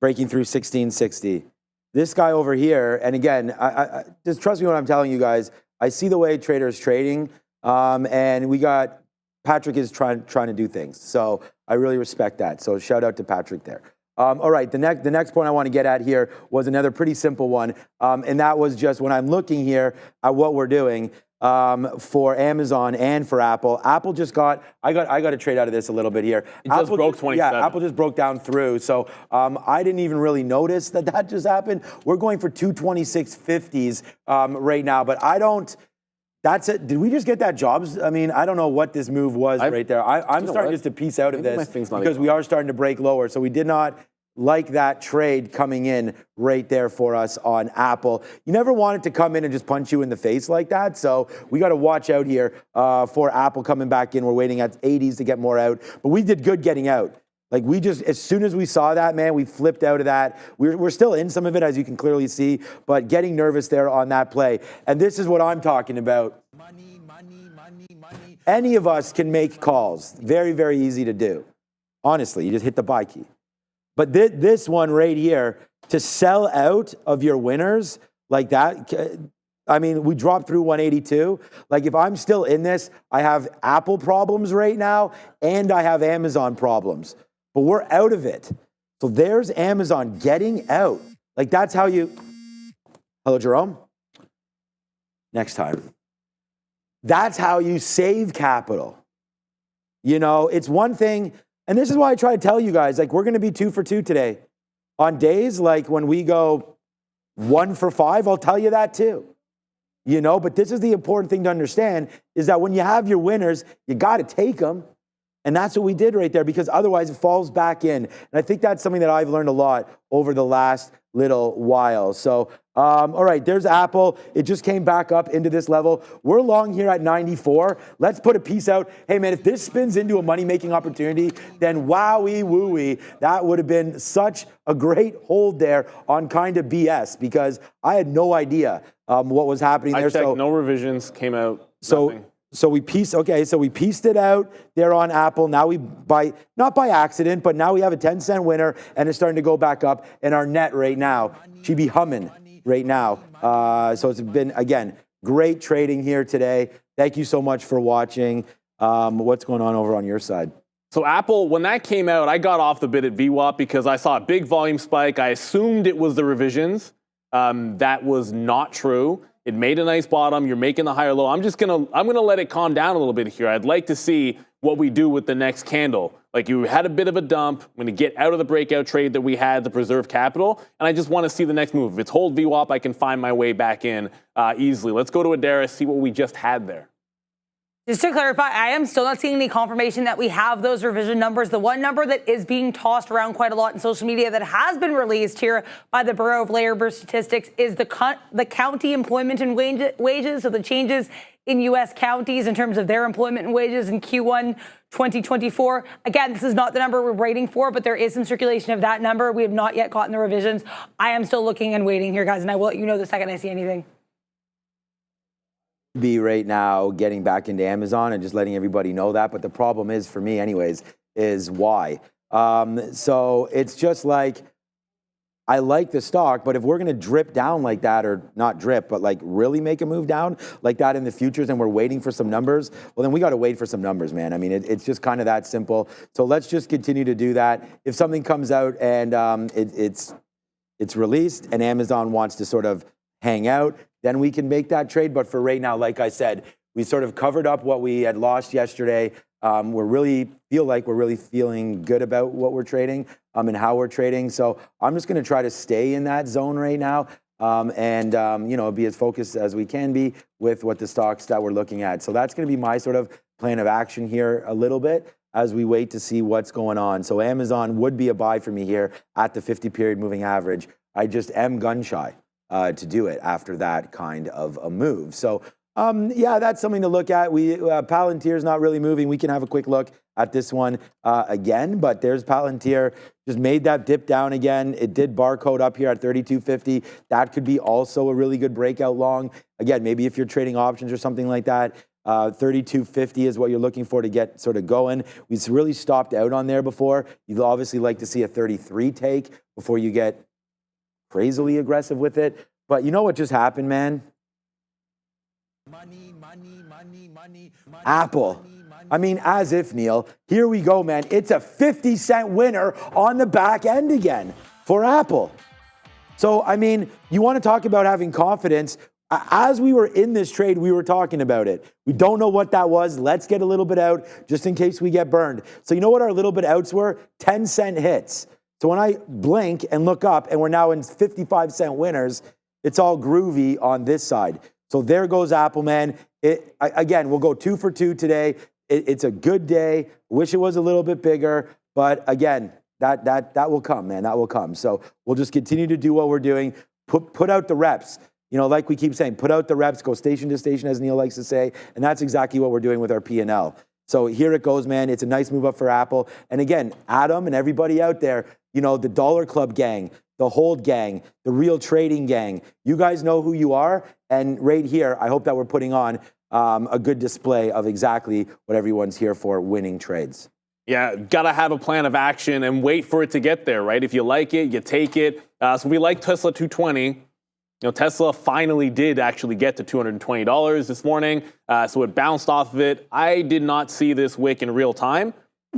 breaking through 1660. This guy over here, and again, I just trust me when I'm telling you guys, I see the way traders trading, and Patrick is trying to do things. So I really respect that. So shout out to Patrick there. All right, the next point I want to get at here was another pretty simple one, and that was just when I'm looking here at what we're doing for Amazon and for Apple. Apple just got I got to trade out of this a little bit here. It just broke 27. Yeah, Apple just broke down through. So I didn't even really notice that just happened. We're going for 226.50s right now, but I don't. That's it. Did we just get that jobs? I mean, I don't know what this move was right there. I'm starting just to piece out of this because we are starting to break lower. So we did not like that trade coming in right there for us on Apple. You never want it to come in and just punch you in the face like that. So we got to watch out here for Apple coming back in. We're waiting at 80s to get more out. But we did good getting out. Like we just, as soon as we saw that, man, we flipped out of that. We're still in some of it, as you can clearly see, but getting nervous there on that play. And this is what I'm talking about. Money, money, money, money. Any of us can make calls. Very, very easy to do. Honestly, you just hit the buy key. But this one right here, to sell out of your winners like that, I mean, we dropped through 182. Like, if I'm still in this, I have Apple problems right now, and I have Amazon problems. But we're out of it. So there's Amazon getting out. Like, that's how you... Hello, Jerome? Next time. That's how you save capital. You know, it's one thing... And this is why I try to tell you guys, like, we're going to be 2 for 2 today. On days like when we go 1 for 5, I'll tell you that too. You know, but this is the important thing to understand, is that when you have your winners, you got to take them. And that's what we did right there, because otherwise it falls back in. And I think that's something that I've learned a lot over the last little while. So, all right, there's Apple. It just came back up into this level. We're long here at 94. Let's put a piece out. Hey, man, if this spins into a money-making opportunity, then wowee wooey, that would have been such a great hold there on kind of BS, because I had no idea what was happening there. I checked, no revisions came out. So we pieced it out there on Apple. Now not by accident, but now we have a 10-cent winner, and it's starting to go back up. And our net right now, she'd be humming right now. So it's been, again, great trading here today. Thank you so much for watching. What's going on over on your side? So Apple, when that came out, I got off the bid at VWAP because I saw a big volume spike. I assumed it was the revisions. That was not true. It made a nice bottom. You're making the higher low. I'm gonna let it calm down a little bit here. I'd like to see what we do with the next candle. Like, you had a bit of a dump. I'm gonna get out of the breakout trade that we had to preserve capital, and I just want to see the next move. If it's hold VWAP, I can find my way back in easily. Let's go to Adara, see what we just had there. Just to clarify, I am still not seeing any confirmation that we have those revision numbers. The one number that is being tossed around quite a lot in social media that has been released here by the Bureau of Labor Statistics is the county employment and wages, so the changes in U.S. counties in terms of their employment and wages in Q1 2024. Again, this is not the number we're waiting for, but there is some circulation of that number. We have not yet gotten the revisions. I am still looking and waiting here, guys, and I will let you know the second I see anything. Be right now getting back into Amazon and just letting everybody know that. But the problem is, for me anyways, is why. So it's just like, I like the stock, but if we're going to drip down like that, or not drip, but like really make a move down like that in the futures, and we're waiting for some numbers, well, then we got to wait for some numbers, man. I mean, it's just kind of that simple. So let's just continue to do that. If something comes out and it's released and Amazon wants to sort of hang out, then we can make that trade. But for right now, like I said, we sort of covered up what we had lost yesterday. We're really feeling good about what we're trading and how we're trading. So I'm just going to try to stay in that zone right now and be as focused as we can be with what the stocks that we're looking at. So that's going to be my sort of plan of action here a little bit as we wait to see what's going on. So Amazon would be a buy for me here at the 50-period moving average. I just am gun shy to do it after that kind of a move. So, that's something to look at. Palantir's not really moving. We can have a quick look at this one again, but there's Palantir, just made that dip down again. It did barcode up here at 32.50. That could be also a really good breakout long. Again, maybe if you're trading options or something like that, 32.50 is what you're looking for to get sort of going. We've really stopped out on there before. You'd obviously like to see a 33 take before you get crazily aggressive with it. But you know what just happened, man? Money. Apple. I mean, as if, Neil. Here we go, man. It's a 50-cent winner on the back end again for Apple. So, I mean, you want to talk about having confidence. As we were in this trade, we were talking about it. We don't know what that was. Let's get a little bit out just in case we get burned. So you know what our little bit outs were? 10-cent hits. So when I blink and look up and we're now in 55-cent winners, it's all groovy on this side. So there goes Apple, man. Again, we'll go 2 for 2 today. It's a good day. Wish it was a little bit bigger, but again, that will come, man. That will come. So we'll just continue to do what we're doing. Put out the reps. You know, like we keep saying, put out the reps, go station to station, as Neil likes to say, and that's exactly what we're doing with our P&L. So here it goes, man. It's a nice move up for Apple. And again, Adam and everybody out there, you know, the Dollar Club gang, the Hold gang, the Real Trading gang, you guys know who you are. And right here, I hope that we're putting on a good display of exactly what everyone's here for, winning trades. Yeah, got to have a plan of action and wait for it to get there, right? If you like it, you take it. So we like Tesla 220. You know, Tesla finally did actually get to $220 this morning, so it bounced off of it. I did not see this wick in real time,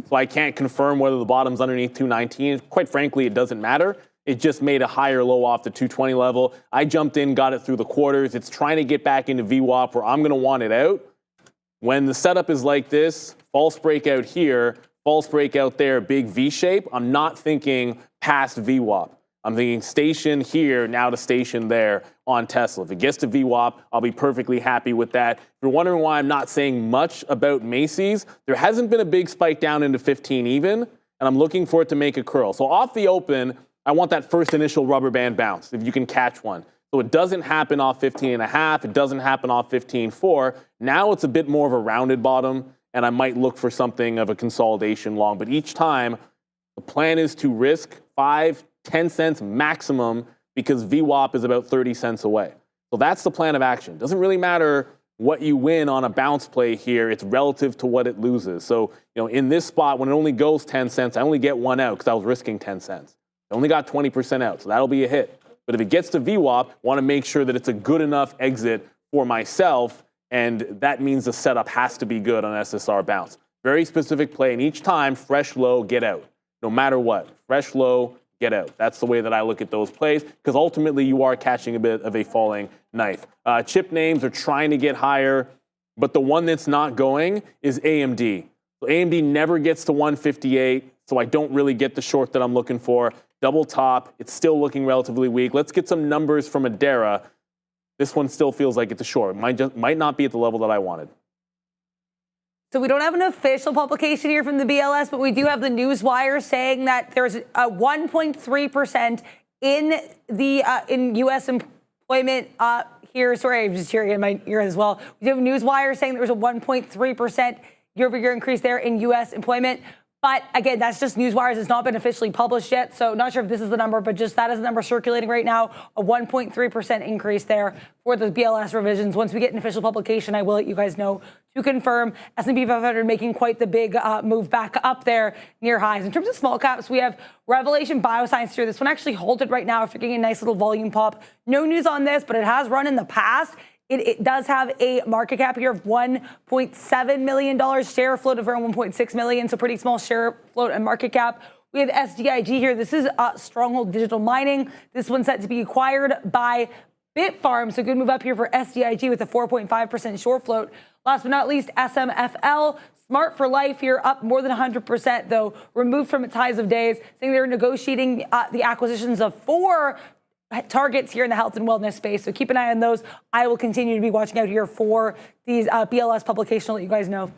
so I can't confirm whether the bottom's underneath 219. Quite frankly, it doesn't matter. It just made a higher low off the 220 level. I jumped in, got it through the quarters. It's trying to get back into VWAP where I'm going to want it out. When the setup is like this, false breakout here, false breakout there, big V shape, I'm not thinking past VWAP. I'm thinking station here, now to station there on Tesla. If it gets to VWAP, I'll be perfectly happy with that. If you're wondering why I'm not saying much about Macy's, there hasn't been a big spike down into 15 even, and I'm looking for it to make a curl. So off the open, I want that first initial rubber band bounce, if you can catch one. So it doesn't happen off 15.5, it doesn't happen off 15.4. Now it's a bit more of a rounded bottom, and I might look for something of a consolidation long. But each time, the plan is to risk 5, 10 cents maximum because VWAP is about 30 cents away. So that's the plan of action. Doesn't really matter what you win on a bounce play here. It's relative to what it loses. So, you know, in this spot, when it only goes 10 cents, I only get one out because I was risking 10 cents. I only got 20% out, so that'll be a hit. But if it gets to VWAP, I want to make sure that it's a good enough exit for myself, and that means the setup has to be good on SSR bounce. Very specific play, and each time, fresh low, get out. No matter what, fresh low, get out. That's the way that I look at those plays, because ultimately you are catching a bit of a falling knife. Chip names are trying to get higher, but the one that's not going is AMD. So AMD never gets to 158, so I don't really get the short that I'm looking for. Double top, it's still looking relatively weak. Let's get some numbers from Adara. This one still feels like it's a short. Might not be at the level that I wanted. So we don't have an official publication here from the BLS, but we do have the Newswire saying that there's a 1.3% in the in U.S. employment here. Sorry, I'm just hearing in my ear as well. We have Newswire saying there was a 1.3% year-over-year increase there in U.S. employment. But again, that's just Newswires. It's not been officially published yet, so not sure if this is the number, but just that is the number circulating right now, a 1.3% increase there for the BLS revisions. Once we get an official publication, I will let you guys know to confirm. S&P 500 making quite the big move back up there near highs. In terms of small caps, we have Revelation Bioscience here. This one actually halted right now after getting a nice little volume pop. No news on this, but it has run in the past. It does have a market cap here of $1.7 million, share float of around 1.6 million, so pretty small share float and market cap. We have SDIG here. This is Stronghold Digital Mining. This one's set to be acquired by Bitfarm, so good move up here for SDIG with a 4.5% short float. Last but not least, SMFL, Smart for Life here, up more than 100%, though removed from its highs of days, saying they're negotiating the acquisitions of 4 targets here in the health and wellness space. So keep an eye on those. I will continue to be watching out here for these BLS publications. I'll let you guys know.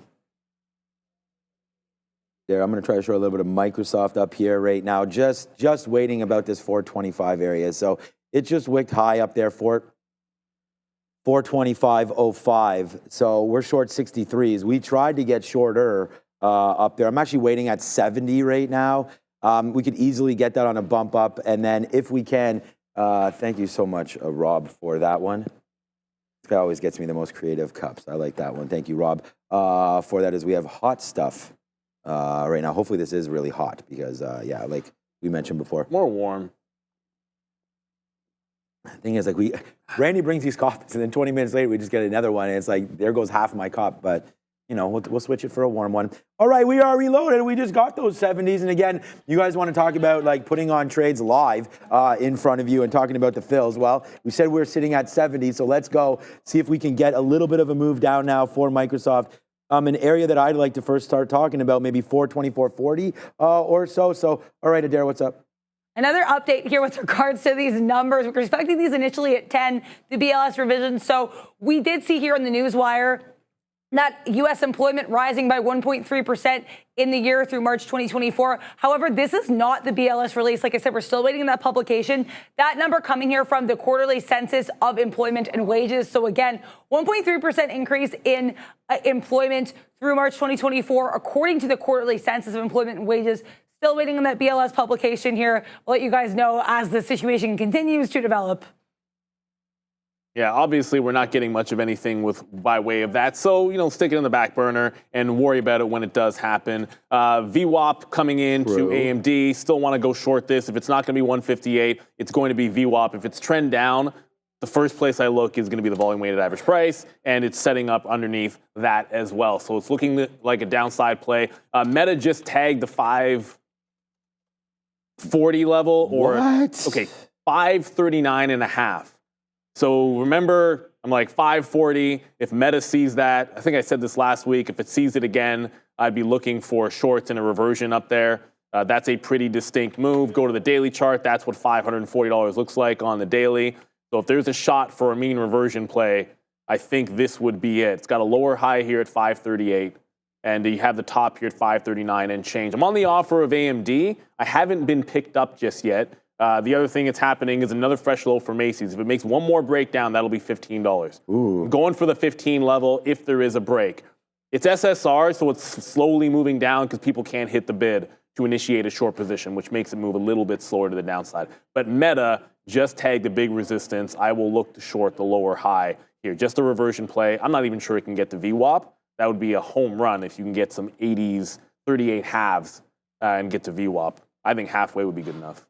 There, I'm going to try to show a little bit of Microsoft up here right now. Just waiting about this 425 area. So it just wicked high up there, 425.05. So we're short 63s. We tried to get shorter up there. I'm actually waiting at 70 right now. We could easily get that on a bump up. And then if we can, thank you so much, Rob, for that one. This guy always gets me the most creative cups. I like that one. Thank you, Rob, for that. As we have hot stuff right now. Hopefully this is really hot because, yeah, like we mentioned before. More warm. The thing is, like, Randy brings these coffees, and then 20 minutes later, we just get another one, and it's like, there goes half my cup, but, you know, we'll switch it for a warm one. All right, we are reloaded. We just got those 70s, and again, you guys want to talk about, like, putting on trades live in front of you and talking about the fills. Well, we said we're sitting at 70, so let's go see if we can get a little bit of a move down now for Microsoft. An area that I'd like to first start talking about, maybe 424.40 or so. So, all right, Adair, what's up? Another update here with regards to these numbers. We're expecting these initially at 10, the BLS revision. So we did see here on the newswire that U.S. employment rising by 1.3% in the year through March 2024. However, this is not the BLS release. Like I said, we're still waiting on that publication. That number coming here from the quarterly census of employment and wages. So again, 1.3% increase in employment through March 2024, according to the quarterly census of employment and wages. Still waiting on that BLS publication here. I'll let you guys know as the situation continues to develop. Yeah, obviously we're not getting much of anything by way of that. So, you know, stick it in the back burner and worry about it when it does happen. VWAP coming in to AMD. Still want to go short this. If it's not going to be 158, it's going to be VWAP. If it's trend down, the first place I look is going to be the volume weighted average price, and it's setting up underneath that as well. So it's looking like a downside play. Meta just tagged the 540 level, or what? Okay, 539.5. So remember, I'm like 540. If Meta sees that, I think I said this last week, if it sees it again, I'd be looking for shorts and a reversion up there. That's a pretty distinct move. Go to the daily chart. That's what $540 looks like on the daily. So if there's a shot for a mean reversion play, I think this would be it. It's got a lower high here at 538, and you have the top here at 539 and change. I'm on the offer of AMD. I haven't been picked up just yet. The other thing that's happening is another fresh low for Macy's. If it makes one more breakdown, that'll be $15. Ooh. I'm going for the 15 level if there is a break. It's SSR, so it's slowly moving down because people can't hit the bid to initiate a short position, which makes it move a little bit slower to the downside. But Meta just tagged the big resistance. I will look to short the lower high here. Just a reversion play. I'm not even sure it can get to VWAP. That would be a home run if you can get some 80s, 38 halves and get to VWAP. I think halfway would be good enough.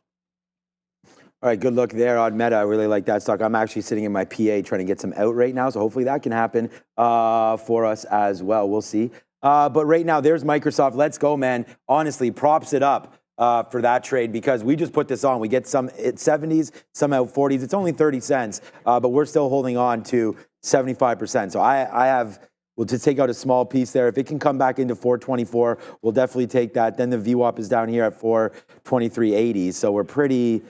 All right, good look there on Meta. I really like that stock. I'm actually sitting in my PA trying to get some out right now, so hopefully that can happen for us as well. We'll see. But right now, there's Microsoft. Let's go, man. Honestly, props it up for that trade because we just put this on. We get some at 70s, some out 40s. It's only 30 cents, but we're still holding on to 75%. So I have... We'll just take out a small piece there. If it can come back into 424, we'll definitely take that. Then the VWAP is down here at 423.80. So we're pretty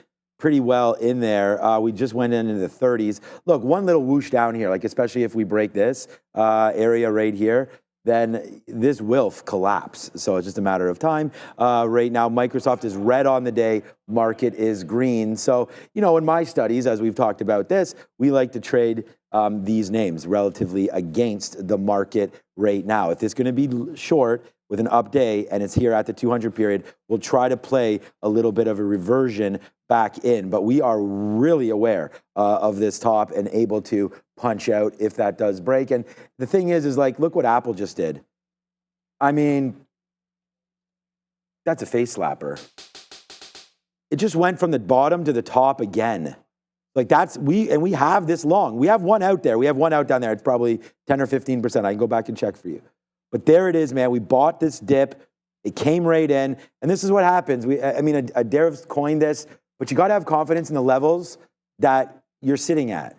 well in there. We just went into the 30s. Look, one little whoosh down here, like especially if we break this area right here, then this will collapse. So it's just a matter of time. Right now, Microsoft is red on the day. Market is green. So, you know, in my studies, as we've talked about this, we like to trade these names relatively against the market right now. If it's going to be short with an up day and it's here at the 200 period, we'll try to play a little bit of a reversion back in. But we are really aware of this top and able to punch out if that does break. And the thing is like, look what Apple just did. I mean, that's a face slapper. It just went from the bottom to the top again. Like we have this long. We have one out there. We have one out down there. It's probably 10 or 15%. I can go back and check for you. But there it is, man. We bought this dip. It came right in. And this is what happens. Adair's coined this, but you got to have confidence in the levels that you're sitting at.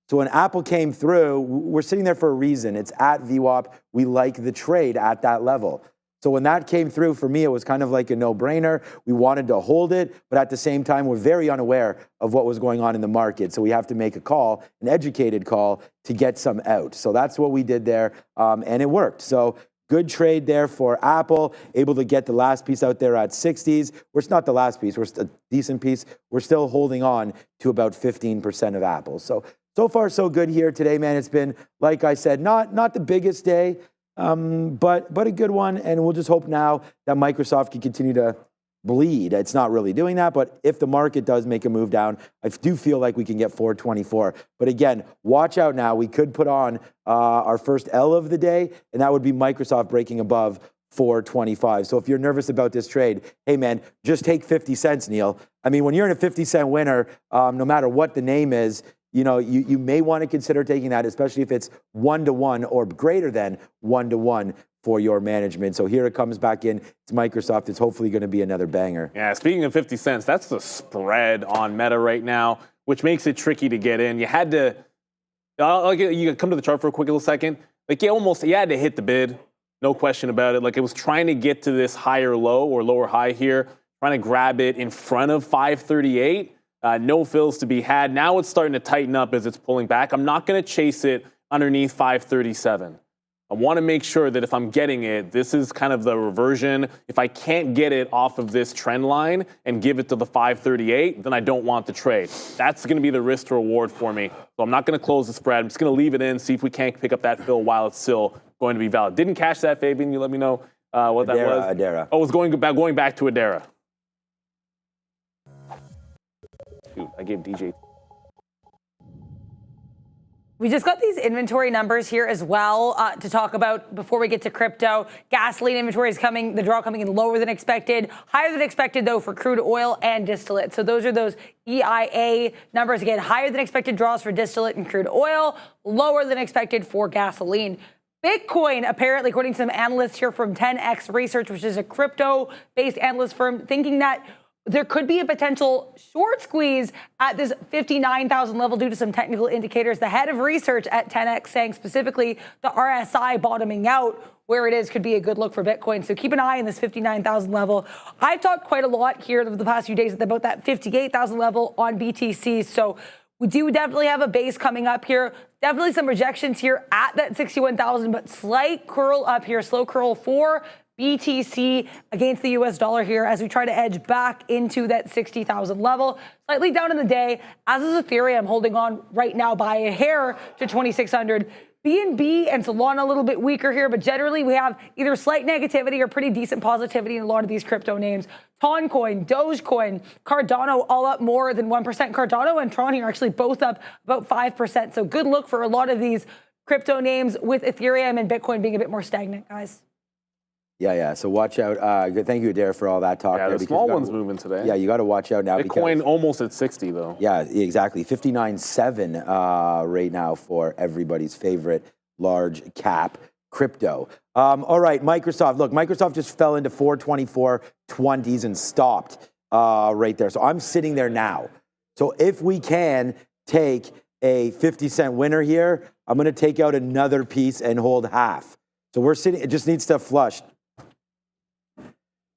So when Apple came through, we're sitting there for a reason. It's at VWAP. We like the trade at that level. So when that came through, for me, it was kind of like a no-brainer. We wanted to hold it, but at the same time, we're very unaware of what was going on in the market. So we have to make a call, an educated call, to get some out. So that's what we did there, and it worked. So good trade there for Apple, able to get the last piece out there at 60s. It's not the last piece. We're a decent piece. We're still holding on to about 15% of Apple. So far, so good here today, man. It's been, like I said, not the biggest day. but a good one. And we'll just hope now that Microsoft can continue to bleed. It's not really doing that, but if the market does make a move down, I do feel like we can get 424. But again, watch out now. We could put on our first L of the day, and that would be Microsoft breaking above 425. So if you're nervous about this trade, hey man, just take 50 cents, Neil. I mean, when you're in a 50-cent winner, no matter what the name is, you know, you may want to consider taking that, especially if it's 1-to-1 or greater than 1-to-1 for your management. So here it comes back in. It's Microsoft. It's hopefully going to be another banger. Yeah, speaking of 50 cents, that's the spread on Meta right now, which makes it tricky to get in. You had to, you come to the chart for a quick little second. Like you had to hit the bid, no question about it. Like it was trying to get to this higher low or lower high here, trying to grab it in front of 538. No fills to be had. Now it's starting to tighten up as it's pulling back. I'm not going to chase it underneath 537. I want to make sure that if I'm getting it, this is kind of the reversion. If I can't get it off of this trend line and give it to the 538, then I don't want the trade. That's going to be the risk to reward for me. So I'm not going to close the spread. I'm just going to leave it in, see if we can't pick up that fill while it's still going to be valid. Didn't catch that, Fabian. You let me know what that was. Adara. Oh, it was going back to Adara. Dude, I gave DJ. We just got these inventory numbers here as well to talk about before we get to crypto. Gasoline inventory is coming, the draw coming in lower than expected, higher than expected though for crude oil and distillate. So those are those EIA numbers. Again, higher than expected draws for distillate and crude oil, lower than expected for gasoline. Bitcoin, apparently, according to some analysts here from 10X Research, which is a crypto-based analyst firm, thinking that there could be a potential short squeeze at this 59,000 level due to some technical indicators. The head of research at 10X saying specifically the RSI bottoming out where it is could be a good look for Bitcoin. So keep an eye on this 59,000 level. I've talked quite a lot here over the past few days about that 58,000 level on BTC. So we do definitely have a base coming up here. Definitely some rejections here at that 61,000, but slight curl up here, slow curl for BTC against the US dollar here as we try to edge back into that 60,000 level. Slightly down in the day, as is Ethereum holding on right now by a hair to 2,600. BNB and Solana a little bit weaker here, but generally we have either slight negativity or pretty decent positivity in a lot of these crypto names. Toncoin, Dogecoin, Cardano all up more than 1%. Cardano and Tron here actually both up about 5%. So good look for a lot of these crypto names with Ethereum and Bitcoin being a bit more stagnant, guys. Yeah. So watch out. Thank you, Adair, for all that talk. Yeah, the small one's moving today. Yeah, you got to watch out now. Bitcoin almost at 60, though. Yeah, exactly. 59.7 right now for everybody's favorite large cap crypto. All right, Microsoft. Look, Microsoft just fell into 424.20s and stopped right there. So I'm sitting there now. So if we can take a 50-cent winner here, I'm going to take out another piece and hold half. So we're sitting, it just needs to flush.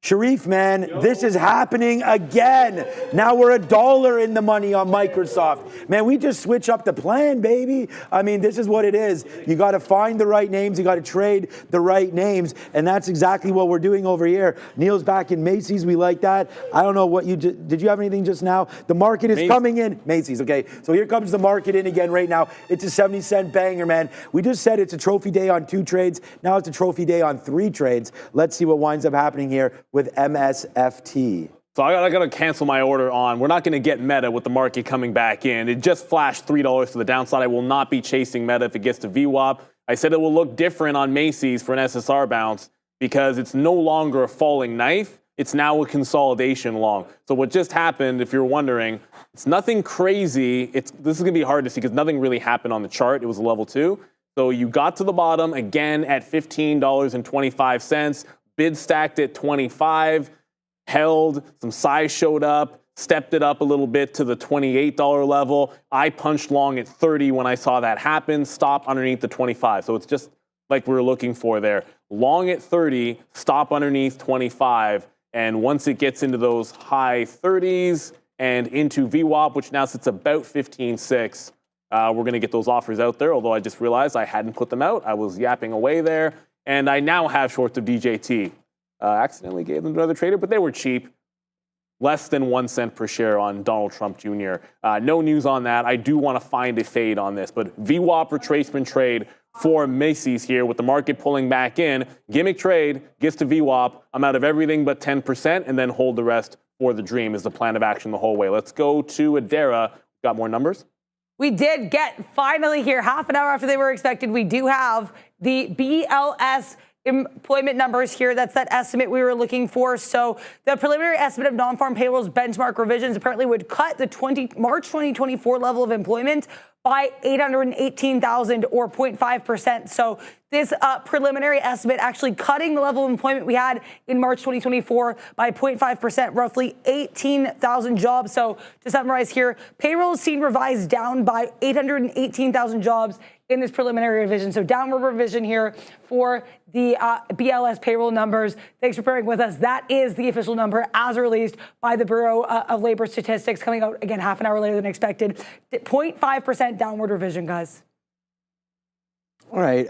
Sharif, man, this is happening again. Now we're $1 in the money on Microsoft. Man, we just switch up the plan, baby. I mean, this is what it is. You got to find the right names. You got to trade the right names. And that's exactly what we're doing over here. Neil's back in Macy's. We like that. I don't know what did you have anything just now? The market is coming in. Macy's, okay. So here comes the market in again right now. It's a 70-cent banger, man. We just said it's a trophy day on 2 trades. Now it's a trophy day on 3 trades. Let's see what winds up happening here with MSFT. So I got to cancel my order on. We're not going to get Meta with the market coming back in. It just flashed $3 to the downside. I will not be chasing Meta if it gets to VWAP. I said it will look different on Macy's for an SSR bounce because it's no longer a falling knife. It's now a consolidation long. So what just happened, if you're wondering, it's nothing crazy. This is going to be hard to see because nothing really happened on the chart. It was a level 2. So you got to the bottom again at $15.25. Bid stacked at 25, held, some size showed up, stepped it up a little bit to the $28 level. I punched long at 30 when I saw that happen, stop underneath the 25. So it's just like we were looking for there. Long at 30, stop underneath 25, and once it gets into those high 30s and into VWAP, which now sits about 15.6, we're going to get those offers out there, although I just realized I hadn't put them out. I was yapping away there. And I now have shorts of DJT. Accidentally gave them to another trader, but they were cheap. less than 1 cent per share on Donald Trump Jr. No news on that. I do want to find a fade on this, but VWAP retracement trade for Macy's here with the market pulling back in. Gimmick trade gets to VWAP. I'm out of everything but 10% and then hold the rest for the dream is the plan of action the whole way. Let's go to Adara. Got more numbers? We did get finally here, half an hour after they were expected. We do have the BLS employment numbers here. That's that estimate we were looking for. So the preliminary estimate of non-farm payrolls benchmark revisions apparently would cut the March 2024 level of employment by 818,000 or 0.5%. So this preliminary estimate actually cutting the level of employment we had in March 2024 by 0.5%, roughly 18,000 jobs. So to summarize here, payrolls seen revised down by 818,000 jobs in this preliminary revision. So downward revision here for the BLS payroll numbers. Thanks for bearing with us. That is the official number as released by the Bureau of Labor Statistics, coming out again half an hour later than expected. 0.5% downward revision, guys. All right.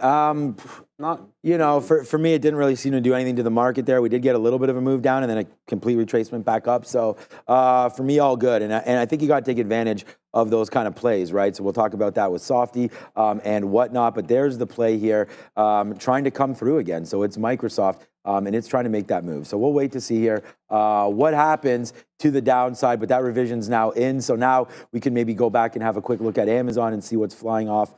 For me, it didn't really seem to do anything to the market there. We did get a little bit of a move down and then a complete retracement back up. So for me, all good. And I think you got to take advantage of those kind of plays, right? So we'll talk about that with Softy and whatnot. But there's the play here trying to come through again. So it's Microsoft and it's trying to make that move. So we'll wait to see here what happens to the downside. But that revision's now in. So now we can maybe go back and have a quick look at Amazon and see what's flying off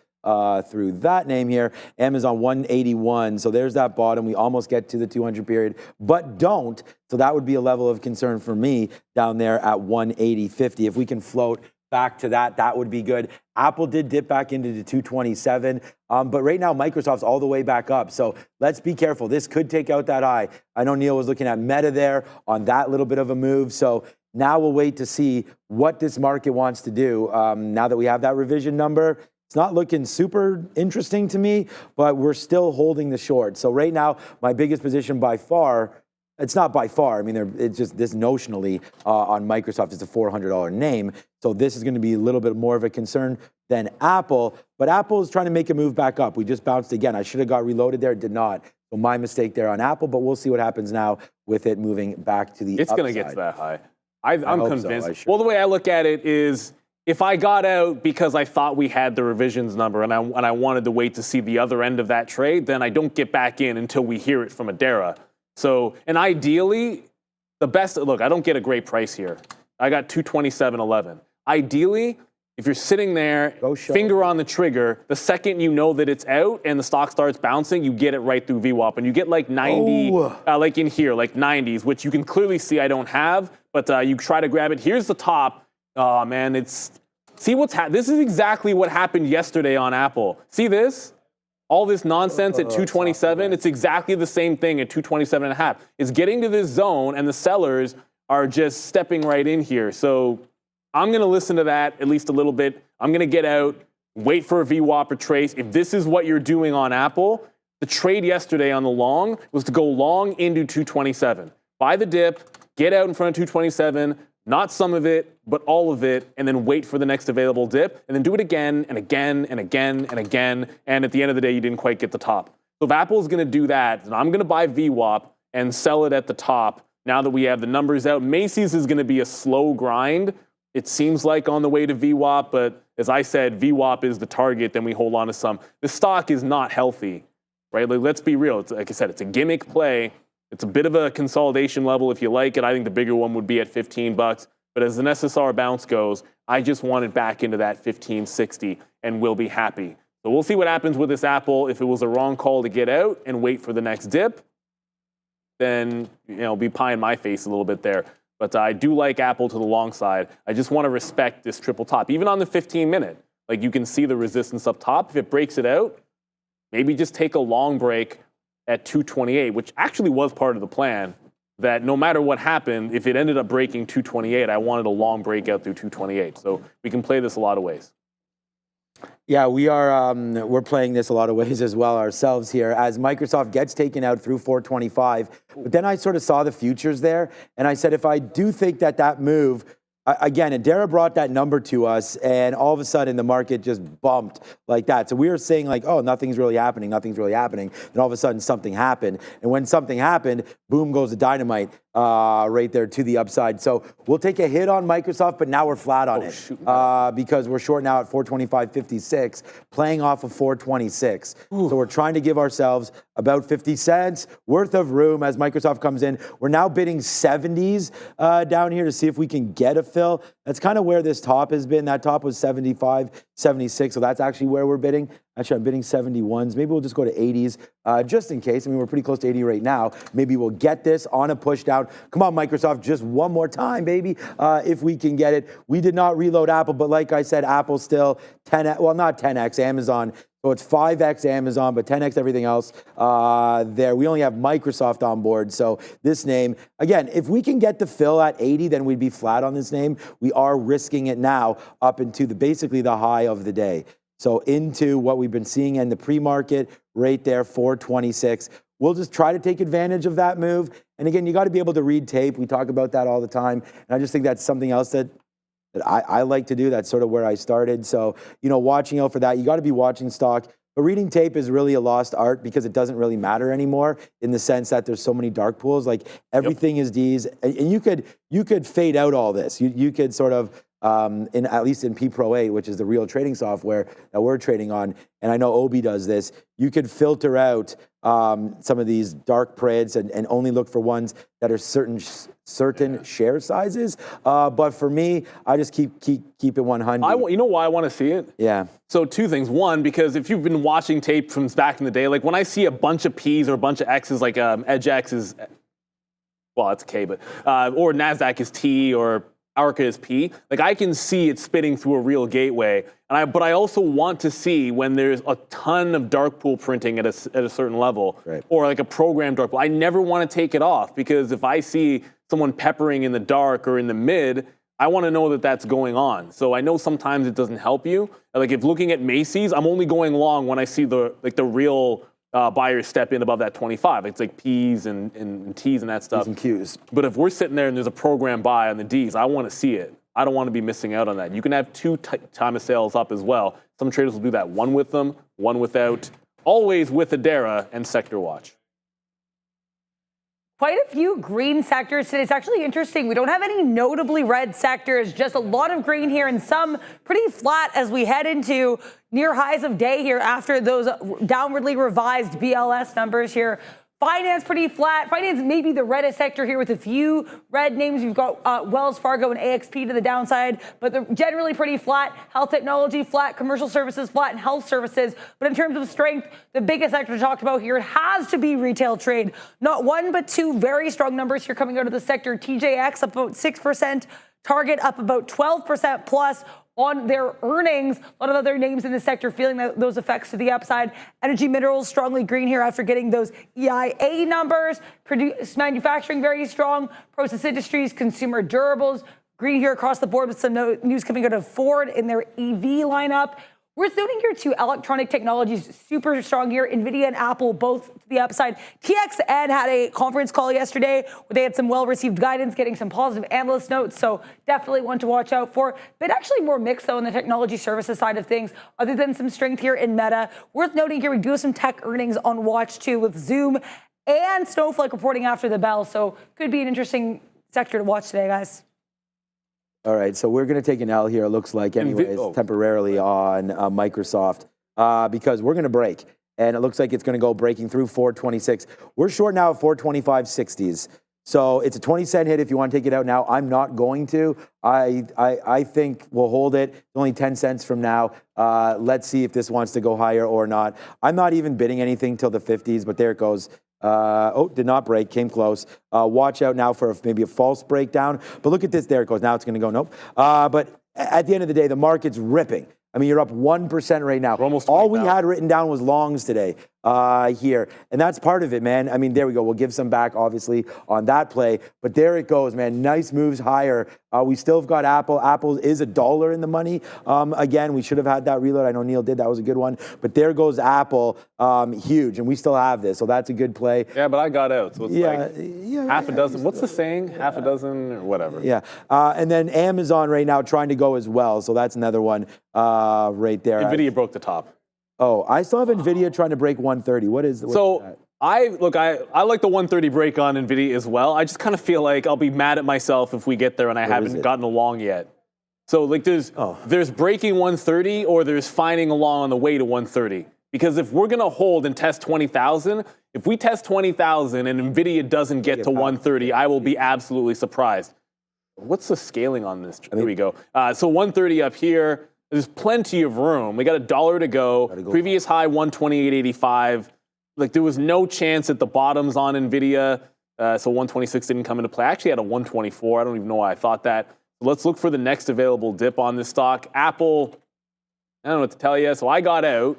through that name here. Amazon 181. So there's that bottom. We almost get to the 200 period, but don't. So that would be a level of concern for me down there at 180.50. If we can float back to that, that would be good. Apple did dip back into the 227, but right now Microsoft's all the way back up. So let's be careful. This could take out that high. I know Neil was looking at Meta there on that little bit of a move. So now we'll wait to see what this market wants to do. Now that we have that revision number, it's not looking super interesting to me, but we're still holding the short. So right now, my biggest position by far, it's not by far, I mean, it's just this notionally on Microsoft is a $400 name. So this is going to be a little bit more of a concern than Apple, but Apple is trying to make a move back up. We just bounced again. I should have got reloaded there, did not. So my mistake there on Apple, but we'll see what happens now with it moving back to the upside. It's going to get to that high. I'm convinced. So. Well, the way I look at it is, if I got out because I thought we had the revisions number and I wanted to wait to see the other end of that trade, then I don't get back in until we hear it from Adara. So, and ideally, the best, look, I don't get a great price here. I got 227.11. Ideally, if you're sitting there, finger on the trigger, the second you know that it's out and the stock starts bouncing, you get it right through VWAP. And you get like 90, like in here, like 90s, which you can clearly see I don't have, but you try to grab it. Here's the top. Oh, man, see what's this is exactly what happened yesterday on Apple. See this? All this nonsense at 227, it's exactly the same thing at 227.5. It's getting to this zone, and the sellers are just stepping right in here. So I'm going to listen to that at least a little bit. I'm going to get out, wait for a VWAP or trace. If this is what you're doing on Apple, the trade yesterday on the long was to go long into 227. Buy the dip, get out in front of 227, not some of it, but all of it, and then wait for the next available dip, and then do it again and again and again and again, and at the end of the day, you didn't quite get the top. So if Apple's going to do that, then I'm going to buy VWAP and sell it at the top now that we have the numbers out. Macy's is going to be a slow grind, it seems like, on the way to VWAP, but as I said, VWAP is the target, then we hold on to some. The stock is not healthy, right? Like, let's be real. It's, like I said, it's a gimmick play. It's a bit of a consolidation level if you like it. I think the bigger one would be at $15. But as an SSR bounce goes, I just want it back into that 15.60 and we'll be happy. So we'll see what happens with this Apple. If it was a wrong call to get out and wait for the next dip, then be pie in my face a little bit there. But I do like Apple to the long side. I just want to respect this triple top. Even on the 15-minute, like you can see the resistance up top. If it breaks it out, maybe just take a long break at 228, which actually was part of the plan, that no matter what happened, if it ended up breaking 228, I wanted a long breakout through 228. So we can play this a lot of ways. Yeah, we're playing this a lot of ways as well ourselves here as Microsoft gets taken out through 425. But then I sort of saw the futures there, and I said, if I do think that move again, Adara brought that number to us, and all of a sudden the market just bumped like that. So we were saying like, oh, nothing's really happening. Then all of a sudden something happened. And when something happened, boom goes the dynamite right there to the upside. So we'll take a hit on Microsoft, but now we're flat on it because we're short now at 425.56, playing off of 426. So we're trying to give ourselves about 50 cents worth of room as Microsoft comes in. We're now bidding 70s down here to see if we can get a fill. That's kind of where this top has been. That top was 75, 76. So that's actually where we're bidding. Actually, I'm bidding 71s. Maybe we'll just go to 80s just in case. I mean, we're pretty close to 80 right now. Maybe we'll get this on a push down. Come on, Microsoft, just one more time, baby, if we can get it. We did not reload Apple, but like I said, Apple still 10x, well, not 10x, Amazon. So it's 5x Amazon, but 10x everything else there. We only have Microsoft on board. So this name, again, if we can get the fill at 80, then we'd be flat on this name. We are risking it now up into basically the high of the day. So into what we've been seeing in the pre-market right there, 426. We'll just try to take advantage of that move. And again, you got to be able to read tape. We talk about that all the time. And I just think that's something else that I like to do. That's sort of where I started. So, watching out for that. You got to be watching stock. But reading tape is really a lost art because it doesn't really matter anymore in the sense that there's so many dark pools. Like everything is D's. And you could fade out all this. You could sort of, at least in P Pro 8, which is the real trading software that we're trading on, and I know Obi does this, you could filter out some of these dark prints and only look for ones that are certain share sizes. But for me, I just keep it 100. You know why I want to see it? Yeah. So two things. One, because if you've been watching tape from back in the day, like when I see a bunch of P's or a bunch of X's, like Edge X is, well, it's K, but or NASDAQ is T or Arca is P, like I can see it spitting through a real gateway, but I also want to see when there's a ton of dark pool printing at a certain level, right, or like a programmed dark pool. I never want to take it off because if I see someone peppering in the dark or in the mid, I want to know that that's going on. So I know sometimes it doesn't help you. Like if looking at Macy's, I'm only going long when I see the real buyers step in above that 25. It's like P's and T's and that stuff. P's and Q's. But if we're sitting there and there's a program buy on the D's, I want to see it. I don't want to be missing out on that. You can have two time of sales up as well. Some traders will do that. One with them, one without. Always with Adara and Sector Watch. Quite a few green sectors today. It's actually interesting. We don't have any notably red sectors, just a lot of green here and some pretty flat as we head into near highs of day here after those downwardly revised BLS numbers here. Finance pretty flat. Finance may be the reddest sector here with a few red names. You've got Wells Fargo and AXP to the downside, but they're generally pretty flat. Health technology flat, commercial services flat, and health services. But in terms of strength, the biggest sector to talk about here, it has to be retail trade. Not one, but two very strong numbers here coming out of the sector. TJX up about 6%, Target up about 12% plus on their earnings. A lot of other names in the sector feeling those effects to the upside. Energy minerals strongly green here after getting those EIA numbers. Manufacturing very strong. Process industries, consumer durables green here across the board with some news coming out of Ford in their EV lineup. Worth noting here too, electronic technologies super strong here. NVIDIA and Apple both to the upside. TXN had a conference call yesterday where they had some well-received guidance, getting some positive analyst notes. So definitely one to watch out for. But actually more mixed though on the technology services side of things, other than some strength here in Meta. Worth noting here, we do have some tech earnings on watch too with Zoom and Snowflake reporting after the bell. So could be an interesting sector to watch today, guys. All right, so we're going to take an L here, it looks like, anyways, temporarily on Microsoft because we're going to break. And it looks like it's going to go breaking through 426. We're short now at 425.60s. So it's a 20-cent hit if you want to take it out now. I'm not going to. I think we'll hold it. It's only 10 cents from now. Let's see if this wants to go higher or not. I'm not even bidding anything till the 50s, but there it goes. Did not break, came close. Watch out now for maybe a false breakdown. But look at this, there it goes. Now it's going to go, nope. But at the end of the day, the market's ripping. I mean, you're up 1% right now. Almost all we had written down was longs today. here. And that's part of it, man. I mean, there we go. We'll give some back, obviously, on that play. But there it goes, man. Nice moves higher. We still have got Apple. Apple is $1 in the money. Again, we should have had that reload. I know Neil did. That was a good one. But there goes Apple. Huge. And we still have this. So that's a good play. Yeah, but I got out. So it's half a dozen. What's the saying? Half a dozen or whatever. Yeah. And then Amazon right now trying to go as well. So that's another one right there. NVIDIA broke the top. Oh, I still have NVIDIA trying to break 130. What is that? I like the 130 break on NVIDIA as well. I just kind of feel like I'll be mad at myself if we get there and I haven't gotten along yet. So like there's breaking 130 or there's finding along on the way to 130. Because if we're going to hold and test 20,000, if we test 20,000 and NVIDIA doesn't get to 130, I will be absolutely surprised. What's the scaling on this? Here we go. So 130 up here. There's plenty of room. We got $1 to go. Previous high 128.85. Like there was no chance at the bottoms on NVIDIA. So 126 didn't come into play. I actually had a 124. I don't even know why I thought that. So let's look for the next available dip on this stock. Apple, I don't know what to tell you. So I got out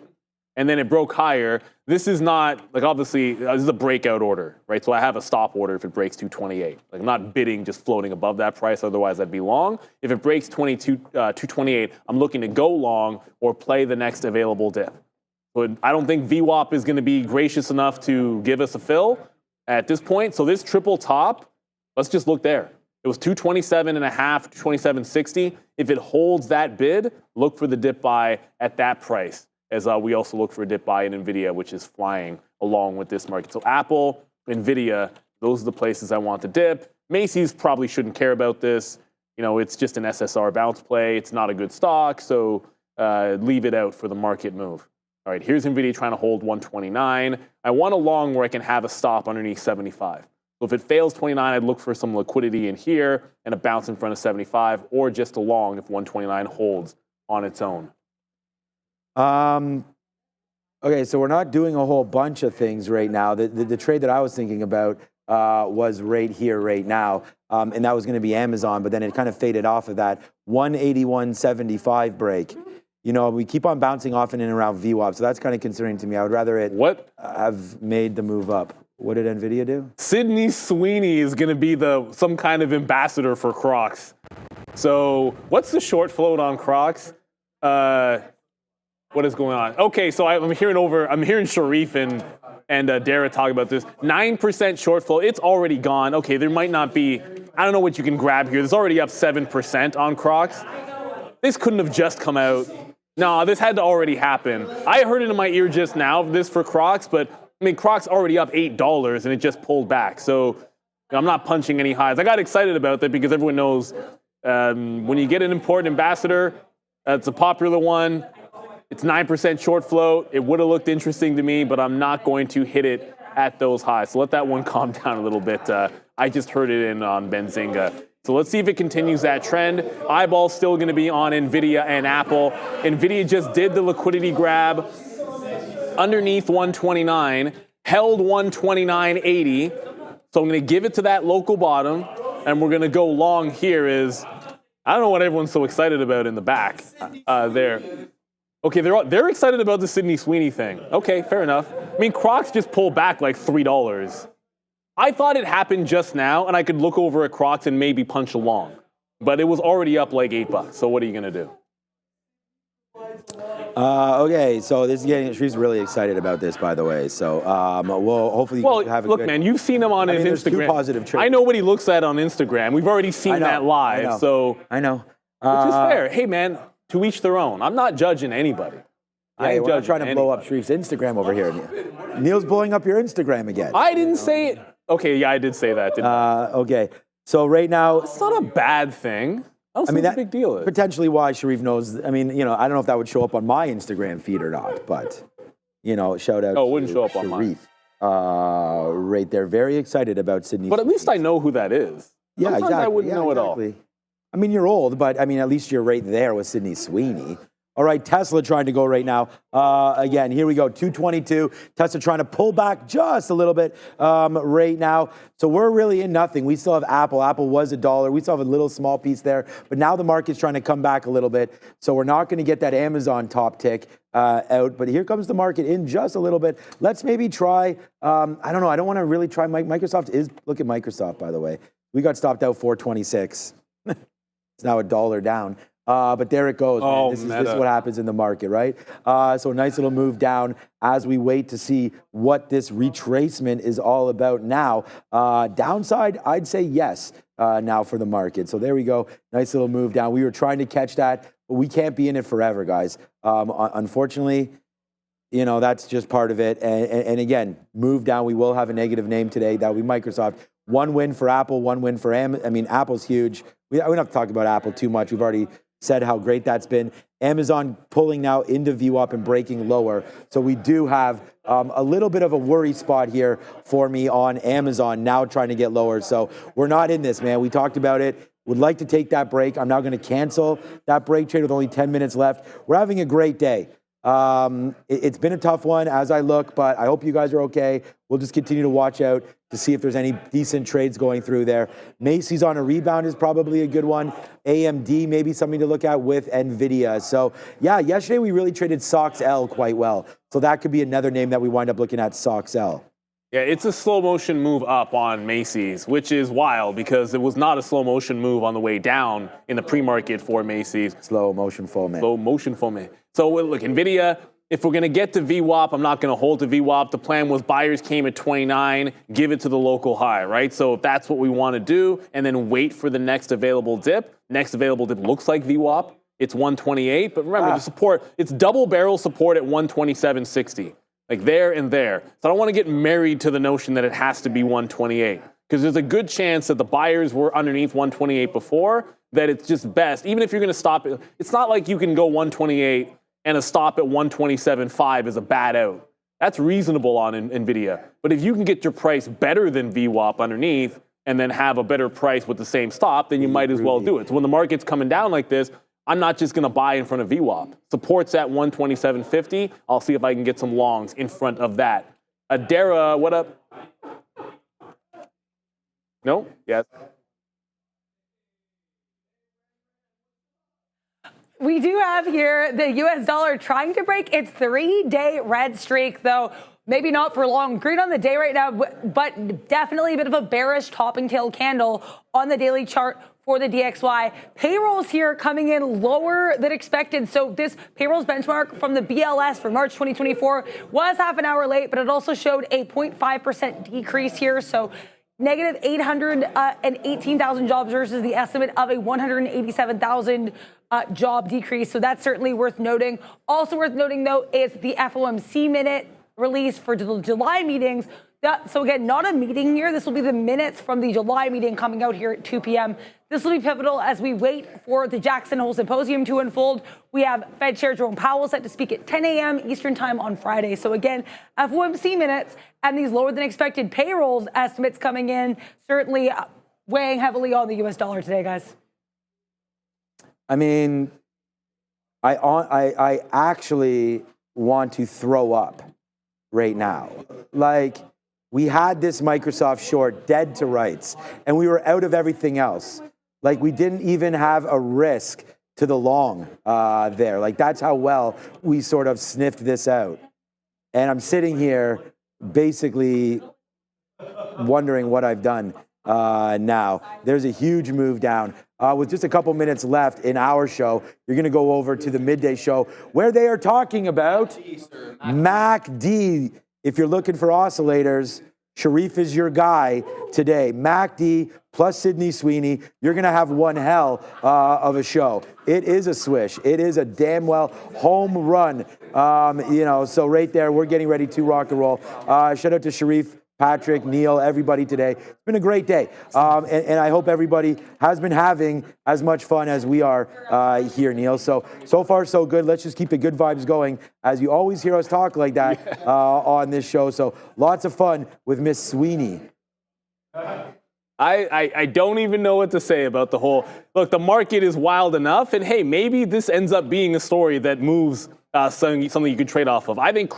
and then it broke higher. This is not, like obviously, this is a breakout order, right? So I have a stop order if it breaks 228. Like I'm not bidding just floating above that price, otherwise I'd be long. If it breaks 228, I'm looking to go long or play the next available dip. But I don't think VWAP is going to be gracious enough to give us a fill at this point. So this triple top, let's just look there. It was 227.5, 227.60. If it holds that bid, look for the dip buy at that price. As we also look for a dip buy in NVIDIA, which is flying along with this market. So Apple, NVIDIA, those are the places I want to dip. Macy's probably shouldn't care about this. You know, it's just an SSR bounce play. It's not a good stock, so leave it out for the market move. All right, here's NVIDIA trying to hold 129. I want a long where I can have a stop underneath 75. So if it fails 29, I'd look for some liquidity in here and a bounce in front of 75, or just a long if 129 holds on its own. Okay, so we're not doing a whole bunch of things right now. The trade that I was thinking about was right here, right now, and that was going to be Amazon, but then it kind of faded off of that 181.75 break. You know, we keep on bouncing off in and around VWAP, so that's kind of concerning to me. I would rather it have made the move up. What did NVIDIA do? Sydney Sweeney is going to be some kind of ambassador for Crocs. So what's the short float on Crocs? What is going on? Okay, so I'm hearing Sharif and Dara talk about this. 9% short flow. It's already gone. Okay, there might not be. I don't know what you can grab here. There's already up 7% on Crocs. This couldn't have just come out. No, this had to already happen. I heard it in my ear just now. This for Crocs, but I mean Crocs already up $8 and it just pulled back. So I'm not punching any highs. I got excited about that because everyone knows when you get an important ambassador, it's a popular one. It's 9% short float. It would have looked interesting to me, but I'm not going to hit it at those highs. So let that one calm down a little bit. I just heard it in on Benzinga. So let's see if it continues that trend. Eyeball's still going to be on NVIDIA and Apple. NVIDIA just did the liquidity grab underneath 129, held 129.80. So I'm going to give it to that local bottom, and we're going to go long here I don't know what everyone's so excited about in the back there. Okay, they're excited about the Sydney Sweeney thing. Okay, fair enough. I mean, Crocs just pulled back like $3. I thought it happened just now, and I could look over at Crocs and maybe punch along. But it was already up like $8, so what are you going to do? Okay, so this is getting, she's really excited about this, by the way. So we'll hopefully have a look, good, man, you've seen him on his Instagram. Two positive trades. I know what he looks at on Instagram. We've already seen that live. So I know. Which is fair. Hey, man, to each their own. I'm not judging anybody. Yeah, we're not trying to blow up Sharif's Instagram over here. Neil's blowing up your Instagram again. I didn't say it. Okay, yeah, I did say that, didn't I? Okay, so right now... It's not a bad thing. I don't see what the big deal is. Potentially why Sharif knows... I mean, you know, I don't know if that would show up on my Instagram feed or not, but, you know, shout out it wouldn't show up on mine. Right there, very excited about Sydney. But at least I know who that is. Yeah, Sometimes exactly. I wouldn't know exactly. at all. I mean, you're old, but I mean, at least you're right there with Sydney Sweeney. All right, Tesla trying to go right now. Again, here we go, 222. Tesla trying to pull back just a little bit right now. So we're really in nothing. We still have Apple. Apple was $1. We still have a little small piece there. But now the market's trying to come back a little bit. So we're not going to get that Amazon top tick out. But here comes the market in just a little bit. Let's maybe try, I don't know. I don't want to really try. Microsoft is, look at Microsoft, by the way. We got stopped out 426. It's now $1 down. But there it goes. Oh, this is what happens in the market, right? So a nice little move down as we wait to see what this retracement is all about now. Downside, I'd say yes now for the market. So there we go. Nice little move down. We were trying to catch that, but we can't be in it forever, guys. Unfortunately, you know, that's just part of it. And again, move down. We will have a negative name today. That will be Microsoft. One win for Apple, one win for Amazon. I mean, Apple's huge. We don't have to talk about Apple too much. We've already said how great that's been. Amazon pulling now into view up and breaking lower. So we do have a little bit of a worry spot here for me on Amazon now trying to get lower. So we're not in this, man. We talked about it. Would like to take that break. I'm now going to cancel that break trade with only 10 minutes left. We're having a great day. It's been a tough one as I look, but I hope you guys are okay. We'll just continue to watch out to see if there's any decent trades going through there. Macy's on a rebound is probably a good one. AMD maybe something to look at with NVIDIA. So yeah, yesterday we really traded SOXL quite well. So that could be another name that we wind up looking at, SOXL. Yeah, it's a slow motion move up on Macy's, which is wild because it was not a slow motion move on the way down in the pre-market for Macy's. Slow motion foment. Slow motion foment. So look, NVIDIA, if we're going to get to VWAP, I'm not going to hold to VWAP. The plan was buyers came at 29, give it to the local high, right? So if that's what we want to do, and then wait for the next available dip. Next available dip looks like VWAP. It's 128, but remember the support, it's double barrel support at 127.60. Like there and there. So I don't want to get married to the notion that it has to be 128 because there's a good chance that the buyers were underneath 128 before, that it's just best. Even if you're going to stop it, it's not like you can go 128 and a stop at 127.5 is a bad out. That's reasonable on NVIDIA. But if you can get your price better than VWAP underneath and then have a better price with the same stop, then you might as well do it. So when the market's coming down like this, I'm not just going to buy in front of VWAP. Support's at 127.50. I'll see if I can get some longs in front of that. Adara, what up? No? Yes. We do have here the U.S. dollar trying to break its 3-day red streak, though maybe not for long. Green on the day right now, but definitely a bit of a bearish topping tail candle on the daily chart for the DXY. Payrolls here coming in lower than expected. So this payrolls benchmark from the BLS for March 2024 was half an hour late, but it also showed a 0.5% decrease here. So negative 818,000 jobs versus the estimate of a 187,000 job decrease. So that's certainly worth noting. Also worth noting, though, is the FOMC minute release for the July meetings. So again, not a meeting here. This will be the minutes from the July meeting coming out here at 2 p.m. This will be pivotal as we wait for the Jackson Hole Symposium to unfold. We have Fed Chair Jerome Powell set to speak at 10 a.m. Eastern Time on Friday. So again, FOMC minutes and these lower than expected payrolls estimates coming in, certainly weighing heavily on the U.S. dollar today, guys. I mean, I actually want to throw up right now. Like, we had this Microsoft short dead to rights, and we were out of everything else. Like, we didn't even have a risk to the long there. Like, that's how well we sort of sniffed this out. And I'm sitting here basically wondering what I've done now. There's a huge move down. With just a couple minutes left in our show, you're going to go over to the midday show where they are talking about MACD. If you're looking for oscillators, Sharif is your guy today. MACD plus Sydney Sweeney. You're going to have one hell of a show. It is a swish. It is a damn well home run. So right there, we're getting ready to rock and roll. Shout out to Sharif, Patrick, Neil, everybody today. It's been a great day. And I hope everybody has been having as much fun as we are here, Neil. So far, so good. Let's just keep the good vibes going, as you always hear us talk like that on this show. So lots of fun with Miss Sweeney. I don't even know what to say about the whole, look, the market is wild enough, and hey, maybe this ends up being a story that moves something you could trade off of. I think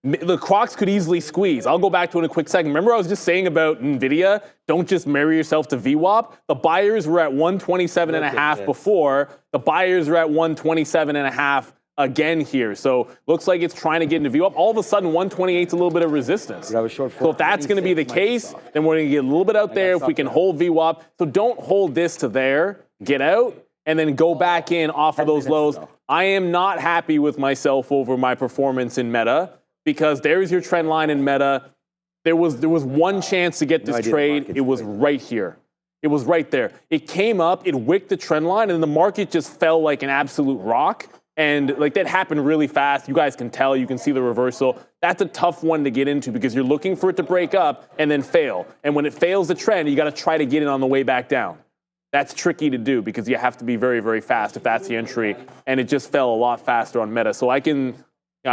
the Crocs could easily squeeze. I'll go back to it in a quick second. Remember I was just saying about NVIDIA, don't just marry yourself to VWAP? The buyers were at 127.5 before. The buyers are at 127.5 again here. So looks like it's trying to get into VWAP. All of a sudden, 128 is a little bit of resistance. I was short so if that's going to be the case, then we're going to get a little bit out there if we can hold VWAP. So don't hold this to there. Get out and then go back in off of those lows. I am not happy with myself over my performance in Meta, because there's your trend line in Meta. There was one chance to get this trade. It was right here. It was right there. It came up, it wicked the trend line, and the market just fell like an absolute rock. And like that happened really fast. You guys can tell, you can see the reversal. That's a tough one to get into because you're looking for it to break up and then fail. And when it fails the trend, you got to try to get it on the way back down. That's tricky to do because you have to be very, very fast if that's the entry. And it just fell a lot faster on Meta. So I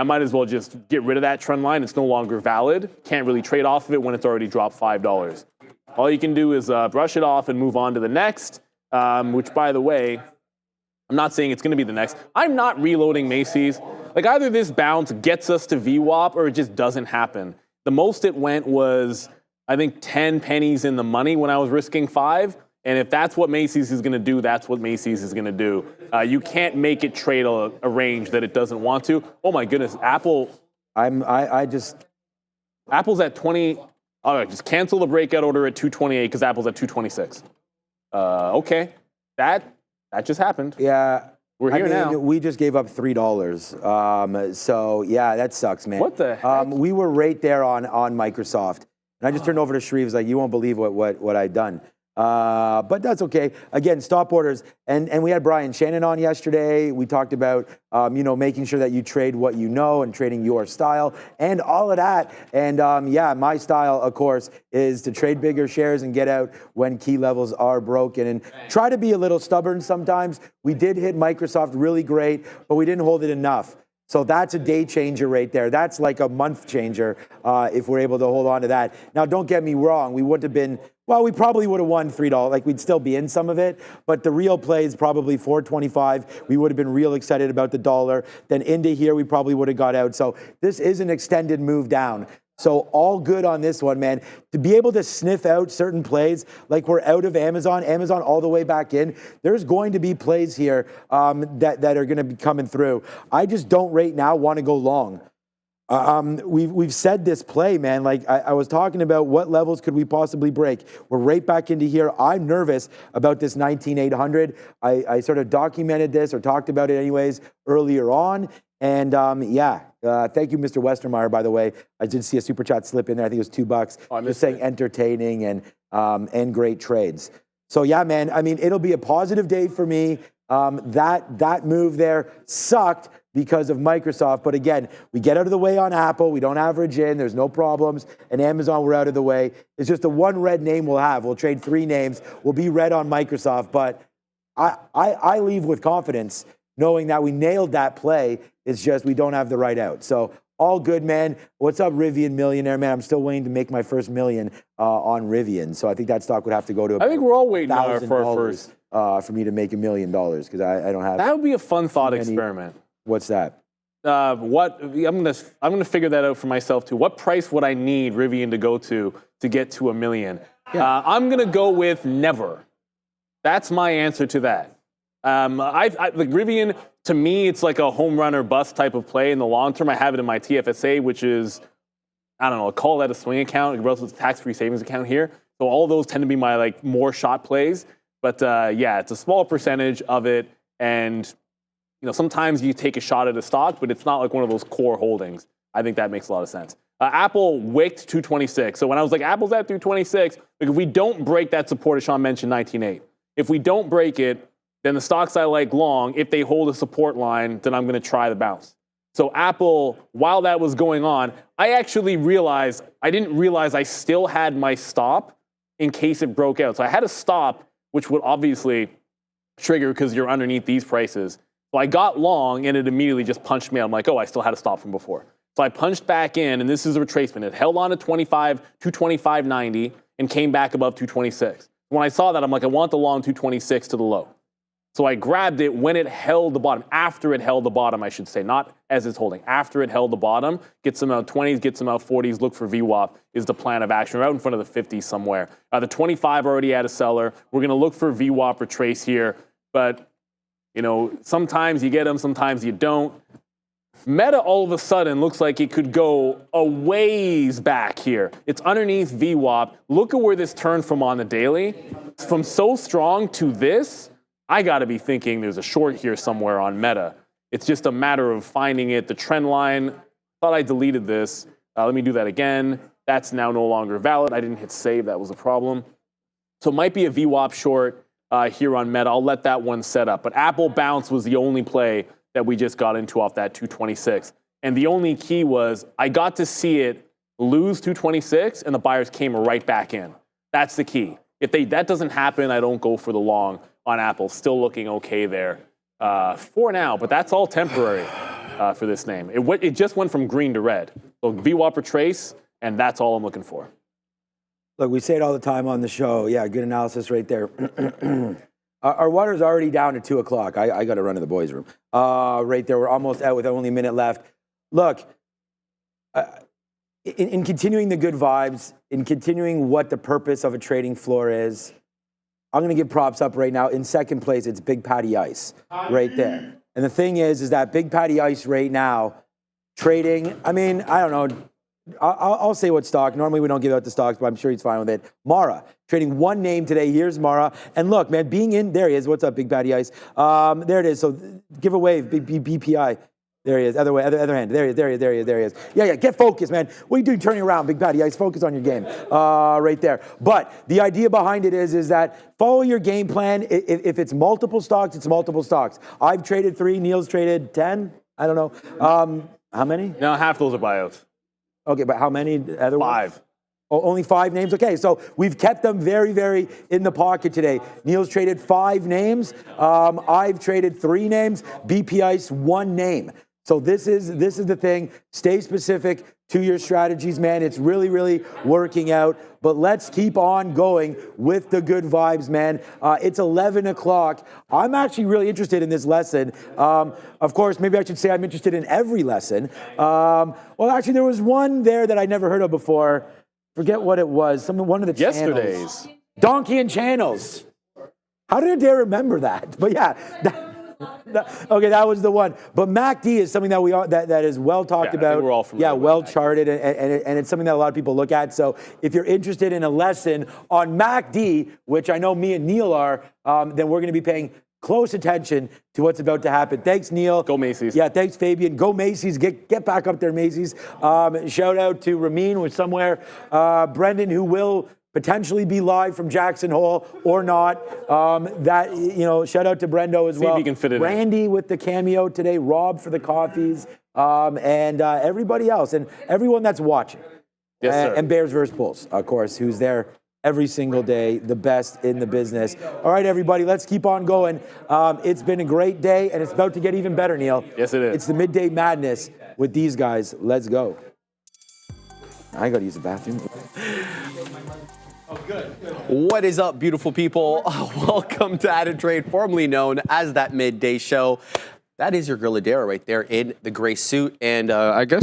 might as well just get rid of that trend line. It's no longer valid. Can't really trade off of it when it's already dropped $5. All you can do is brush it off and move on to the next, which, by the way, I'm not saying it's going to be the next. I'm not reloading Macy's. Like, either this bounce gets us to VWAP or it just doesn't happen. The most it went was, I think, 10 pennies in the money when I was risking 5. And if that's what Macy's is going to do, that's what Macy's is going to do. You can't make it trade a range that it doesn't want to. Oh my goodness, Apple. Apple's at 20. All right, just cancel the breakout order at 228 because Apple's at 226. Okay, that just happened. Yeah. We're here now. We just gave up $3. So yeah, that sucks, man. What the heck? We were right there on Microsoft. And I just turned over to Shreve. Like, you won't believe what I've done. But that's okay. Again, stop orders. And we had Brian Shannon on yesterday. We talked about, making sure that you trade what you know and trading your style and all of that. And my style, of course, is to trade bigger shares and get out when key levels are broken and try to be a little stubborn sometimes. We did hit Microsoft really great, but we didn't hold it enough. So that's a day changer right there. That's like a month changer if we're able to hold on to that. Now, don't get me wrong. We would have been, we probably would have won $3. Like, we'd still be in some of it. But the real play is probably $4.25. We would have been real excited about the dollar. Then into here, we probably would have got out. So this is an extended move down. So all good on this one, man. To be able to sniff out certain plays, like we're out of Amazon all the way back in, there's going to be plays here that are going to be coming through. I just don't right now want to go long. We've said this play, man. Like I was talking about what levels could we possibly break. We're right back into here. I'm nervous about this 19,800. I sort of documented this or talked about it anyways earlier on. And thank you, Mr. Westermeyer, by the way. I did see a super chat slip in there. I think it was $2. I'm just saying entertaining and great trades. So yeah, man, I mean, it'll be a positive day for me. That move there sucked because of Microsoft. But again, we get out of the way on Apple. We don't average in. There's no problems. And Amazon, we're out of the way. It's just the one red name we'll have. We'll trade 3 names. We'll be red on Microsoft. But I leave with confidence knowing that we nailed that play. It's just we don't have the right out. So all good, man. What's up, Rivian Millionaire, man? I'm still waiting to make my first million on Rivian. So I think that stock would have to go to I think we're all waiting for our first. For me to make $1 million because I don't have. That would be a fun thought experiment. What's that? I'm gonna figure that out for myself too. What price would I need Rivian to go to get to $1 million? Yeah. I'm gonna go with never. That's my answer to that. Like Rivian, to me, it's like a home run or bust type of play in the long term. I have it in my TFSA, which is, I don't know, I'll call that a swing account, it's a tax-free savings account here. So all those tend to be my like more shot plays. But it's a small percentage of it. And sometimes you take a shot at a stock, but it's not like one of those core holdings. I think that makes a lot of sense. Apple wicked 226. So when I was like, Apple's at 226, like if we don't break that support, as Sean mentioned, 19.8. If we don't break it, then the stocks I like long, if they hold a support line, then I'm going to try the bounce. So Apple, while that was going on, I didn't realize I still had my stop in case it broke out. So I had a stop, which would obviously trigger because you're underneath these prices. So I got long and it immediately just punched me out. I'm like, oh, I still had a stop from before. So I punched back in, and this is a retracement. It held on to 225.90. and came back above 226. When I saw that, I'm like, I want the long 226 to the low. So I grabbed it when it held the bottom, after it held the bottom, I should say, not as it's holding. After it held the bottom, get some out 20s, get some out 40s, look for VWAP is the plan of action. We're out in front of the 50s somewhere. The 25 already had a seller. We're going to look for VWAP or trace here, but you know, sometimes you get them, sometimes you don't. Meta all of a sudden looks like it could go a ways back here. It's underneath VWAP. Look at where this turned from on the daily. From so strong to this, I got to be thinking there's a short here somewhere on Meta. It's just a matter of finding it. The trend line, thought I deleted this. Let me do that again. That's now no longer valid. I didn't hit save. That was a problem. So it might be a VWAP short here on Meta. I'll let that one set up. But Apple bounce was the only play that we just got into off that 226. And the only key was I got to see it lose 226 and the buyers came right back in. That's the key. If that doesn't happen, I don't go for the long on Apple. Still looking okay there for now, but that's all temporary for this name. It just went from green to red. So VWAP or trace, and that's all I'm looking for. Look, we say it all the time on the show. Yeah, good analysis right there. Our water's already down to 2 o'clock. I got to run to the boys' room. Right there, we're almost out with only a minute left. Look, in continuing the good vibes, in continuing what the purpose of a trading floor is, I'm going to give props up right now. In second place, it's Big Patty Ice right there. And the thing is that Big Patty Ice right now, trading, I mean, I don't know. I'll say what stock. Normally we don't give out the stocks, but I'm sure he's fine with it. Mara, trading one name today. Here's Mara. And look, man, being in, there he is. What's up, Big Patty Ice? There it is. So give a wave, BPI. There he is. Other way, other hand. There he is. Yeah. Get focused, man. What are you doing turning around, Big Patty Ice? Focus on your game. Right there. But the idea behind it is that follow your game plan. If it's multiple stocks, it's multiple stocks. I've traded 3. Neil's traded 10. I don't know. How many? No, half those are buyouts. Okay, but how many other 5. ones? Oh, only 5 names? Okay, so we've kept them very, very in the pocket today. Neil's traded 5 names. I've traded 3 names. BP Ice 1 name. So this is the thing. Stay specific to your strategies, man. It's really, really working out. But let's keep on going with the good vibes, man. It's 11 o'clock. I'm actually really interested in this lesson. Of course, maybe I should say I'm interested in every lesson. Well, actually, there was one there that I never heard of before. Forget what it was. One of the Yesterday's. channels. Donkey and Channels. How did I dare remember that? But yeah. Okay, that was the one. But MACD is something that that is well talked about. I think we're all familiar with well charted, and it's something that a lot of people look at. So if you're interested in a lesson on MACD, which I know me and Neil are, then we're going to be paying close attention to what's about to happen. Thanks, Neil. Go Macy's. Yeah, thanks, Fabian. Go Macy's. Get back up there, Macy's. Shout out to Ramin, who's somewhere. Brendan, who will potentially be live from Jackson Hole or not. Shout out to Brendo as well. See if he can fit it Randy with the cameo today, Rob for the coffees, and everybody else, and everyone that's watching. Yes, sir. And Bears vs. Bulls, of course, who's there every single day, the best in the business. All right, everybody, let's keep on going. It's been a great day, and it's about to get even better, Neil. Yes, it is. It's the midday madness with these guys. Let's go. I got to use the bathroom. What is up, beautiful people? Welcome to How to Trade, formerly known as That Midday Show. That is your Grilladera right there in the gray suit. And I guess